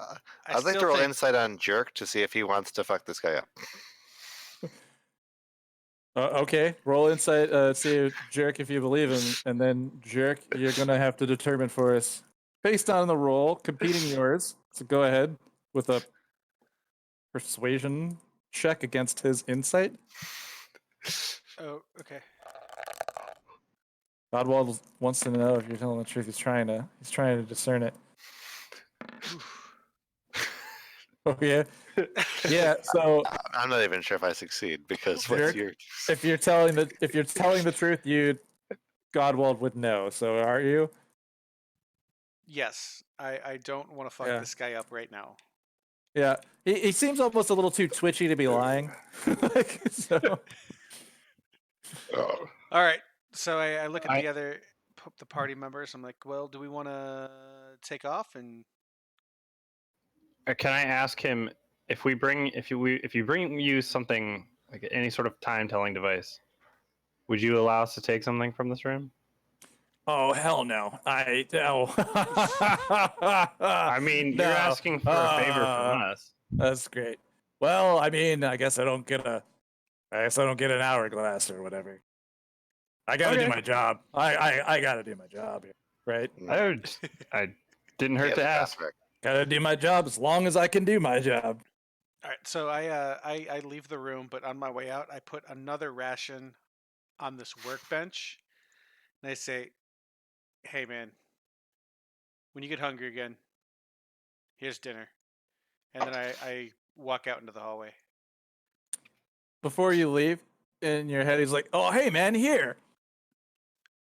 I'd like to
still
roll
think-
insight on Jerk to see if he wants to fuck this guy up.
Okay, roll insight. See, Jerk, if you believe him, and then Jerk, you're gonna have to determine for us based on the roll, competing yours. So go ahead with a persuasion check against his insight.
Oh, okay.
Godwald wants to know if you're telling the truth. He's trying to discern it. Oh yeah, yeah. So
I'm not even sure if I succeed because
Jerk?
what's your?
if you're telling the truth, Godwald would know. So are you?
Yes, I don't want to fuck
Yeah.
this guy up right now.
Yeah, he seems almost a little too twitchy to be lying. So.
All right. So I look at the party members. I'm like, well, do we want to take off? And
Can I ask him if you bring you something like any sort of time telling device, would you allow us to take something from this room?
Oh hell no! I
mean, you're asking for a favor from us.
That's great. Well, I mean, I guess I don't get an hourglass or whatever. I gotta do
Okay.
my job. I gotta do my job here, right?
I didn't hurt to ask.
Gotta do my job as long as I can do my job.
all right. So I leave the room, but on my way out, I put another ration on this workbench, and I say, "Hey, man, when you get hungry again, here's dinner." And then I walk out into the hallway.
Before you leave, in your head, he's like, "Oh, hey, man, here."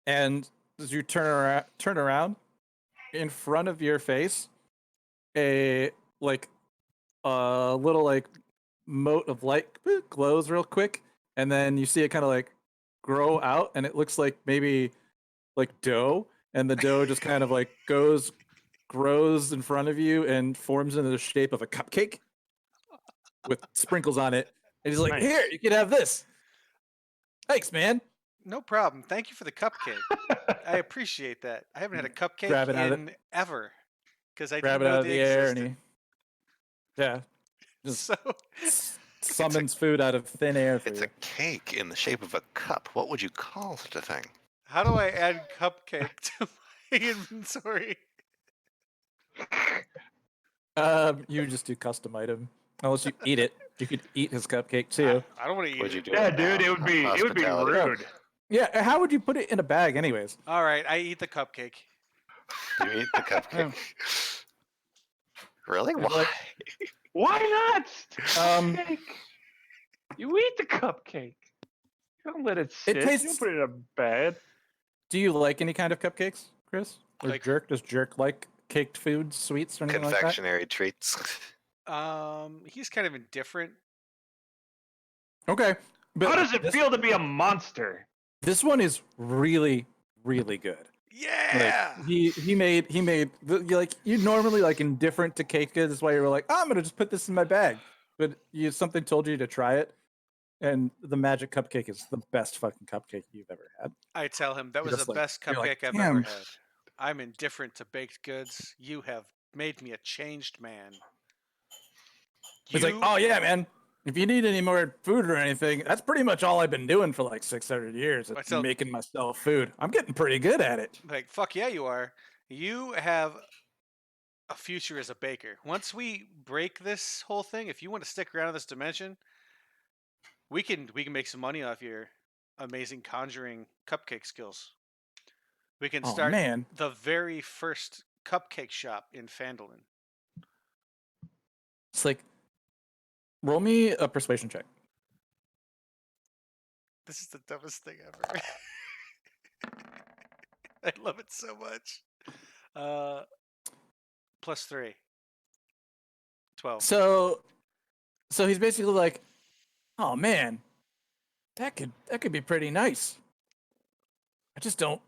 And as you turn around, in front of your face, a little like mote of light glows real quick, and then you see it kind of like grow out, and it looks like maybe like dough, and the dough just kind of like grows in front of you and forms into the shape of a cupcake with sprinkles on it. And he's like,
Nice.
"Here, you can have this." Thanks, man.
No problem. Thank you for the cupcake. I appreciate that. I haven't had a cupcake
Grab it out of
in ever because I
Grab
didn't
it
know
out of
they
the air, and
existed.
just
So
summons food out of thin air for
It's
you.
a cake in the shape of a cup. What would you call such a thing?
how do I add cupcake to my inventory?
You just do custom item. Unless you eat it. You could eat his cupcake too.
I don't want to eat
Would you
it.
do
yeah,
it
dude,
now?
it would be
Hospitality.
rude.
Yeah, how would you put it in a bag anyways?
All right, I eat the cupcake.
You eat the cupcake. Really?
Yeah,
Why?
like-
Why not?
Um,
You eat the cupcake. You don't let it sit. You
tastes-
don't put it in a bag.
Do you like any kind of cupcakes, Chris? Or
Like-
Jerk? Does Jerk like caked foods, sweets, or anything like that?
Confectionery treats.
He's kind of indifferent.
Okay. But
How does it
this,
feel to be a monster?
this one is really, really good.
Yeah.
Like he made like you normally like indifferent to cake goods. That's why you were like, oh, I'm gonna just put this in my bag. But something told you to try it, and the magic cupcake is the best fucking cupcake you've ever had.
I tell him that
You're
was
just
the
like-
best
you're
cupcake
like,
I've
"Damn."
ever had. I'm indifferent to baked goods. You have made me a changed man.
He's like, oh yeah, man. If you need any more food or anything, that's pretty much all I've been doing for like 600 years. It's
Myself-
making myself food. I'm getting pretty good at it.
Like, fuck yeah, you are. You have a future as a baker. Once we break this whole thing, if you want to stick around in this dimension, we can make some money off your amazing conjuring cupcake skills. We can
Oh
start
man.
the very first cupcake shop in Phandalin.
It's like, roll me a persuasion check.
This is the dumbest thing ever. I love it so much. +3. 12.
So he's basically like, oh man, that could be pretty nice. I just don't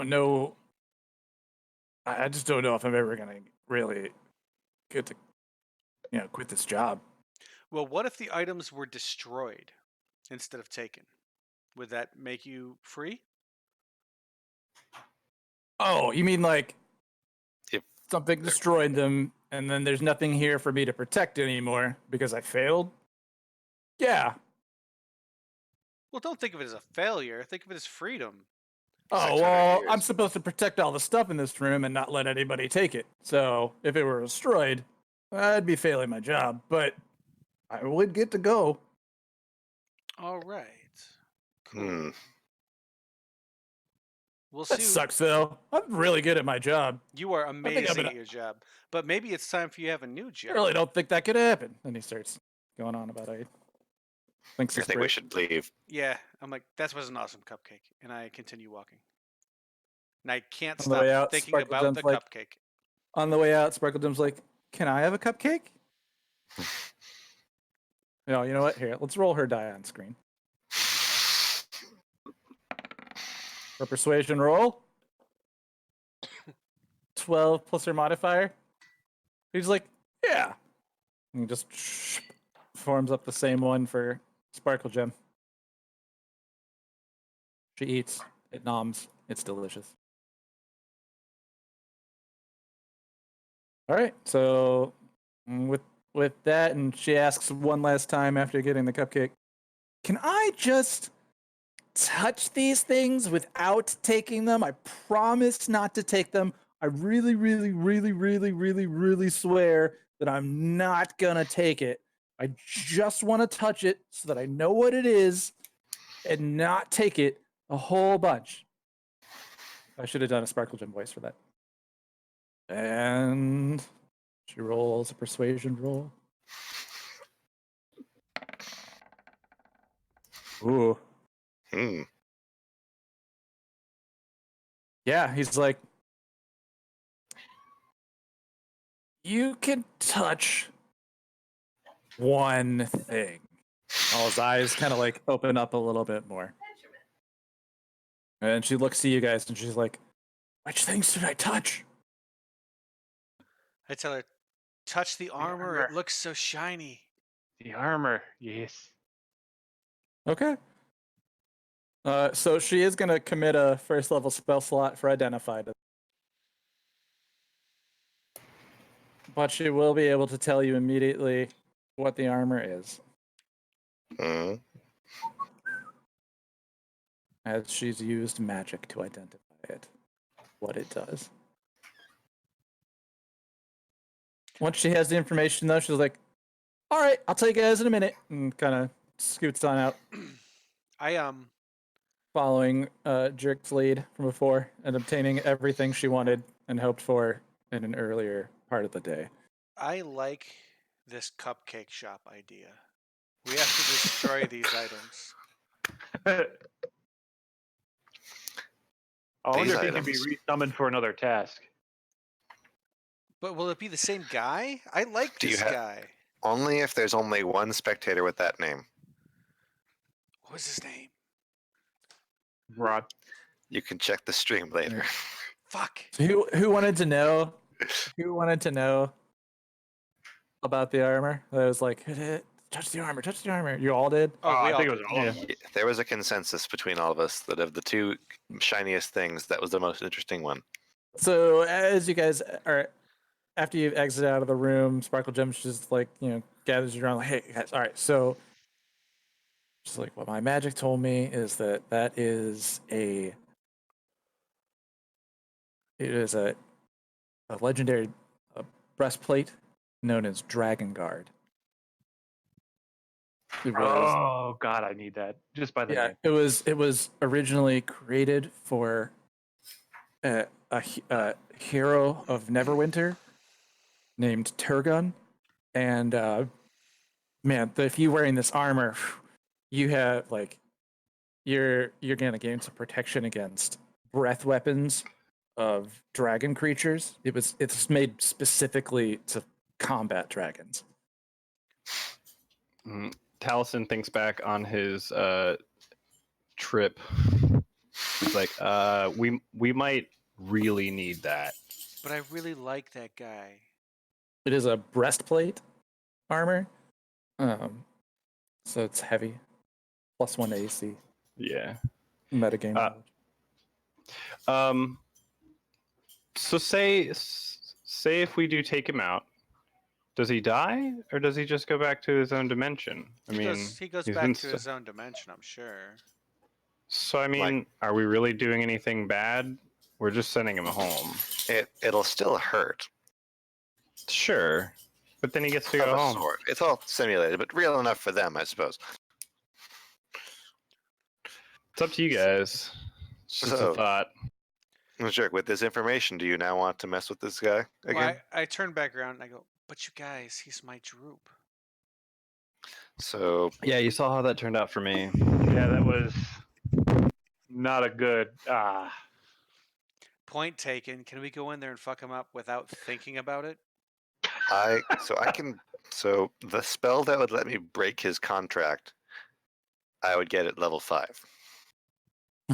know. I just don't know if I'm ever gonna really get to, quit this job.
Well, what if the items were destroyed instead of taken? Would that make you free?
Oh, you mean like
If
something destroyed them, and then there's nothing here for me to protect anymore because I failed? Yeah.
Well, don't think of it as a failure. Think of it as freedom.
Oh,
600
well,
years.
I'm supposed to protect all the stuff in this room and not let anybody take it. So if it were destroyed, I'd be failing my job, but I would get to go.
All right. Cool.
Hmm.
We'll
That
see.
sucks, though. I'm really good at my job.
You are
think I'm
amazing
gonna-
at your job, but maybe it's time for you to have a new
I
job.
really don't think that could happen. Then he starts going on about it. Thinks
I
it's
think we
great.
should leave.
Yeah, I'm like, that was an awesome cupcake, and I continue walking. And I can't
On the way
stop
out,
thinking
Sparkle
about
Gem's
the
like-
cupcake.
On the way out, Sparkle Gem's like, "Can I have a cupcake?" No, you know what? Here, let's roll her die on screen. Her persuasion roll. 12 plus her modifier. He's like, yeah. And he just forms up the same one for Sparkle Gem. She eats. It noms. It's delicious. All right. So with that, and she asks one last time after getting the cupcake, can I just touch these things without taking them? I promise not to take them. I really, really, really, really, really, really swear that I'm not gonna take it. I just want to touch it so that I know what it is and not take it a whole bunch. I should have done a Sparkle Gem voice for that. And she rolls a persuasion roll. Ooh.
Hmm.
Yeah, he's like, you can touch one thing. All his eyes kind of like open up a little bit more. And she looks to you guys and she's like, which things did I touch?
I tell her, touch the armor. It looks so shiny.
The armor, yes.
Okay. So she is going to commit a first level spell slot for Identified. But she will be able to tell you immediately what the armor is,
Hmm.
as she's used magic to identify it, what it does. Once she has the information, though, she's like, all right, I'll tell you guys in a minute, and kind of scoots on out,
I
following Jerk's lead from before and obtaining everything she wanted and hoped for in an earlier part of the day.
I like this cupcake shop idea. We have to destroy these items.
I wonder
These
if he can be
items.
resummoned for another task.
But will it be the same guy? I like
Do you
this
have-
guy.
Only if there's only one spectator with that name.
was his name?
Rod.
You can check the stream later.
Fuck.
So who wanted to know? Who wanted to know about the armor? I was like, touch the armor, touch the armor. You all did.
Oh, we
I
all
think it
did.
was all of us.
There was a consensus between all of us that of the two shiniest things, that was the most interesting one.
So as you guys are, after you've exited out of the room, Sparkle Gems just like gathers you around like, hey guys, all right, so just like what my magic told me is that it is a legendary breastplate known as Dragon Guard. It was,
Oh God, I need that just by the
yeah,
name.
it was originally created for a hero of Neverwinter named Turgon, and man, if you wearing this armor, you have like you're gonna gain some protection against breath weapons of dragon creatures. It's made specifically to combat dragons.
Taliesin thinks back on his trip. He's like, we might really need that.
But I really like that guy.
It is a breastplate armor, so it's heavy, +1 AC.
Yeah.
Metagame.
knowledge. So say if we do take him out, does he die or does he just go back to his own dimension? I mean,
He goes
he's
back
been
to his own dimension, I'm sure.
So I mean, are we really doing anything bad? We're just sending him home.
It'll still hurt.
Sure, but then he gets to
Of
go
a
home.
sort. It's all simulated, but real enough for them, I suppose.
It's up to you guys. It's just
So-
a thought.
Well, sure. With this information, do you now want to mess with this guy again?
Well, I turn back around and I go, but you guys, he's my droop.
So
Yeah, you saw how that turned out for me.
Yeah, that was not a good.
Point taken. Can we go in there and fuck him up without thinking about it?
so the spell that would let me break his contract, I would get at level 5.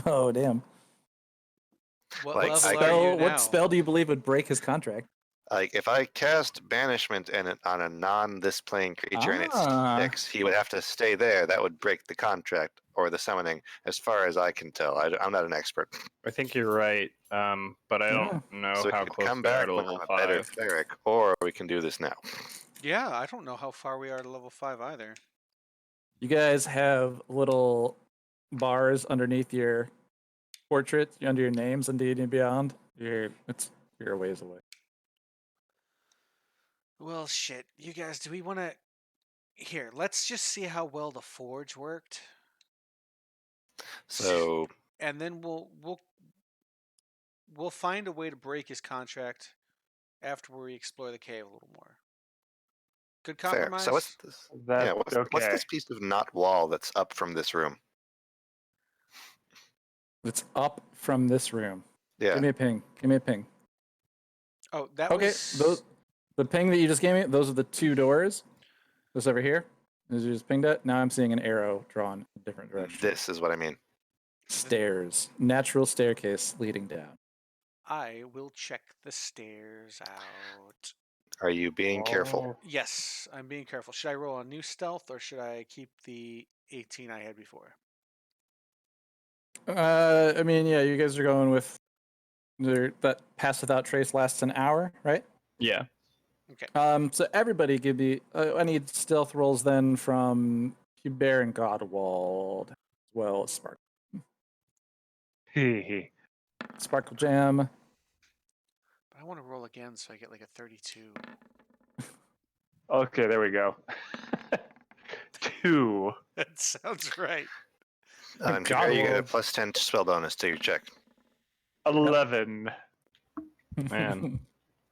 Oh damn!
What
Like,
level
I-
are you now?
What spell do you believe would break his contract?
Like if I cast banishment on a non-this plane creature and it
Ah.
sticks, he would have to stay there. That would break the contract or the summoning, as far as I can tell. I'm not an expert.
I think you're right, but I don't know
So
how
we can
close
come
we are
back
to
when
level
I'm a better
5.
cleric, or we can do this now.
Yeah, I don't know how far we are to level 5 either.
You guys have little bars underneath your portrait, under your names in D&D Beyond. You're a ways away.
Well, shit. You guys, do we want to... Here, let's just see how well the forge worked.
So
And then we'll find a way to break his contract after we explore the cave a little more. Good
fair.
compromise?
So what's this?
That's
Yeah, what's
okay.
this piece of knot wall that's up from this room?
It's up from this room.
Yeah.
Give me a ping. Give me a ping.
Oh, that
Okay,
was...
the ping that you just gave me, those are the 2 doors. This over here. As you just pinged it, now I'm seeing an arrow drawn in a different direction.
This is what I mean.
Stairs. Natural staircase leading down.
I will check the stairs out.
Are you being careful?
Yes, I'm being careful. Should I roll a new stealth or should I keep the 18 I had before?
I mean, yeah, you guys are going with that pass without trace lasts an hour, right?
Yeah.
So everybody give me. I need stealth rolls then from Hubert and Godwald, as well as Sparkle. Sparkle Jam.
But I want to roll again so I get like a 32.
Okay, there we go. 2.
That sounds right.
Compare, you get a
Godwald.
+10 spell bonus to your check.
11.
Man.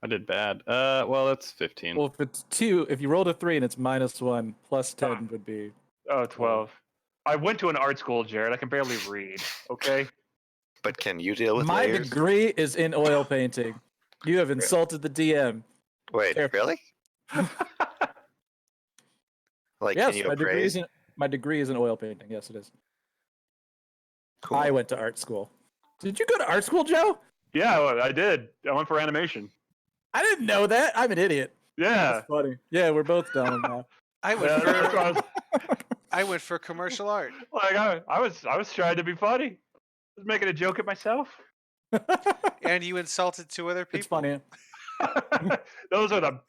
I did bad. Well, that's 15.
Well, if it's 2, if you rolled a 3 and it's -1, plus 10 would be.
Oh, 12. I went to an art school, Jared. I can barely read. Okay.
But can you deal with
My
layers?
degree is in oil painting. You have insulted the DM.
Wait,
Careful.
really? Like,
Yes,
can you
my degree,
appraise?
my degree is in oil painting. Yes, it is.
Cool.
I went to art school. Did you go to art school, Joe?
Yeah, well, I did. I went for animation.
I didn't know that. I'm an idiot.
Yeah.
That's funny. Yeah, we're both dumb now.
I went
Yeah, that's what I
for
was,
I went for commercial art.
like I was trying to be funny. I was making a joke at myself.
And you insulted two other people.
It's funny.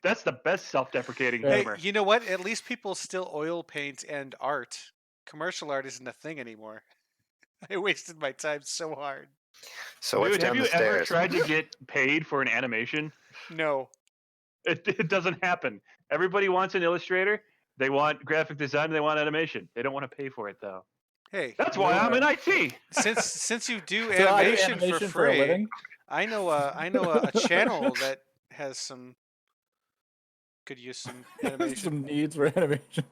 That's the best self-deprecating
Hey,
Hey,
humor.
you know what? At least people still oil paint and art. Commercial art isn't a thing anymore. I wasted my time so hard.
So what's
Dude, have
down
you
the
ever
stairs?
tried to get paid for an animation?
No.
It doesn't happen. Everybody wants an illustrator. They want graphic design. They want animation. They don't want to pay for it though.
Hey,
That's why I'm in IT.
since you do
So I do
animation, for
a
free,
living.
I know a channel that has some could use some animation.
Some needs for animation.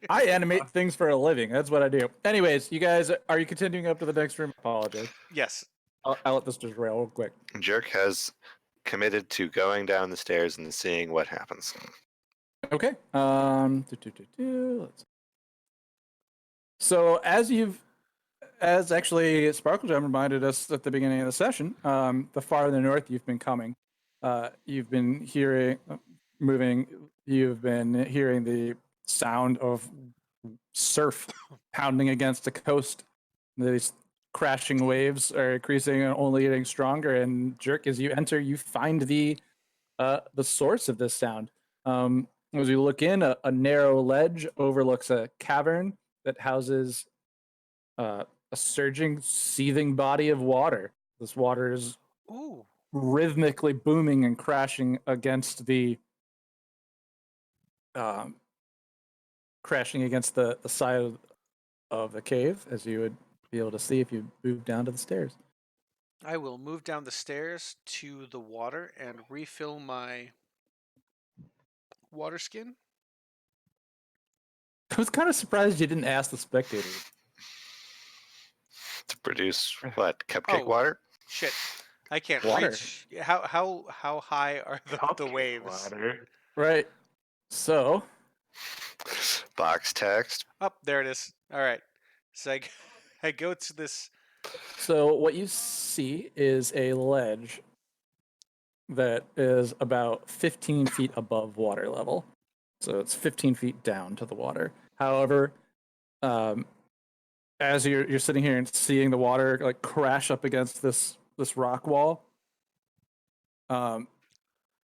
I animate things for a living. That's what I do. Anyways, you guys, are you continuing up to the next room? Apologize.
Yes.
I'll let this just rail real quick.
Jerk has committed to going down the stairs and seeing what happens.
Okay. Let's. So as actually Sparkle Jam reminded us at the beginning of the session, the farther north you've been coming, you've been hearing you've been hearing the sound of surf pounding against the coast. These crashing waves are increasing and only getting stronger. And Jerk, as you enter, you find the source of this sound. As you look in, a narrow ledge overlooks a cavern that houses a surging, seething body of water. This water is
Ooh.
rhythmically booming and crashing against the side of the cave, as you would be able to see if you move down to the stairs.
I will move down the stairs to the water and refill my water skin.
I was kind of surprised you didn't ask the spectators.
To produce what? Cupcake
Oh.
water?
Shit. I can't
Water.
reach. How high are the
Cupcake
waves?
water.
Right. So,
Box text.
Oh, there it is. All right. So I go to this.
what you see is a ledge that is about 15 feet above water level. So it's 15 feet down to the water. However, as you're sitting here and seeing the water like crash up against this rock wall, a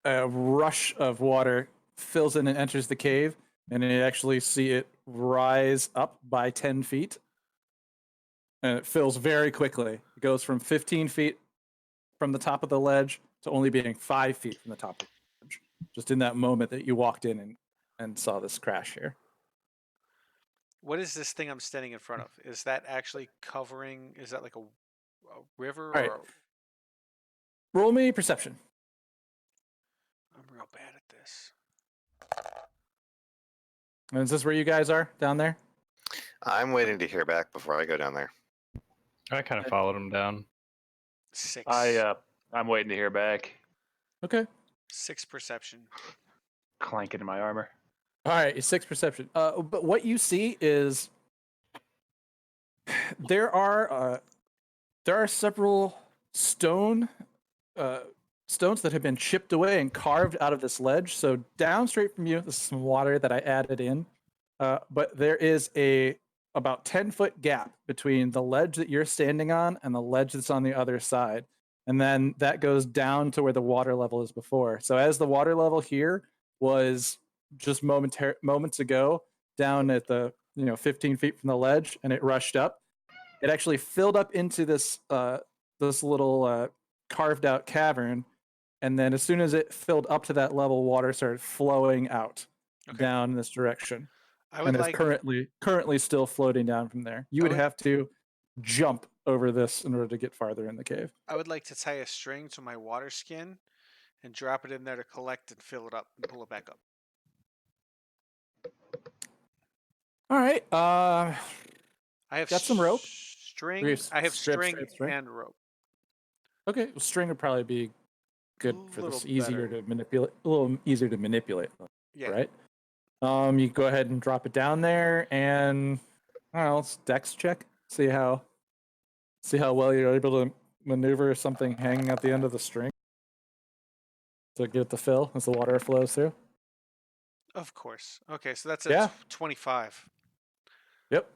rush of water fills in and enters the cave, and you actually see it rise up by 10 feet. And it fills very quickly. It goes from 15 feet from the top of the ledge to only being 5 feet from the top of the ledge. Just in that moment that you walked in and saw this crash here.
What is this thing I'm standing in front of? Is that actually covering? Is that like a river?
All right.
Or
Roll me perception.
I'm real bad at this.
And is this where you guys are down there?
I'm waiting to hear back before I go down there.
I kind of followed him down.
6.
I'm waiting to hear back.
Okay.
6 perception.
Clanking in my armor.
All right, 6 perception. But what you see is there are several stones that have been chipped away and carved out of this ledge. So down straight from you, this is some water that I added in. But there is a about 10-foot gap between the ledge that you're standing on and the ledge that's on the other side. And then that goes down to where the water level is before. So as the water level here was just moments ago down at the 15 feet from the ledge, and it rushed up, it actually filled up into this little carved out cavern. And then as soon as it filled up to that level, water started flowing out down this direction.
I would
And
like.
it's currently still floating down from there. You would
would-
have to jump over this in order to get farther in the cave.
I would like to tie a string to my water skin and drop it in there to collect and fill it up and pull it back up.
All right.
I have
Got some rope?
String.
Yes,
I have
strip,
string
string.
and rope.
Okay. Well, string would probably be good for this.
Little
Easier
better.
to manipulate. A little easier to manipulate.
Yeah.
Right. You go ahead and drop it down there, and I don't know. It's Dex check. See how well you're able to maneuver something hanging at the end of the string to get it to fill as the water flows through.
Of course. Okay, so that's
Yeah.
25.
Yep.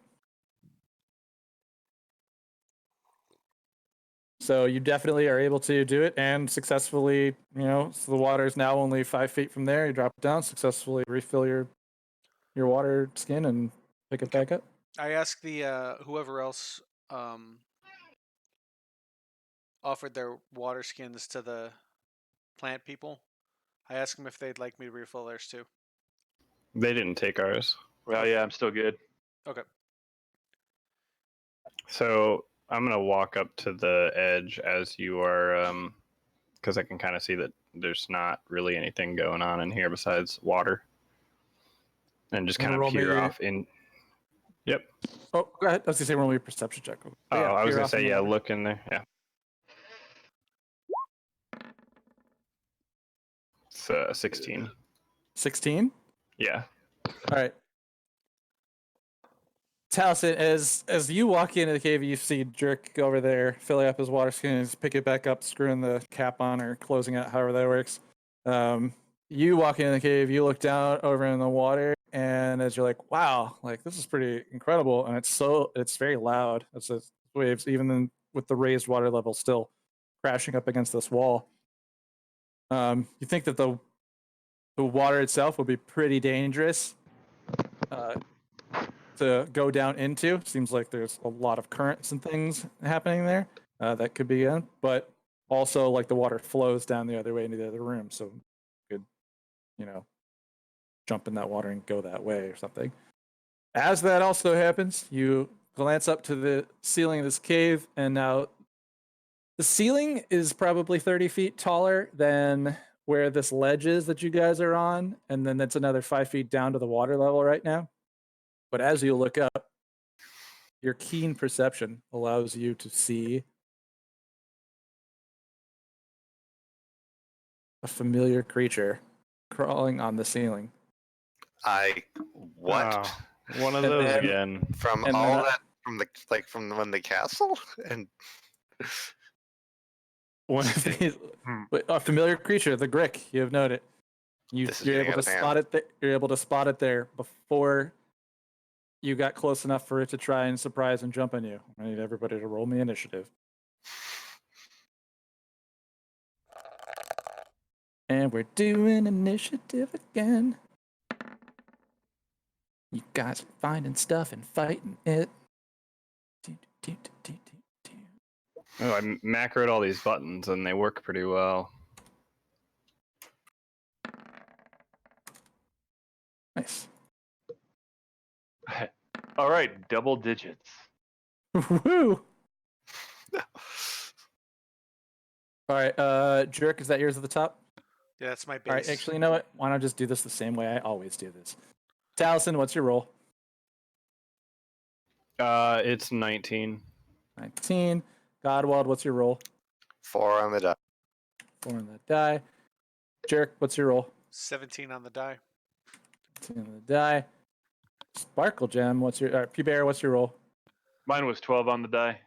So you definitely are able to do it and successfully, so the water is now only 5 feet from there. You drop it down, successfully refill your water skin and pick it back up.
I asked the whoever else offered their water skins to the plant people. I asked them if they'd like me to refill theirs too.
They didn't take ours.
Well, yeah, I'm still good.
Okay.
So I'm gonna walk up to the edge as you are, because I can kind of see that there's not really anything going on in here besides water, and just
You
kind
wanna
of
roll me
peer
a-
off in. Yep.
Oh, go ahead. I was gonna say roll me a perception check. But
Oh,
yeah,
I was
peer
gonna
off in
say,
the
yeah,
water.
look in there. Yeah. It's 16.
16.
Yeah.
All right. Taliesin, as you walk into the cave, you see Jerk go over there, filling up his water skin, and pick it back up, screwing the cap on or closing it, however that works. You walk into the cave, you look down over in the water, and as you're like, wow, like this is pretty incredible, and it's very loud. It's the waves, even then with the raised water level still crashing up against this wall. You think that the water itself would be pretty dangerous to go down into. Seems like there's a lot of currents and things happening there that could be in, but also like the water flows down the other way into the other room, so you could, jump in that water and go that way or something. As that also happens, you glance up to the ceiling of this cave, and now the ceiling is probably 30 feet taller than where this ledge is that you guys are on, and then that's another 5 feet down to the water level right now. But as you look up, your keen perception allows you to see a familiar creature crawling on the ceiling.
What?
Oh, one of
And
those
then-
again.
From
and
all
then-
that from the castle? And
One of these,
Hmm.
a familiar creature, the Grick. You have noted.
This is
You're
getting
able
out
to
of hand.
spot it. You're able to spot it there before you got close enough for it to try and surprise and jump on you. I need everybody to roll me initiative. And we're doing initiative again. You guys are finding stuff and fighting it.
Oh, I macroed all these buttons and they work pretty well.
Nice.
All right, double digits.
Woo! All right, Jerk, is that yours at the top?
Yeah, that's my base.
All right, actually, you know what? Why not just do this the same way I always do this? Taliesin, what's your roll?
It's 19.
19. Godwald, what's your roll?
4 on the die.
4 on the die. Jerk, what's your roll?
17 on the die.
10 on the die. Sparkle Gem, what's your... P-Bear, what's your roll?
Mine was 12 on the die.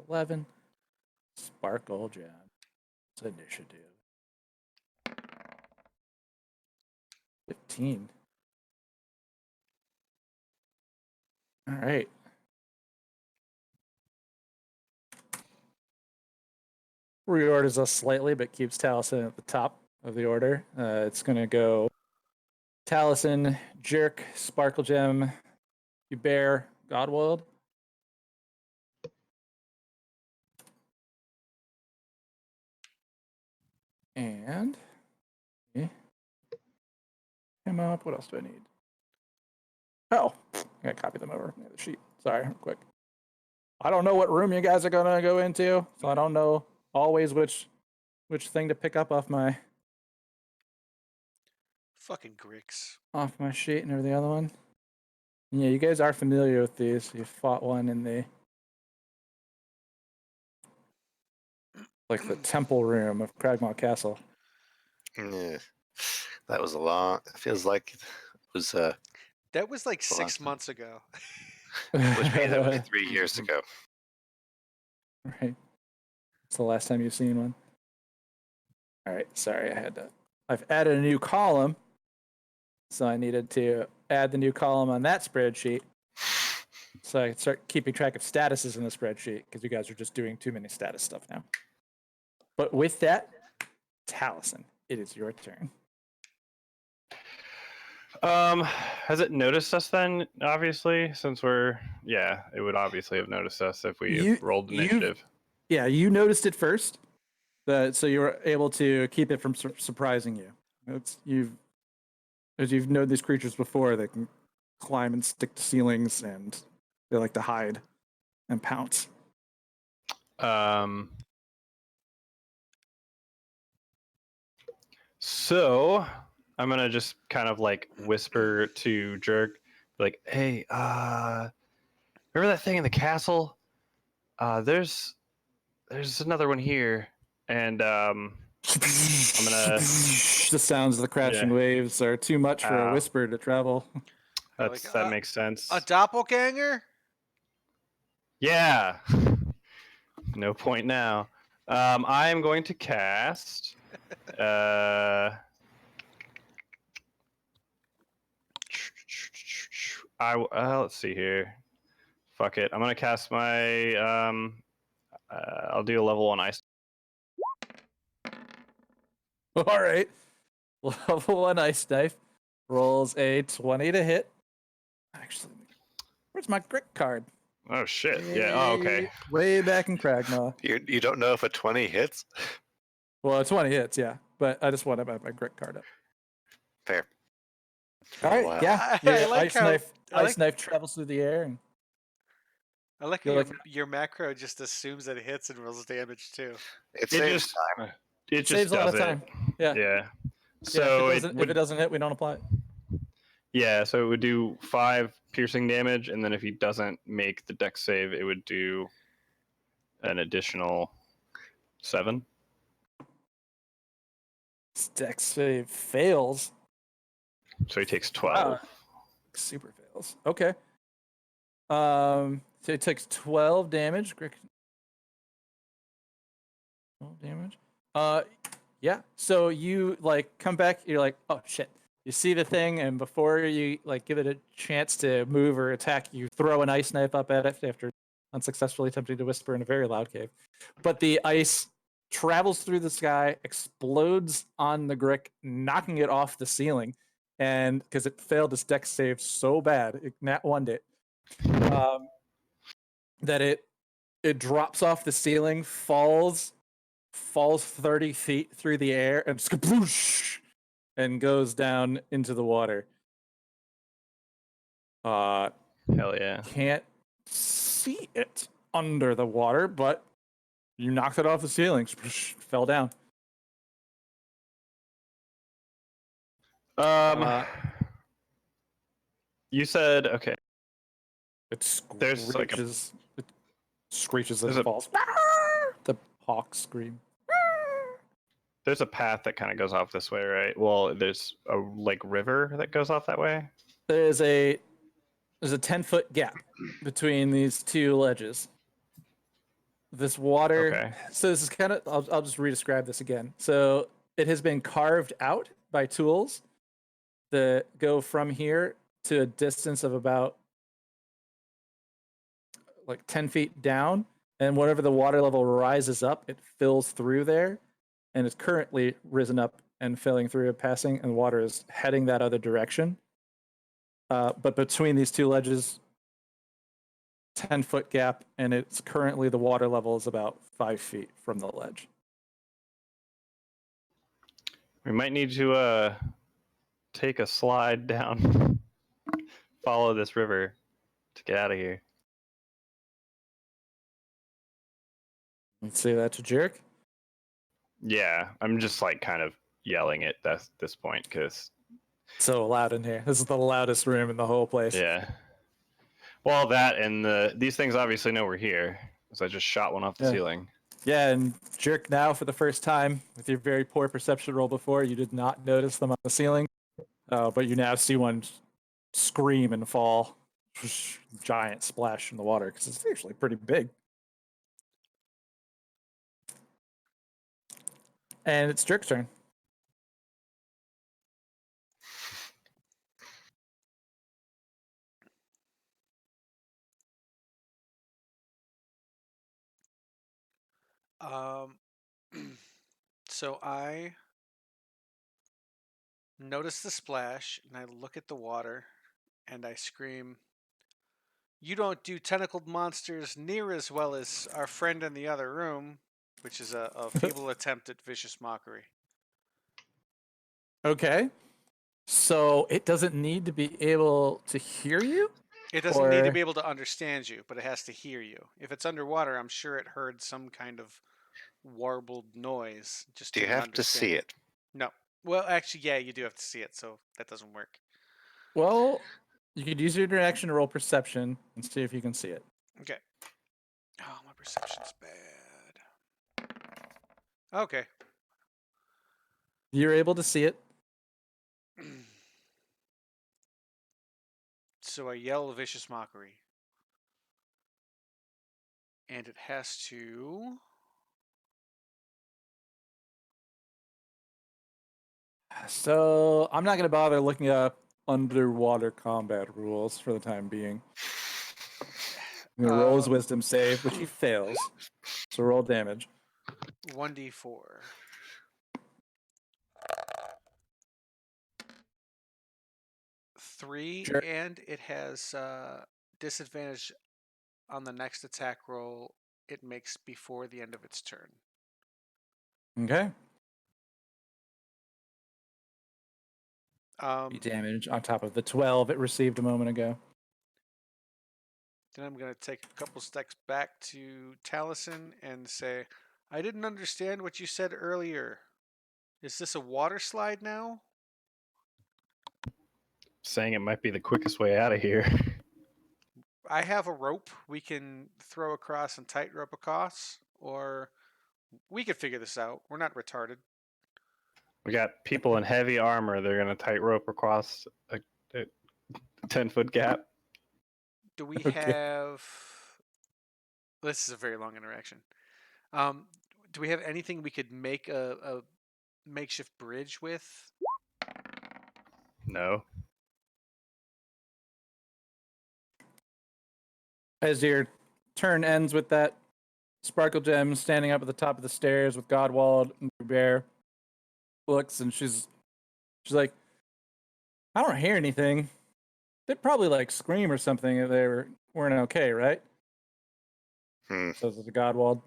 11. Sparkle Gem. It's initiative. 15. All right. Reorders us slightly, but keeps Taliesin at the top of the order. It's going to go Taliesin, Jerk, Sparkle Gem, Bear, Godwald. And come up. What else do I need? Oh, I gotta copy them over the other sheet. Sorry, real quick. I don't know what room you guys are gonna go into, so I don't know always which thing to pick up off my
Fucking Gricks.
sheet and the other one. Yeah, you guys are familiar with these. You fought one in the temple room of Cragmaw Castle.
Yeah. That was a long. It feels like it was
That was like
Well,
6 months ago.
Which means it was 3 years ago.
Right. It's the last time you've seen one. All right. Sorry, I've added a new column, so I needed to add the new column on that spreadsheet, so I can start keeping track of statuses in the spreadsheet because you guys are just doing too many status stuff now. But with that, Taliesin, it is your turn.
Has it noticed us then? Obviously, since it would obviously have noticed us if we rolled initiative.
Yeah, you noticed it first, so you were able to keep it from surprising you. As you've known these creatures before, they can climb and stick to ceilings, and they like to hide and pounce.
So I'm gonna just kind of like whisper to Jerk, like, "Hey, remember that thing in the castle? There's another one here, and I'm gonna."
The sounds of the crashing waves are too much for a whisper to travel.
That makes sense.
A doppelganger?
Yeah. No point now. I am going to cast. Let's see here. Fuck it. I'm gonna cast my. I'll do a level 1 ice.
All right. Level 1 ice knife rolls a 20 to hit. Actually, where's my grit card?
Oh shit! Yeah. Oh, okay.
Way back in Kragmaw.
You don't know if a 20 hits?
Well, 20 hits, yeah. But I just want to have my grit card up.
Fair.
All right,
Wow.
yeah.
I
Your
like how-
ice knife travels through the air. And
I like
You're
how
like-
your macro just assumes that it hits and rolls damage too.
It
It
saves
just
time.
it just
saves a lot
does
of
it.
time. Yeah.
Yeah.
Yeah,
So
if it doesn't hit, we don't apply it.
yeah, so it would do 5 piercing damage, and then if he doesn't make the dex save, it would do an additional 7.
Dex save fails.
So he takes 12.
Super fails. Okay. So it takes 12 damage. 12 damage. Yeah. So you like come back. You're like, oh shit. You see the thing, and before you like give it a chance to move or attack, you throw an ice knife up at it after unsuccessfully attempting to whisper in a very loud cave. But the ice travels through the sky, explodes on the Grick, knocking it off the ceiling, and because it failed its dex save so bad, it nat one it, that it drops off the ceiling, falls 30 feet through the air, and skabloosh, and goes down into the water.
Hell yeah.
Can't see it under the water, but you knocked it off the ceiling, fell down.
You said okay.
It
There's like
it screeches as
there's
it
a-
falls. The hawk scream.
There's a path that kind of goes off this way, right? Well, there's a like river that goes off that way.
There's a 10-foot gap between these two ledges. This water.
Okay.
So this is kind of. I'll just re-describe this again. So it has been carved out by tools that go from here to a distance of about like 10 feet down, and whenever the water level rises up, it fills through there, and it's currently risen up and filling through and passing, and the water is heading that other direction. But between these two ledges, 10-foot gap, and it's currently the water level is about 5 feet from the ledge.
We might need to take a slide down, follow this river to get out of here.
Let's say that to Jerick.
Yeah, I'm just like kind of yelling at this point because
So loud in here. This is the loudest room in the whole place.
yeah. Well, that and these things obviously know we're here, so I just shot one off the
Yeah.
ceiling.
Yeah, and Jerk, now for the first time, with your very poor perception roll before, you did not notice them on the ceiling, but you now see one scream and fall. Giant splash in the water because it's actually pretty big. And it's Jerk's turn.
So I notice the splash and I look at the water and I scream, "You don't do tentacled monsters near as well as our friend in the other room," which is a feeble attempt at vicious mockery.
Okay. So it doesn't need to be able to hear you?
It doesn't need to
Or-
be able to understand you, but it has to hear you. If it's underwater, I'm sure it heard some kind of warbled noise. Just
Do you
didn't
have to see
understand
it?
No. Well, actually, yeah, you do have to see it, so that doesn't work.
Well, you could use your interaction to roll perception and see if you can see it.
Okay. Oh, my perception's bad. Okay.
You're able to see it.
So I yell vicious mockery. And it has to...
So I'm not going to bother looking up underwater combat rules for the time being. I'm going to roll his wisdom save, which he fails. So roll damage.
1d4. 3,
Sure.
and it has disadvantage on the next attack roll it makes before the end of its turn.
Okay. Damage on top of the 12 it received a moment ago.
Then I'm going to take a couple steps back to Taliesin and say, "I didn't understand what you said earlier. Is this a water slide now?"
Saying it might be the quickest way out of here.
I have a rope we can throw across and tightrope across, or we could figure this out. We're not retarded.
We got people in heavy armor. They're gonna tightrope across a 10-foot gap.
Do we
Okay.
have... This is a very long interaction. Do we have anything we could make a makeshift bridge with?
No.
As your turn ends with that, Sparkle Gem standing up at the top of the stairs with Godwald and Bear looks and she's like, "I don't hear anything. They'd probably like scream or something if they weren't okay, right?" Says the Godwald.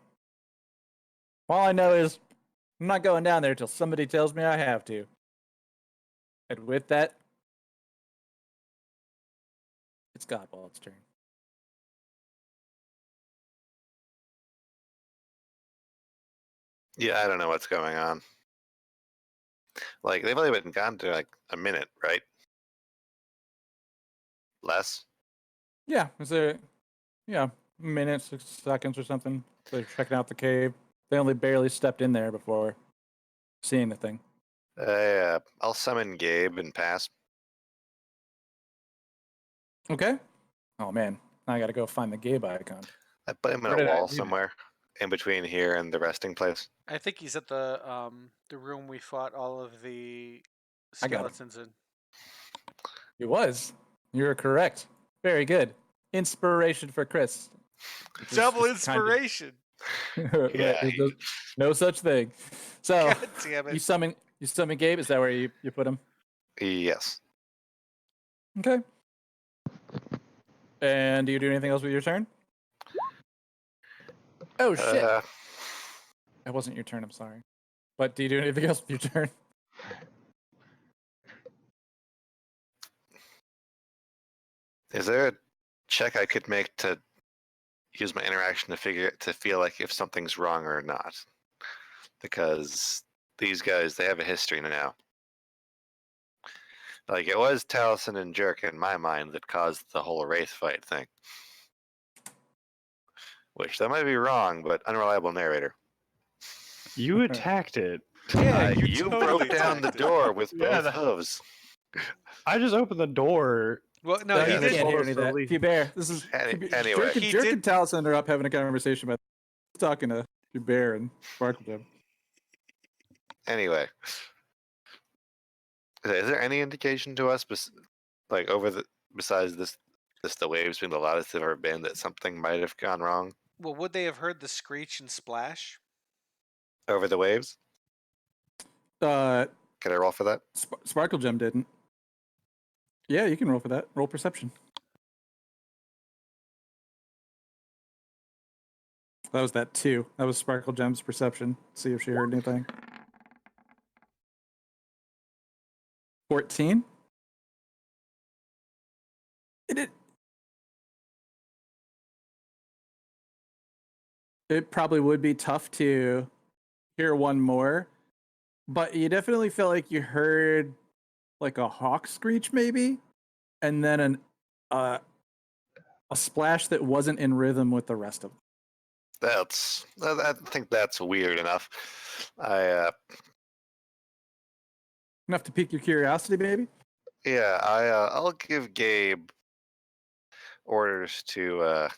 "All I know is I'm not going down there till somebody tells me I have to." And with that, it's Godwald's turn.
Yeah, I don't know what's going on. Like, they've only been gone to like a minute, right? Less?
Yeah, is there, minutes, 6 seconds or something. They're checking out the cave. They only barely stepped in there before seeing the thing.
Yeah, I'll summon Gabe and pass.
Okay. Oh man, now I gotta go find the Gabe icon.
I put him in
Where
a
did I
wall
do that?
somewhere in between here and the resting place.
I think he's at the room we fought all of the
I got him.
skeletons in.
It was. You were correct. Very good. Inspiration for Chris. Which is
Double
just kind of-
inspiration.
Right,
Yeah,
there's no such thing. So
God damn
you
it.
summon Gabe. Is that where you put him?
Yes.
Okay. And do you do anything else with your turn? Oh shit! That wasn't your turn. I'm sorry. But do you do anything else with your turn?
Is there a check I could make to use my interaction to feel like if something's wrong or not? Because these guys, they have a history now. Like, it was Taliesin and Jerk in my mind that caused the whole Wraith fight thing. Which, that might be wrong, but unreliable narrator.
You attacked it.
Yeah,
You
totally
broke down the
attacked it.
door with
Yeah,
both hooves.
I just opened the door
Well, no,
No,
he
you
did.
can't hear any of that.
Slowly.
Bear, this is
Anyway.
He
Jerk
did-
and Taliesin are up having a conversation about talking to Bear and Sparkle Gem.
Anyway, is there any indication to us, like besides this, the waves being the loudest they've ever been, that something might have gone wrong
Well, would they have heard the screech and splash?
over the waves?
Uh,
Can I roll for that?
Sparkle Gem didn't. Yeah, you can roll for that. Roll perception. That was that 2. That was Sparkle Gem's perception. See if she heard anything. 14. It probably would be tough to hear one more, but you definitely felt like you heard like a hawk screech maybe, and then a splash that wasn't in rhythm with the rest of them.
I think that's weird enough.
Enough to pique your curiosity, maybe?
I'll give Gabe orders to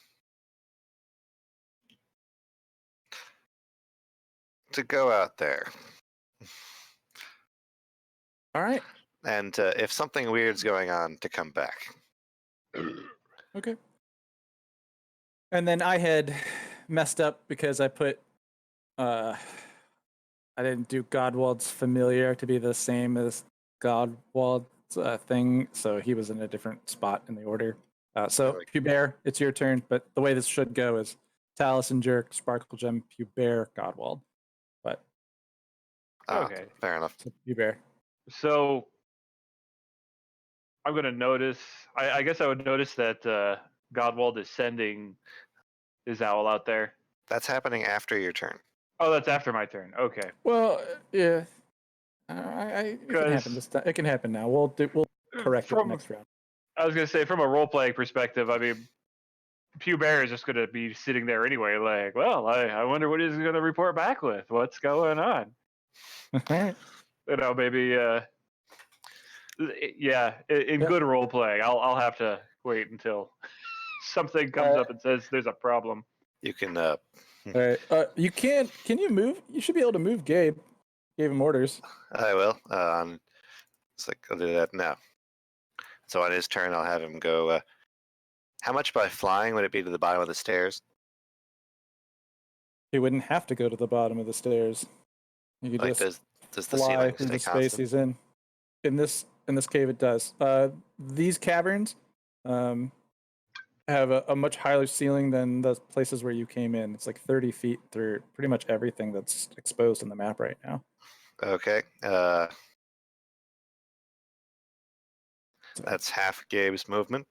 go out there,
All right.
and if something weird's going on, to come back.
Okay. And then I had messed up because I put I didn't do Godwald's familiar to be the same as Godwald's thing, so he was in a different spot in the order. So Hubert, it's your turn, but the way this should go is Taliesin, Jerk, Sparkle Gem, Hubert, Godwald. But
Okay.
Fair enough.
Hubert.
So I'm gonna notice. I guess I would notice that Godwald is sending his owl out there.
That's happening after your turn.
Oh, that's after my turn. Okay.
Well, yeah. It can happen this time. It can happen now. We'll correct it
From-
next round.
I was gonna say, from a role playing perspective, I mean, Pew Bear is just gonna be sitting there anyway. Like, well, I wonder what he's gonna report back with. What's going on? You know, maybe. Yeah, in
Yep.
good role playing, I'll have to wait until something comes up and says there's a problem.
You can.
All right. You can you move? You should be able to move Gabe. Gave him orders.
I will. It's like I'll do that now. So on his turn, I'll have him go. How much by flying would it be to the bottom of the stairs?
He wouldn't have to go to the bottom of the stairs. You could
Like,
just
does the
fly
ceiling
through
stay
the space
constant?
he's in. In this cave, it does. These caverns have a much higher ceiling than the places where you came in. It's like 30 feet through pretty much everything that's exposed on the map right now.
Okay. That's half Gabe's movement.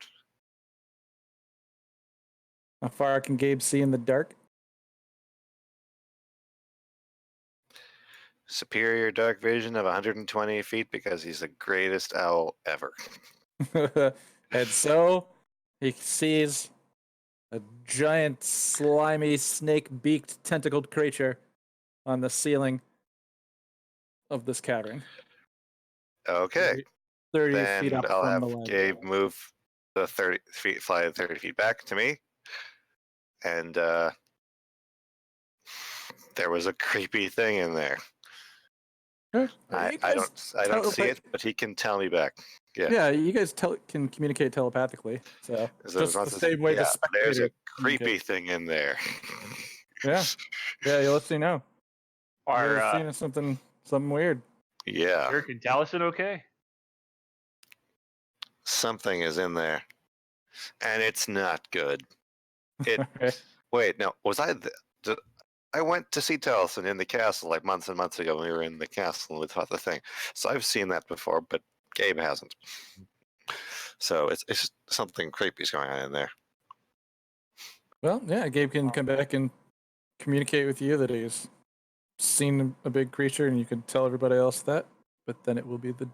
How far can Gabe see in the dark?
Superior dark vision of 120 feet because he's the greatest owl ever.
And so he sees a giant, slimy, snake-beaked, tentacled creature on the ceiling of this cavern.
Okay.
30
Then
feet up
I'll
from
have
the ledge.
Gabe move the 30 feet, fly 30 feet back to me. And there was a creepy thing in there.
Huh?
I
You guys
don't see
telepathy-
it, but he can tell me back. Yeah.
Yeah, you guys can communicate telepathically. So
So
just the
once it's-
same way the
yeah, there's a
spectator
creepy
communicates.
thing in there.
Yeah, you'll let me know.
Are
You're seeing something weird.
Yeah.
Eric and Taliesin okay?
Something is in there. And it's not good. It
Okay.
Wait, no, was I I went to see Taliesin in the castle like months and months ago when we were in the castle and we thought the thing. So I've seen that before, but Gabe hasn't. So it's just something creepy's going on in there.
Well, yeah, Gabe can come back and communicate with you that he's seen a big creature, and you can tell everybody else that. But then it will be the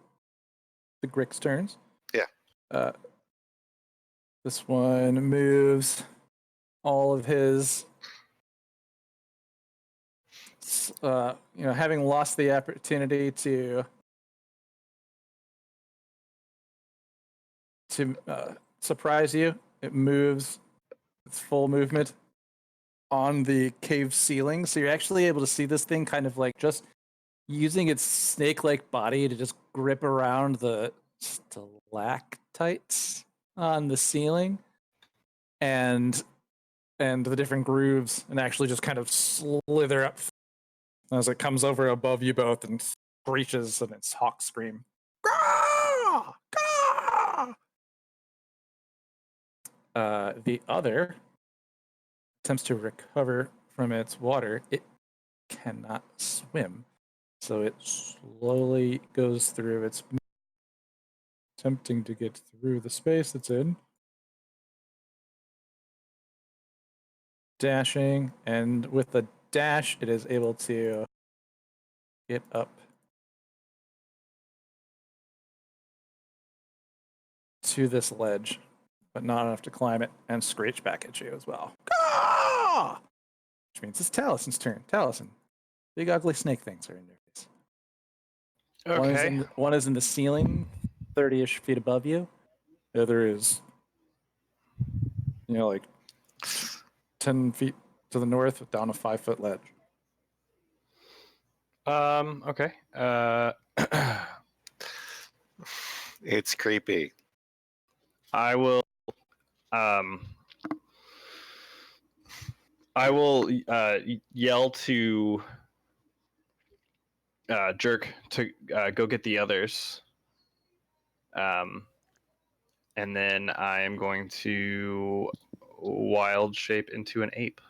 Grick's turns.
Yeah.
This one moves all of his. Having lost the opportunity to to surprise you, it moves its full movement on the cave ceiling. So you're actually able to see this thing kind of like just using its snake-like body to just grip around the stalactites on the ceiling and the different grooves, and actually just kind of slither up as it comes over above you both and screeches in its hawk scream. Gah! Gah! The other attempts to recover from its water. It cannot swim, so it slowly goes through its attempting to get through the space it's in. Dashing, and with the dash, it is able to get up to this ledge, but not enough to climb it, and screech back at you as well. Gah! Which means it's Talison's turn. Talison, big ugly snake things are in your face.
Okay.
One is in the ceiling, 30-ish feet above you. The other is, like 10 feet to the north down a 5-foot ledge.
Okay.
It's creepy.
I will yell to Jerk to go get the others. And then I am going to wild shape into an ape.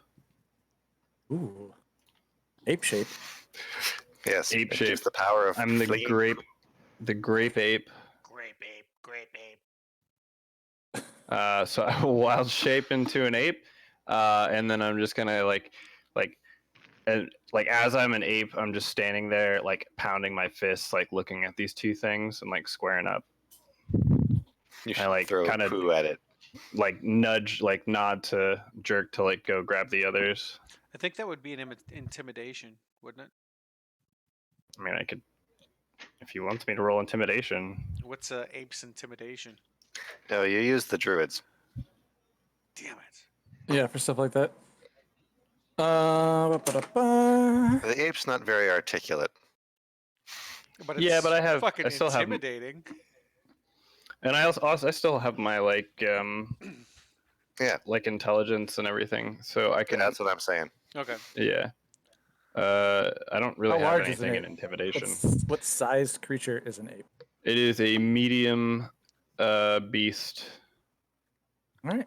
Ooh. Ape shape.
Yes.
Ape
it
shape.
gives the power of
I'm the
fleeing.
grape ape.
Grape ape.
So I will wild shape into an ape, and then I'm just gonna like as I'm an ape, I'm just standing there like pounding my fists, like looking at these two things and like squaring up.
You should
like,
throw
kinda-
poo at it.
Like nod to Jerk to like go grab the others.
I think that would be an intimidation, wouldn't it?
I mean, I could, if he wants me to roll intimidation.
What's ape's intimidation?
No, you use the druids.
Damn it.
Yeah, for stuff like that. Ba-ba-da-ba.
The ape's not very articulate.
But
Yeah,
it's
but
fucking
I still have-
intimidating.
And I also I still have my like
Yeah.
like intelligence and everything, so I can.
That's what I'm saying.
Okay.
Yeah. I don't really
How
have
large is an
anything in
ape?
intimidation.
What sized creature is an ape?
It is a medium beast.
All right.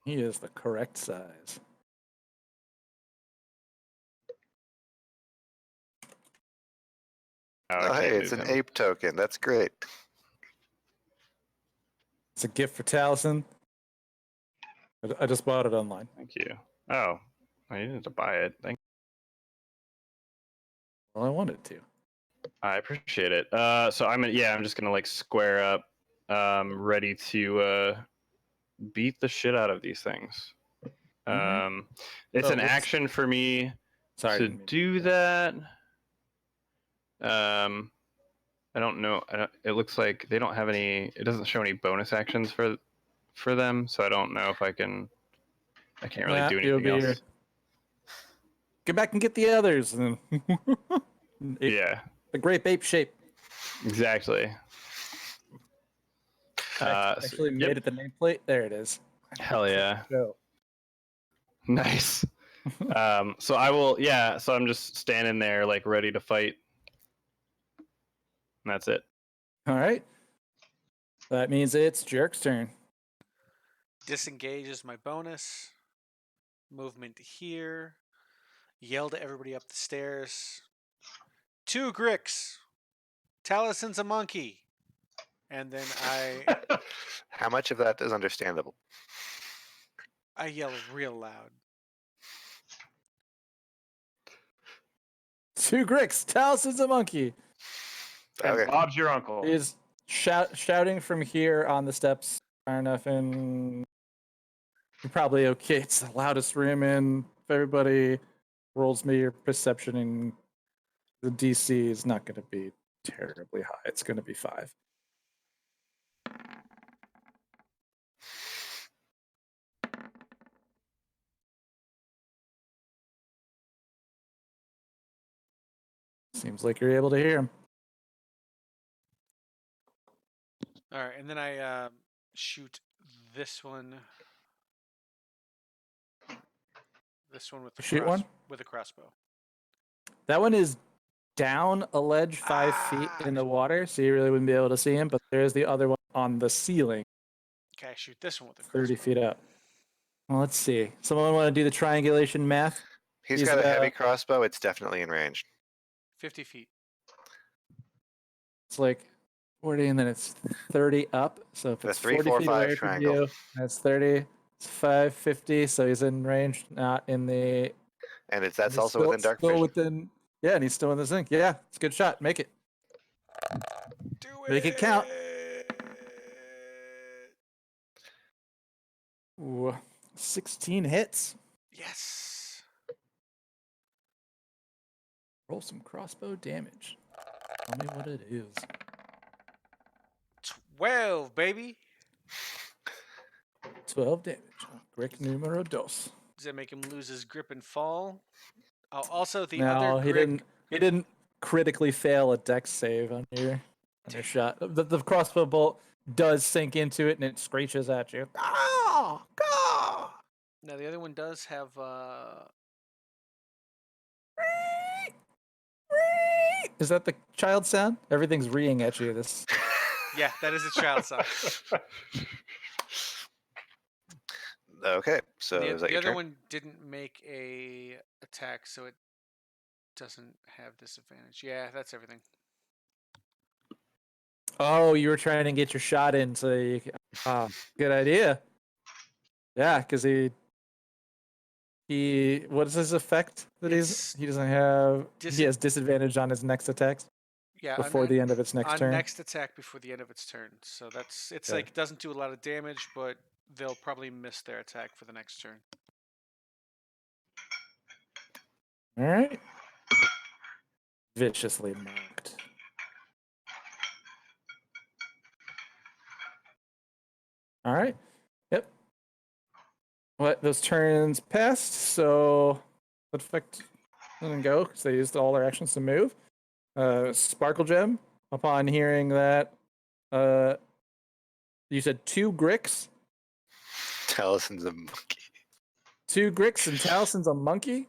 He is the correct size.
I
Oh, hey,
can't
it's
lose
an
him.
ape token. That's great.
It's a gift for Taliesin. I just bought it online.
Thank you. Oh, I didn't have to buy it. Thank.
Well, I wanted to.
I appreciate it. So I'm just gonna like square up, ready to beat the shit out of these things. It's
Oh,
an
whoops.
action for me
Sorry.
to
didn't mean
do that. I don't know. It looks like they don't have any. It doesn't show any bonus actions for them, so I don't know if I can. I can't really
Nah,
do
you'll
anything
be
else.
Get back and get the others. And then
Yeah,
the grape ape shape.
exactly.
Actually made it the nameplate. There it is.
Hell yeah.
Go.
Nice. So I will. Yeah. So I'm just standing there, like ready to fight. And that's it.
All right. That means it's Jerk's turn.
Disengage is my bonus. Movement here. Yell to everybody up the stairs. 2 Grix. Talison's a monkey. And then
How much of that is understandable?
I yell real loud.
2 Grix. Talison's a monkey.
And
Okay.
Bob's your uncle.
He is shouting from here on the steps. Far enough, and you're probably okay. It's the loudest room in. If everybody rolls me your perception, and the DC is not going to be terribly high. It's going to be 5. Seems like you're able to hear him.
All right, and then I shoot this one. This one with the
Shoot one?
with a crossbow.
That one is down a ledge 5 feet in the water, so you really wouldn't be able to see him. But there's the other one on the ceiling,
Okay, I shoot this one with a crossbow.
30 feet up. Well, let's see. Someone want to do the triangulation math?
He's
He's
got a heavy
about-
crossbow. It's definitely in range.
50 feet.
It's like 40, and then it's 30 up. So if
The
it's
3,
40
4,
feet
5
away from
triangle.
you, that's 30. It's 550, so he's in range, not in the.
And that's
he's
also
still,
within dark
still
vision.
within. Yeah, and he's still in the zinc. Yeah, it's a good shot. Make it.
Do
Make it count.
it!
Ooh, 16 hits.
Yes.
Roll some crossbow damage. Tell me what it is.
12, baby.
12 damage. Grick numero dos.
Does that make him lose his grip and fall? Oh, also the
No,
other
he
Grick.
didn't. He didn't critically fail a dex save on your shot. The crossbow bolt does sink into it and it screeches at you. Ah! Ah!
Now the other one does have
Is that the child sound? Everything's reeing at you. This.
yeah, that is a child sound.
Okay, so
the
is that
the
your
other
turn?
one didn't make a attack, so it doesn't have disadvantage. Yeah, that's everything.
Oh, you were trying to get your shot in, so you. Good idea. Yeah, because he. What is his effect that he doesn't have? He has disadvantage on his next attacks
Yeah,
before the end of its next
on
turn.
next attack before the end of its turn. So it's
Okay.
like doesn't do a lot of damage, but they'll probably miss their attack for the next turn.
All right. Viciously marked. All right. Yep. What those turns passed, so that effect doesn't go because they used all their actions to move. Sparkle Gem, upon hearing that, you said 2 Gricks,
Talison's a monkey.
2 Gricks, and Talison's a monkey.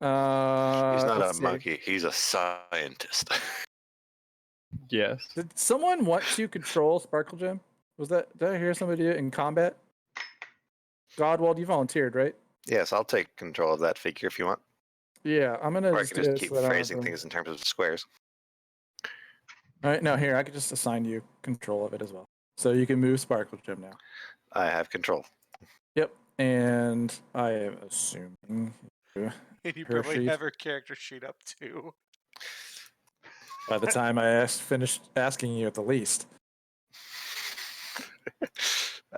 He's not
let's
a
see.
monkey. He's a scientist.
Yes.
Did someone want to control Sparkle Gem? Did I hear somebody do it in combat? Godwald, you volunteered, right?
Yes, I'll take control of that figure if you want.
Yeah, I'm gonna
Or I
just
can
do
just
it
keep
so that I don't
phrasing
have to-
things in terms of squares.
All right, no, here I could just assign you control of it as well, so you can move Sparkle Gem now.
I have control.
Yep, and I am assuming
And you
Her
probably
sheet.
have her character sheet up too.
by the time I finished asking you at the least.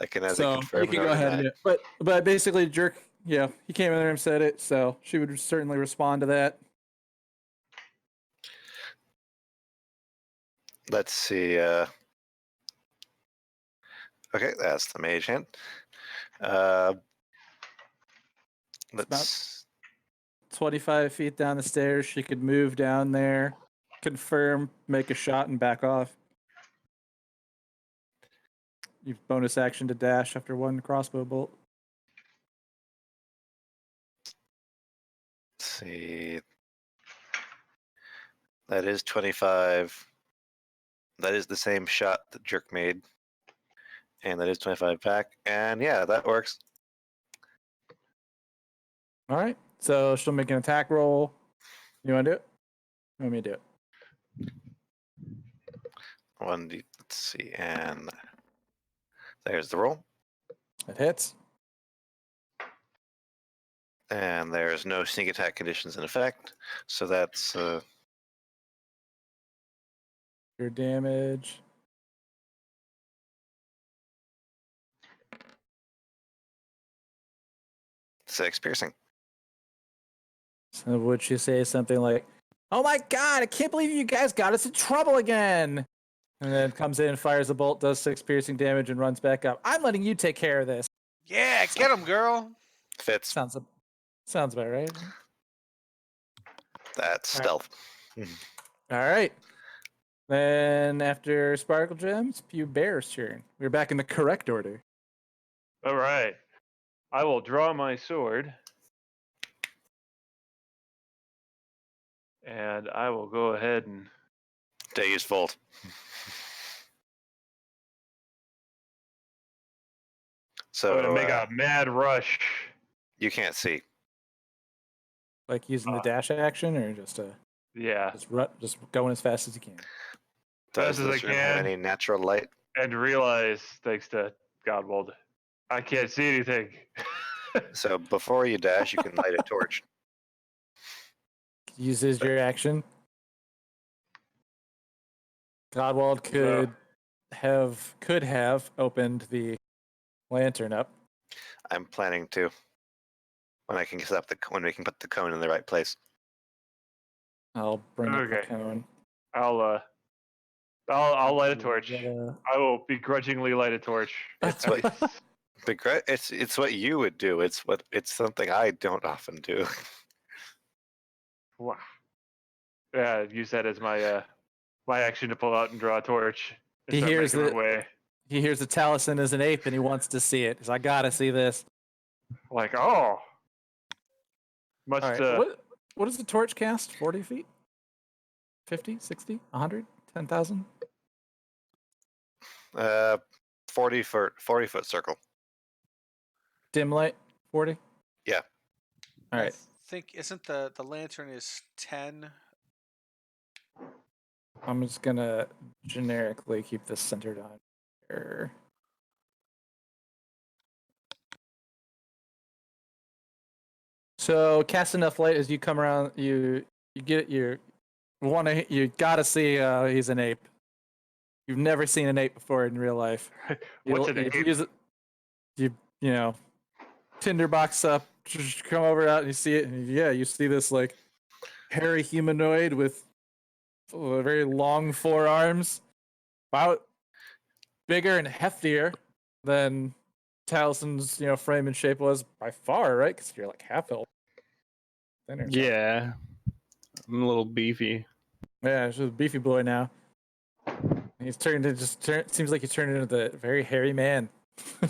I can either
So
confirm
you can
or
go ahead
deny.
and do it. But basically, Jerk, yeah, he came in there and said it, so she would certainly respond to that.
Let's see. Okay, that's the mage hand. Let's.
25 feet down the stairs, she could move down there, confirm, make a shot, and back off. You bonus action to dash after 1 crossbow bolt.
See. That is 25. That is the same shot that Jerk made. And that is 25 back. And yeah, that works.
All right, so she'll make an attack roll. You want to do it? You want me to do it?
Let's see. And there's the roll.
It hits.
And there's no sneak attack conditions in effect. So that's
Your damage.
six piercing.
So would she say something like, "Oh my god, I can't believe you guys got us in trouble again," and then comes in, fires a bolt, does 6 piercing damage, and runs back up. I'm letting you take care of this.
Yeah, get him, girl.
Fits.
Sounds about right.
That's
All right.
stealth.
All right. Then after Sparkle Gems, Pew Bear's turn. We're back in the correct order.
All right. I will draw my sword. And I will go ahead and
Dazed Volt.
I'm
So
gonna make a mad rush.
you can't see.
Like using the dash action, or just
Yeah,
just going as fast as you can.
Does
Fast as I
this room have
can.
any natural light?
and realize, thanks to Godwald, I can't see anything.
So before you dash, you can light a torch.
Uses your action. Godwald could have opened the lantern up.
I'm planning to. When I can set up when we can put the cone in the right place.
I'll bring up the
Okay.
cone.
I'll light a torch.
Yeah.
I will begrudgingly light a torch.
It's what it's what you would do. It's something I don't often do.
Wow. Yeah, use that as my my action to pull out and draw a torch. And
He
start
hears
making my
it.
way.
He hears the Taliesin is an ape and he wants to see it. He's like, I gotta see this.
Like, oh, much
All right.
to
What does the torch cast? 40 feet? 50? 60? 100? 10,000?
40 foot circle.
Dim light? 40?
Yeah.
All right.
I think isn't the lantern is 10.
I'm just gonna generically keep this centered on here. So cast enough light as you come around, you get you gotta see he's an ape. You've never seen an ape before in real life.
what's an
If you
ape?
use it, you know, tinderbox up, just come over out and you see it, and yeah, you see this like hairy humanoid with very long forearms, about bigger and heftier than Talison's frame and shape was by far, right? Because you're like half elf. Thinner, so-
Yeah. I'm a little beefy.
Yeah, it's just a beefy boy now. He's turned into seems like he's turned into the very hairy man,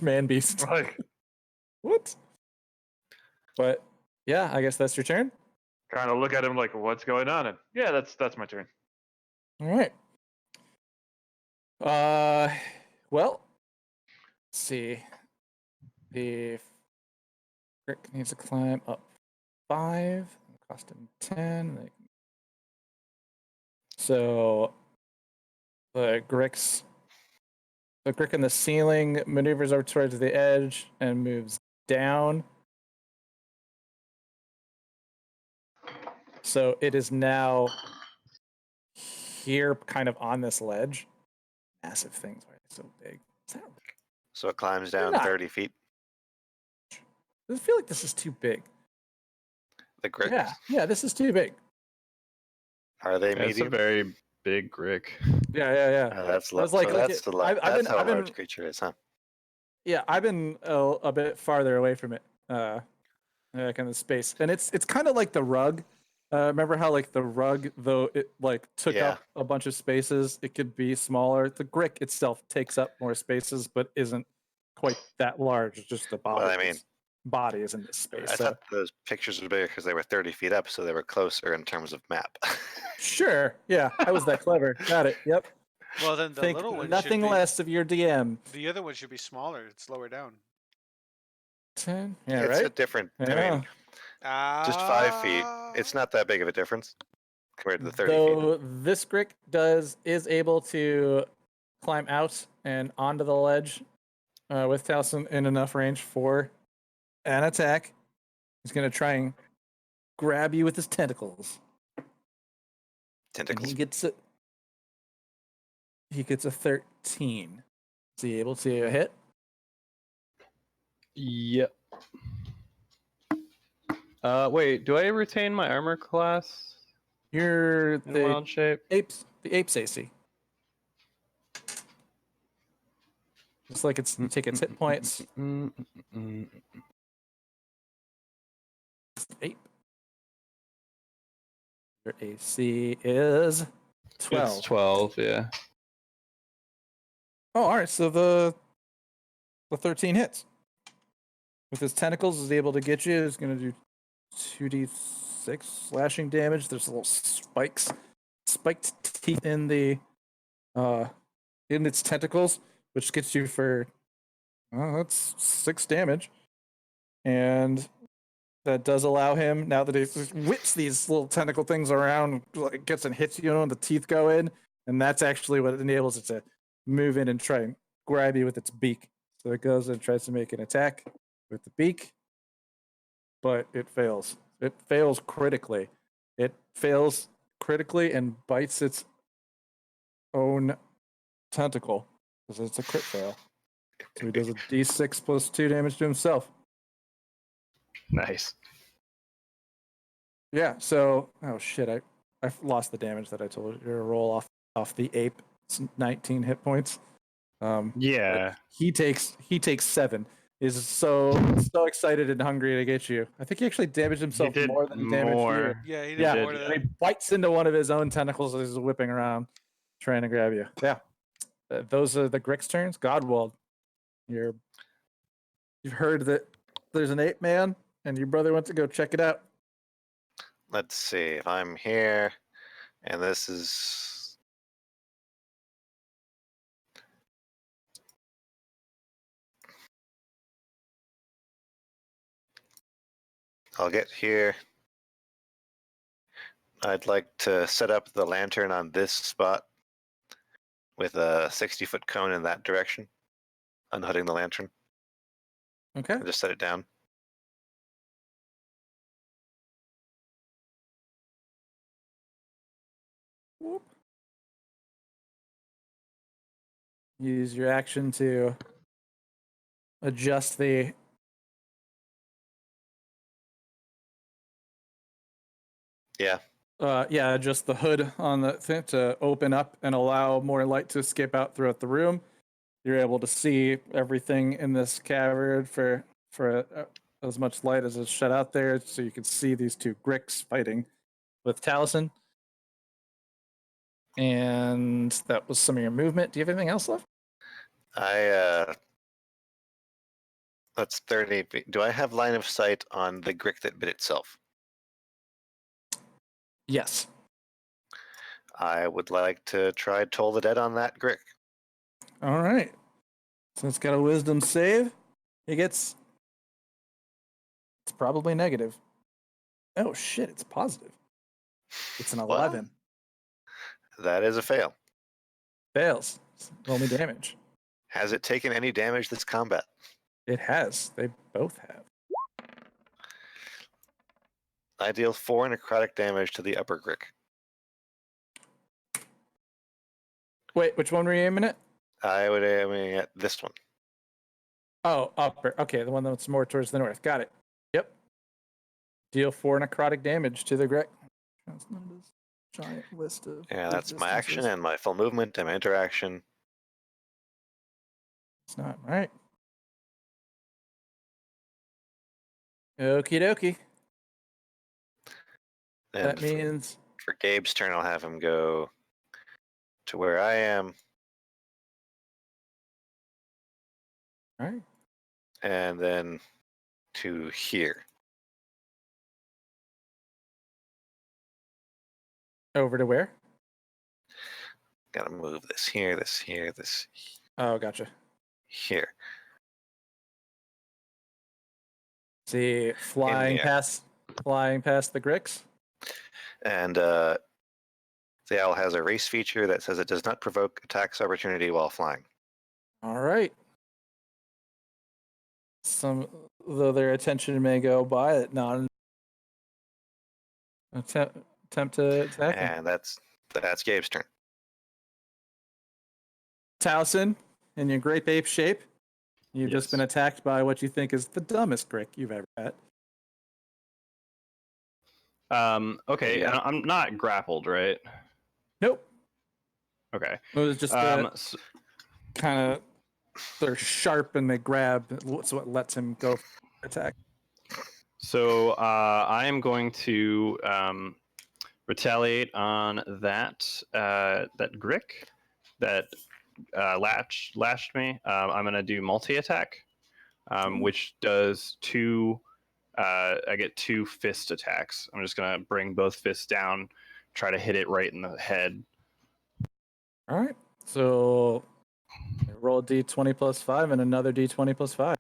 man beast.
Like,
What? But yeah, I guess that's your turn.
kind of look at him like, what's going on? And yeah, that's my turn.
All right. Well, let's see. The Rick needs to climb up 5. Cost him 10. So the Grick in the ceiling maneuvers over towards the edge and moves down. So it is now here, kind of on this ledge. Massive things. Why are they so big? Is that,
So it climbs down
not.
30 feet.
does it feel like this is too big?
The Gricks.
Yeah, this is too big.
Are they
It's a
medium?
very big Grick.
Yeah.
That's
I was
low.
like,
So
look
that's
at-
the
I've
that's
been-
how
I've
a
been-
large creature is, huh?
Yeah, I've been a bit farther away from it, kind of space, and it's kind of like the rug. Remember how like the rug, though it like took
Yeah.
up a bunch of spaces, it could be smaller. The Grick itself takes up more spaces, but isn't quite that large. It's just the body.
Well, I mean,
body is in this space.
I
So
thought those pictures were bigger because they were 30 feet up, so they were closer in terms of map.
sure, yeah, I was that clever. Got it. Yep.
Well, then the
Think
little one
nothing
should be,
less of your DM.
The other one should be smaller. It's lower down.
10. Yeah,
it's a
right.
different. I
Yeah.
mean, just 5 feet. It's not that big of a difference compared to the 30 feet.
So this Grick is able to climb out and onto the ledge with Taliesin in enough range for an attack. He's gonna try and grab you with his tentacles. And
Tentacles.
he gets it. He gets a 13. Is he able to hit?
Yep. Wait, do I retain my armor class
You're
in
the
wild shape?
apes. The apes AC. Just like you take its hit points. Ape. Your AC is 12.
It's 12, yeah.
Oh, all right. So the 13 hits. With his tentacles, is able to get you. Is going to do 2d6 slashing damage. There's little spiked teeth in the in its tentacles, which gets you for that's 6 damage, and that does allow him, now that he whips these little tentacle things around, like, gets and hits you, and the teeth go in, and that's actually what enables it to move in and try and grab you with its beak. So it goes and tries to make an attack with the beak, but it fails. It fails critically. It fails critically and bites its own tentacle because it's a crit fail. So he does a d6 plus 2 damage to himself.
Nice.
Yeah, so oh shit, I lost the damage that I told you to roll off the ape. It's 19 hit points.
Yeah.
He takes 7. Is so excited and hungry to get you. I think he actually damaged himself
did
more than he damaged you.
more.
Yeah, he did
Yeah,
more to
and
that.
he bites into one of his own tentacles as he's whipping around, trying to grab you. Yeah, those are the Grix turns. Godwald, you've heard that there's an ape man, and your brother went to go check it out.
Let's see if I'm here, and this is. I'll get here. I'd like to set up the lantern on this spot with a 60-foot cone in that direction, unhooding the lantern,
Okay.
and just set it down.
Whoop. Use your action to adjust the
Yeah.
adjust the hood on the thing to open up and allow more light to escape out throughout the room. You're able to see everything in this cavern for as much light as is shut out there, so you can see these two Grix fighting with Taliesin. And that was some of your movement. Do you have anything else left?
That's 30 feet. Do I have line of sight on the Grick that bit itself?
Yes.
I would like to try Toll the Dead on that Grick.
All right. So it's got a wisdom save. It's probably negative. Oh shit, it's positive. It's an 11.
That is a fail.
Fails. Roll me damage.
Has it taken any damage this combat?
It has. They both have.
I deal 4 necrotic damage to the upper Grick.
Wait, which one were you aiming at?
I would aim at this one.
Oh, upper. Okay, the one that's more towards the north. Got it. Yep. Deal 4 necrotic damage to the Greg. That's not his giant list of.
Yeah, that's my action
existences.
and my full movement and my interaction.
It's not right. Okie dokie.
And
That means
for Gabe's turn, I'll have him go to where I am,
all right.
and then to here.
Over to where?
Gotta move this here, this here, this
Oh, gotcha.
here.
See, flying
air.
past the Grix.
And the owl has a race feature that says it does not provoke attacks opportunity while flying.
All right. Though their attention may go by it, not attempt to attack him.
And that's Gabe's turn.
Taliesin, in your grape ape shape, you've just
Yes.
been attacked by what you think is the dumbest Grick you've ever met.
Okay,
Yeah.
I'm not grappled, right?
Nope.
Okay.
It was just
So,
kind of, they're sharp and they grab. That's what lets him go for attack.
so I am going to retaliate on that Grick that lashed me. I'm gonna do multi-attack, which does two. I get 2 fist attacks. I'm just gonna bring both fists down, try to hit it right in the head.
All right. So roll a d20 plus 5 and another d20 plus 5.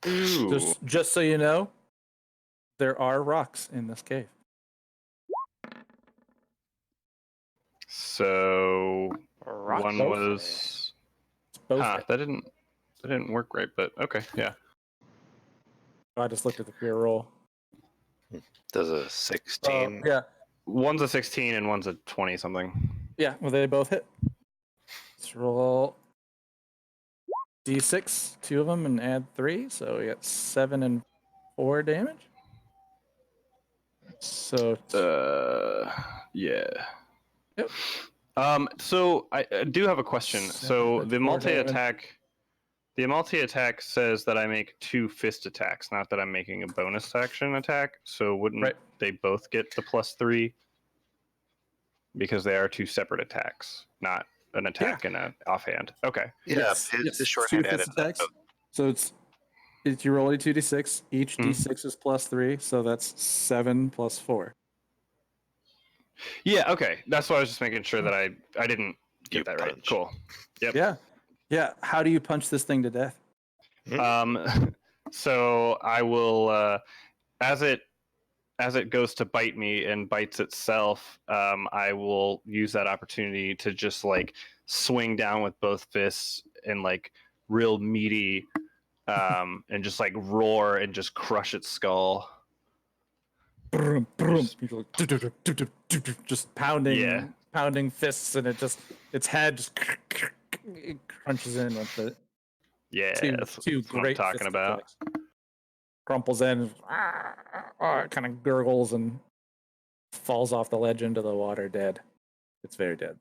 Ooh.
Just so you know, there are rocks in this cave.
So
Rock
one
both.
was.
It's both.
Huh, that didn't work right, but okay, yeah.
I just looked at the pure roll.
Does a 16?
Yeah.
One's a 16 and one's a 20 something.
Yeah. Well, they both hit. Let's roll d6, 2 of them, and add 3. So we got 7 and 4 damage. So
Yeah.
Yep.
So I do have a question. So
7
the
and 4
the multi-attack says that I make 2 fist attacks, not that I'm making a bonus action attack. So wouldn't
Right.
they both get the +3? Because they are 2 separate attacks, not an attack and an offhand. Okay.
Yeah,
Yes,
his
yes,
shorthand
2
added
fist
that.
attacks. So it's you roll a 2d6. Each
Mhm.
d6 is +3, so that's 7 plus 4.
Yeah. Okay. That's why I was just making sure that I didn't get
You
that right.
punch.
Cool. Yep.
Yeah. Yeah. How do you punch this thing to death?
So I will, as it goes to bite me and bites itself, I will use that opportunity to just like swing down with both fists and like real meaty, and just like roar and just crush its skull.
Brum, brum. You're like, just pounding, pounding fists, and its head just it crunches in with the
Yeah,
two
that's what I'm
great
talking
fist
about.
attacks. Crumples in, kind of gurgles and falls off the ledge into the water, dead. It's very dead.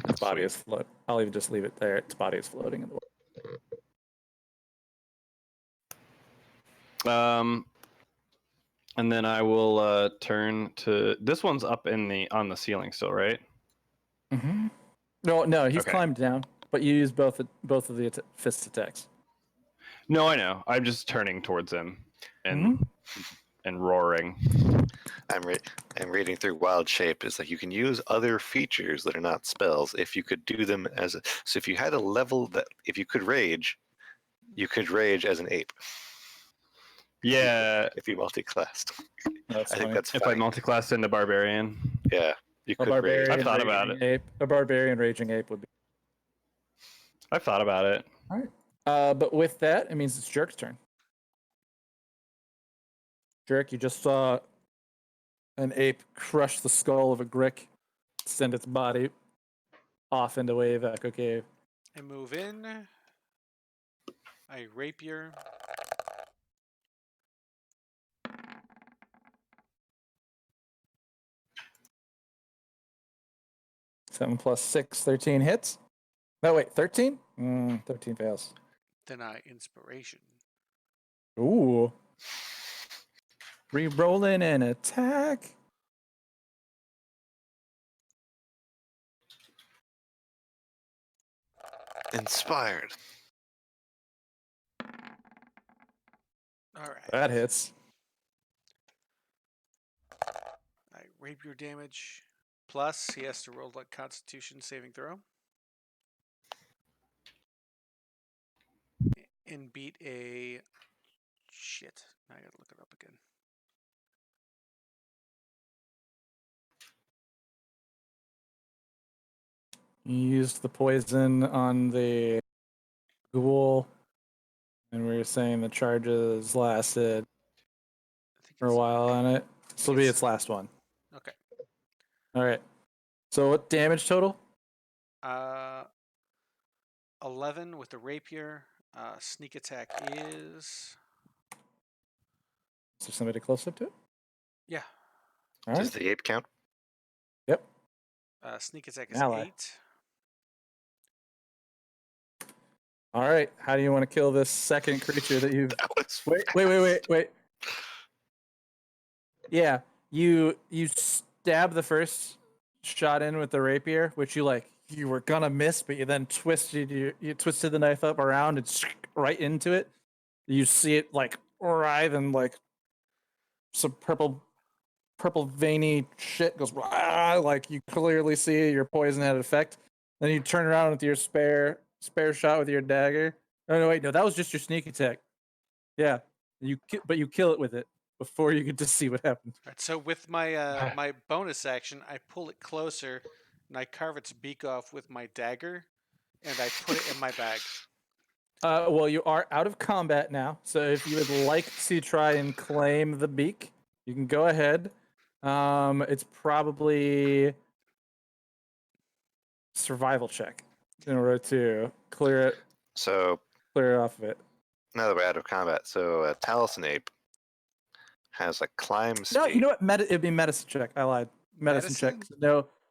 Its body is float. I'll even just leave it there. Its body is floating in the
water. And then I will turn to this one's up on the ceiling still, right?
Mm-hmm. No, he's
Okay.
climbed down, but you use both of the fist attacks.
No, I know. I'm just turning towards him and roaring.
I'm reading through Wild Shape. It's like you can use other features that are not spells if you could do them as so if you had a level that if you could rage as an ape.
Yeah.
If you multi-classed.
That's
I think
funny.
that's
if
funny.
I multi-classed into barbarian.
Yeah. You
A
could rage.
barbarian
I've thought about
raging ape. A barbarian raging ape would be.
I've thought about it.
All right. But with that, it means it's Jerk's turn. Jerk, you just saw an ape crush the skull of a Grick, send its body off into Wave Echo Cave.
I move in. I rapier.
Seven plus 6, 13 hits. No, wait, 13? 13 fails.
Then I inspiration.
Ooh. Re-rolling an attack.
Inspired.
All right.
That hits.
I rapier damage. Plus, he has to roll a Constitution saving throw. And beat a... Shit. Now I gotta look it up again.
You used the poison on the ghoul, and we were saying the charges lasted
I think
for a
it's-
while on it. This will be
it's-
its last one.
Okay.
All right. So what damage total?
11 with the rapier. Sneak attack is...
Is there somebody close up to it?
Yeah.
All
Does
right.
the ape count?
Yep.
Sneak attack is
Ally.
8.
All right. How do you want to kill this second creature that you've?
That was
Wait. Yeah, you stab the first shot in with the rapier, which you were gonna miss, but you then you twisted the knife up around and right into it. You see it like writhe and like some purple veiny shit goes like you clearly see your poison had effect. Then you turn around with your spare shot with your dagger. Oh no, wait, no, that was just your sneak attack. Yeah, but you kill it with it before you get to see what happens.
All right, so with my my bonus action, I pull it closer and I carve its beak off with my dagger, and I put it in my bag.
Well, you are out of combat now, so if you would like to try and claim the beak, you can go ahead. It's probably survival check in order to clear it
so.
off of it.
Now that we're out of combat, so Taliesin Ape has a climb speed.
No, you know what? It'd be medicine check. I lied. Medicine check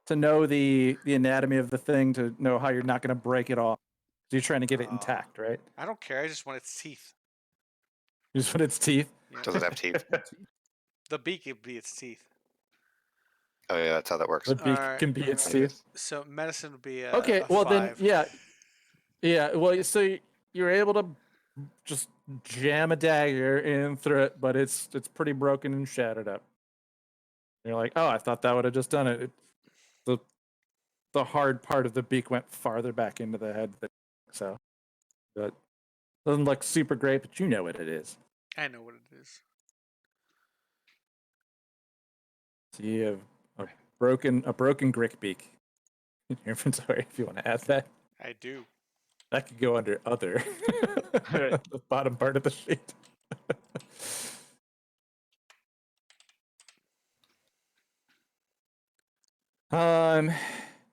to know the anatomy of the thing, to know how you're not going to break it off. So you're trying to get it intact, right?
I don't care. I just want its teeth.
You just want its teeth.
Yeah.
Does it have teeth?
The beak would be its teeth.
Oh yeah, that's how that works.
The beak
Alright.
can be its
I
teeth.
guess.
So medicine would be
Okay,
a
well
5.
then, yeah. Well, so you're able to just jam a dagger in through it, but it's pretty broken and shattered up. You're like, oh, I thought that would have just done it. The hard part of the beak went farther back into the head, so that doesn't look super great, but you know what it is.
I know what it is.
So you have a broken Grick beak in your inventory. If you want to add that,
I do.
that could go under other, the bottom part of the sheet.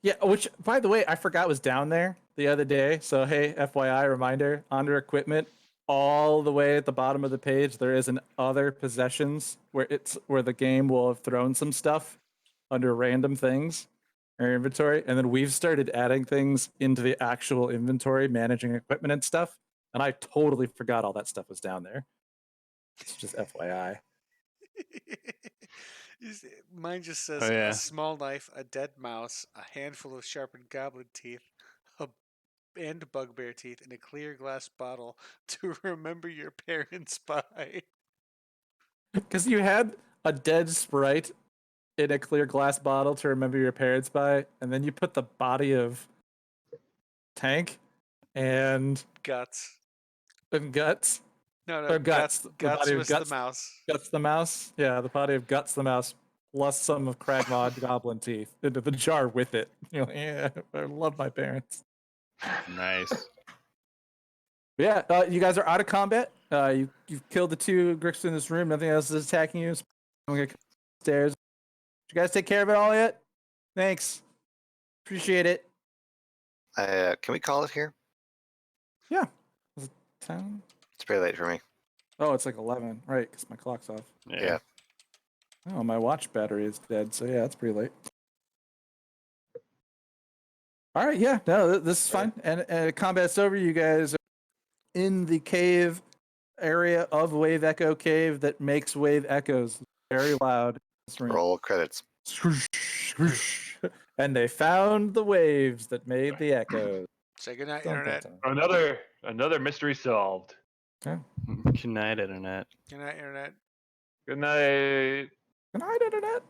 Yeah, which, by the way, I forgot was down there the other day. So hey, FYI reminder, under equipment, all the way at the bottom of the page, there is an other possessions where the game will have thrown some stuff under random things in our inventory, and then we've started adding things into the actual inventory, managing equipment and stuff. And I totally forgot all that stuff was down there. It's just FYI.
Mine just says
Oh, yeah.
a small knife, a dead mouse, a handful of sharpened goblin teeth, and bugbear teeth, and a clear glass bottle to remember your parents by.
Because you had a dead sprite in a clear glass bottle to remember your parents by, and then you put the body of Tank and
Guts.
Guts.
No,
Or Guts.
Guts.
The
Guts
body of
was
Guts.
the mouse.
Guts the mouse. Yeah, the body of Guts the mouse plus some of Kragmod goblin teeth into the jar with it. You're like, yeah, I love my parents.
Nice.
But yeah, you guys are out of combat. You've killed the 2 Gricks in this room. Nothing else is attacking you. I'm gonna come upstairs. Did you guys take care of it all yet? Thanks. Appreciate it.
Can we call it here?
Yeah. Was it 10?
It's pretty late for me.
Oh, it's like 11, right? Because my clock's off.
Yeah.
Oh, my watch battery is dead. So yeah, it's pretty late. All right, yeah, no, this is fine. And combat's over. You guys are in the cave area of Wave Echo Cave that makes wave echoes very loud.
Roll credits.
Swoosh, swoosh. And they found the waves that made the echoes.
Say goodnight,
Dun, dun,
Internet.
dun.
Another mystery solved.
Good night, internet.
Good night, Internet.
Good night.
Good night, Internet.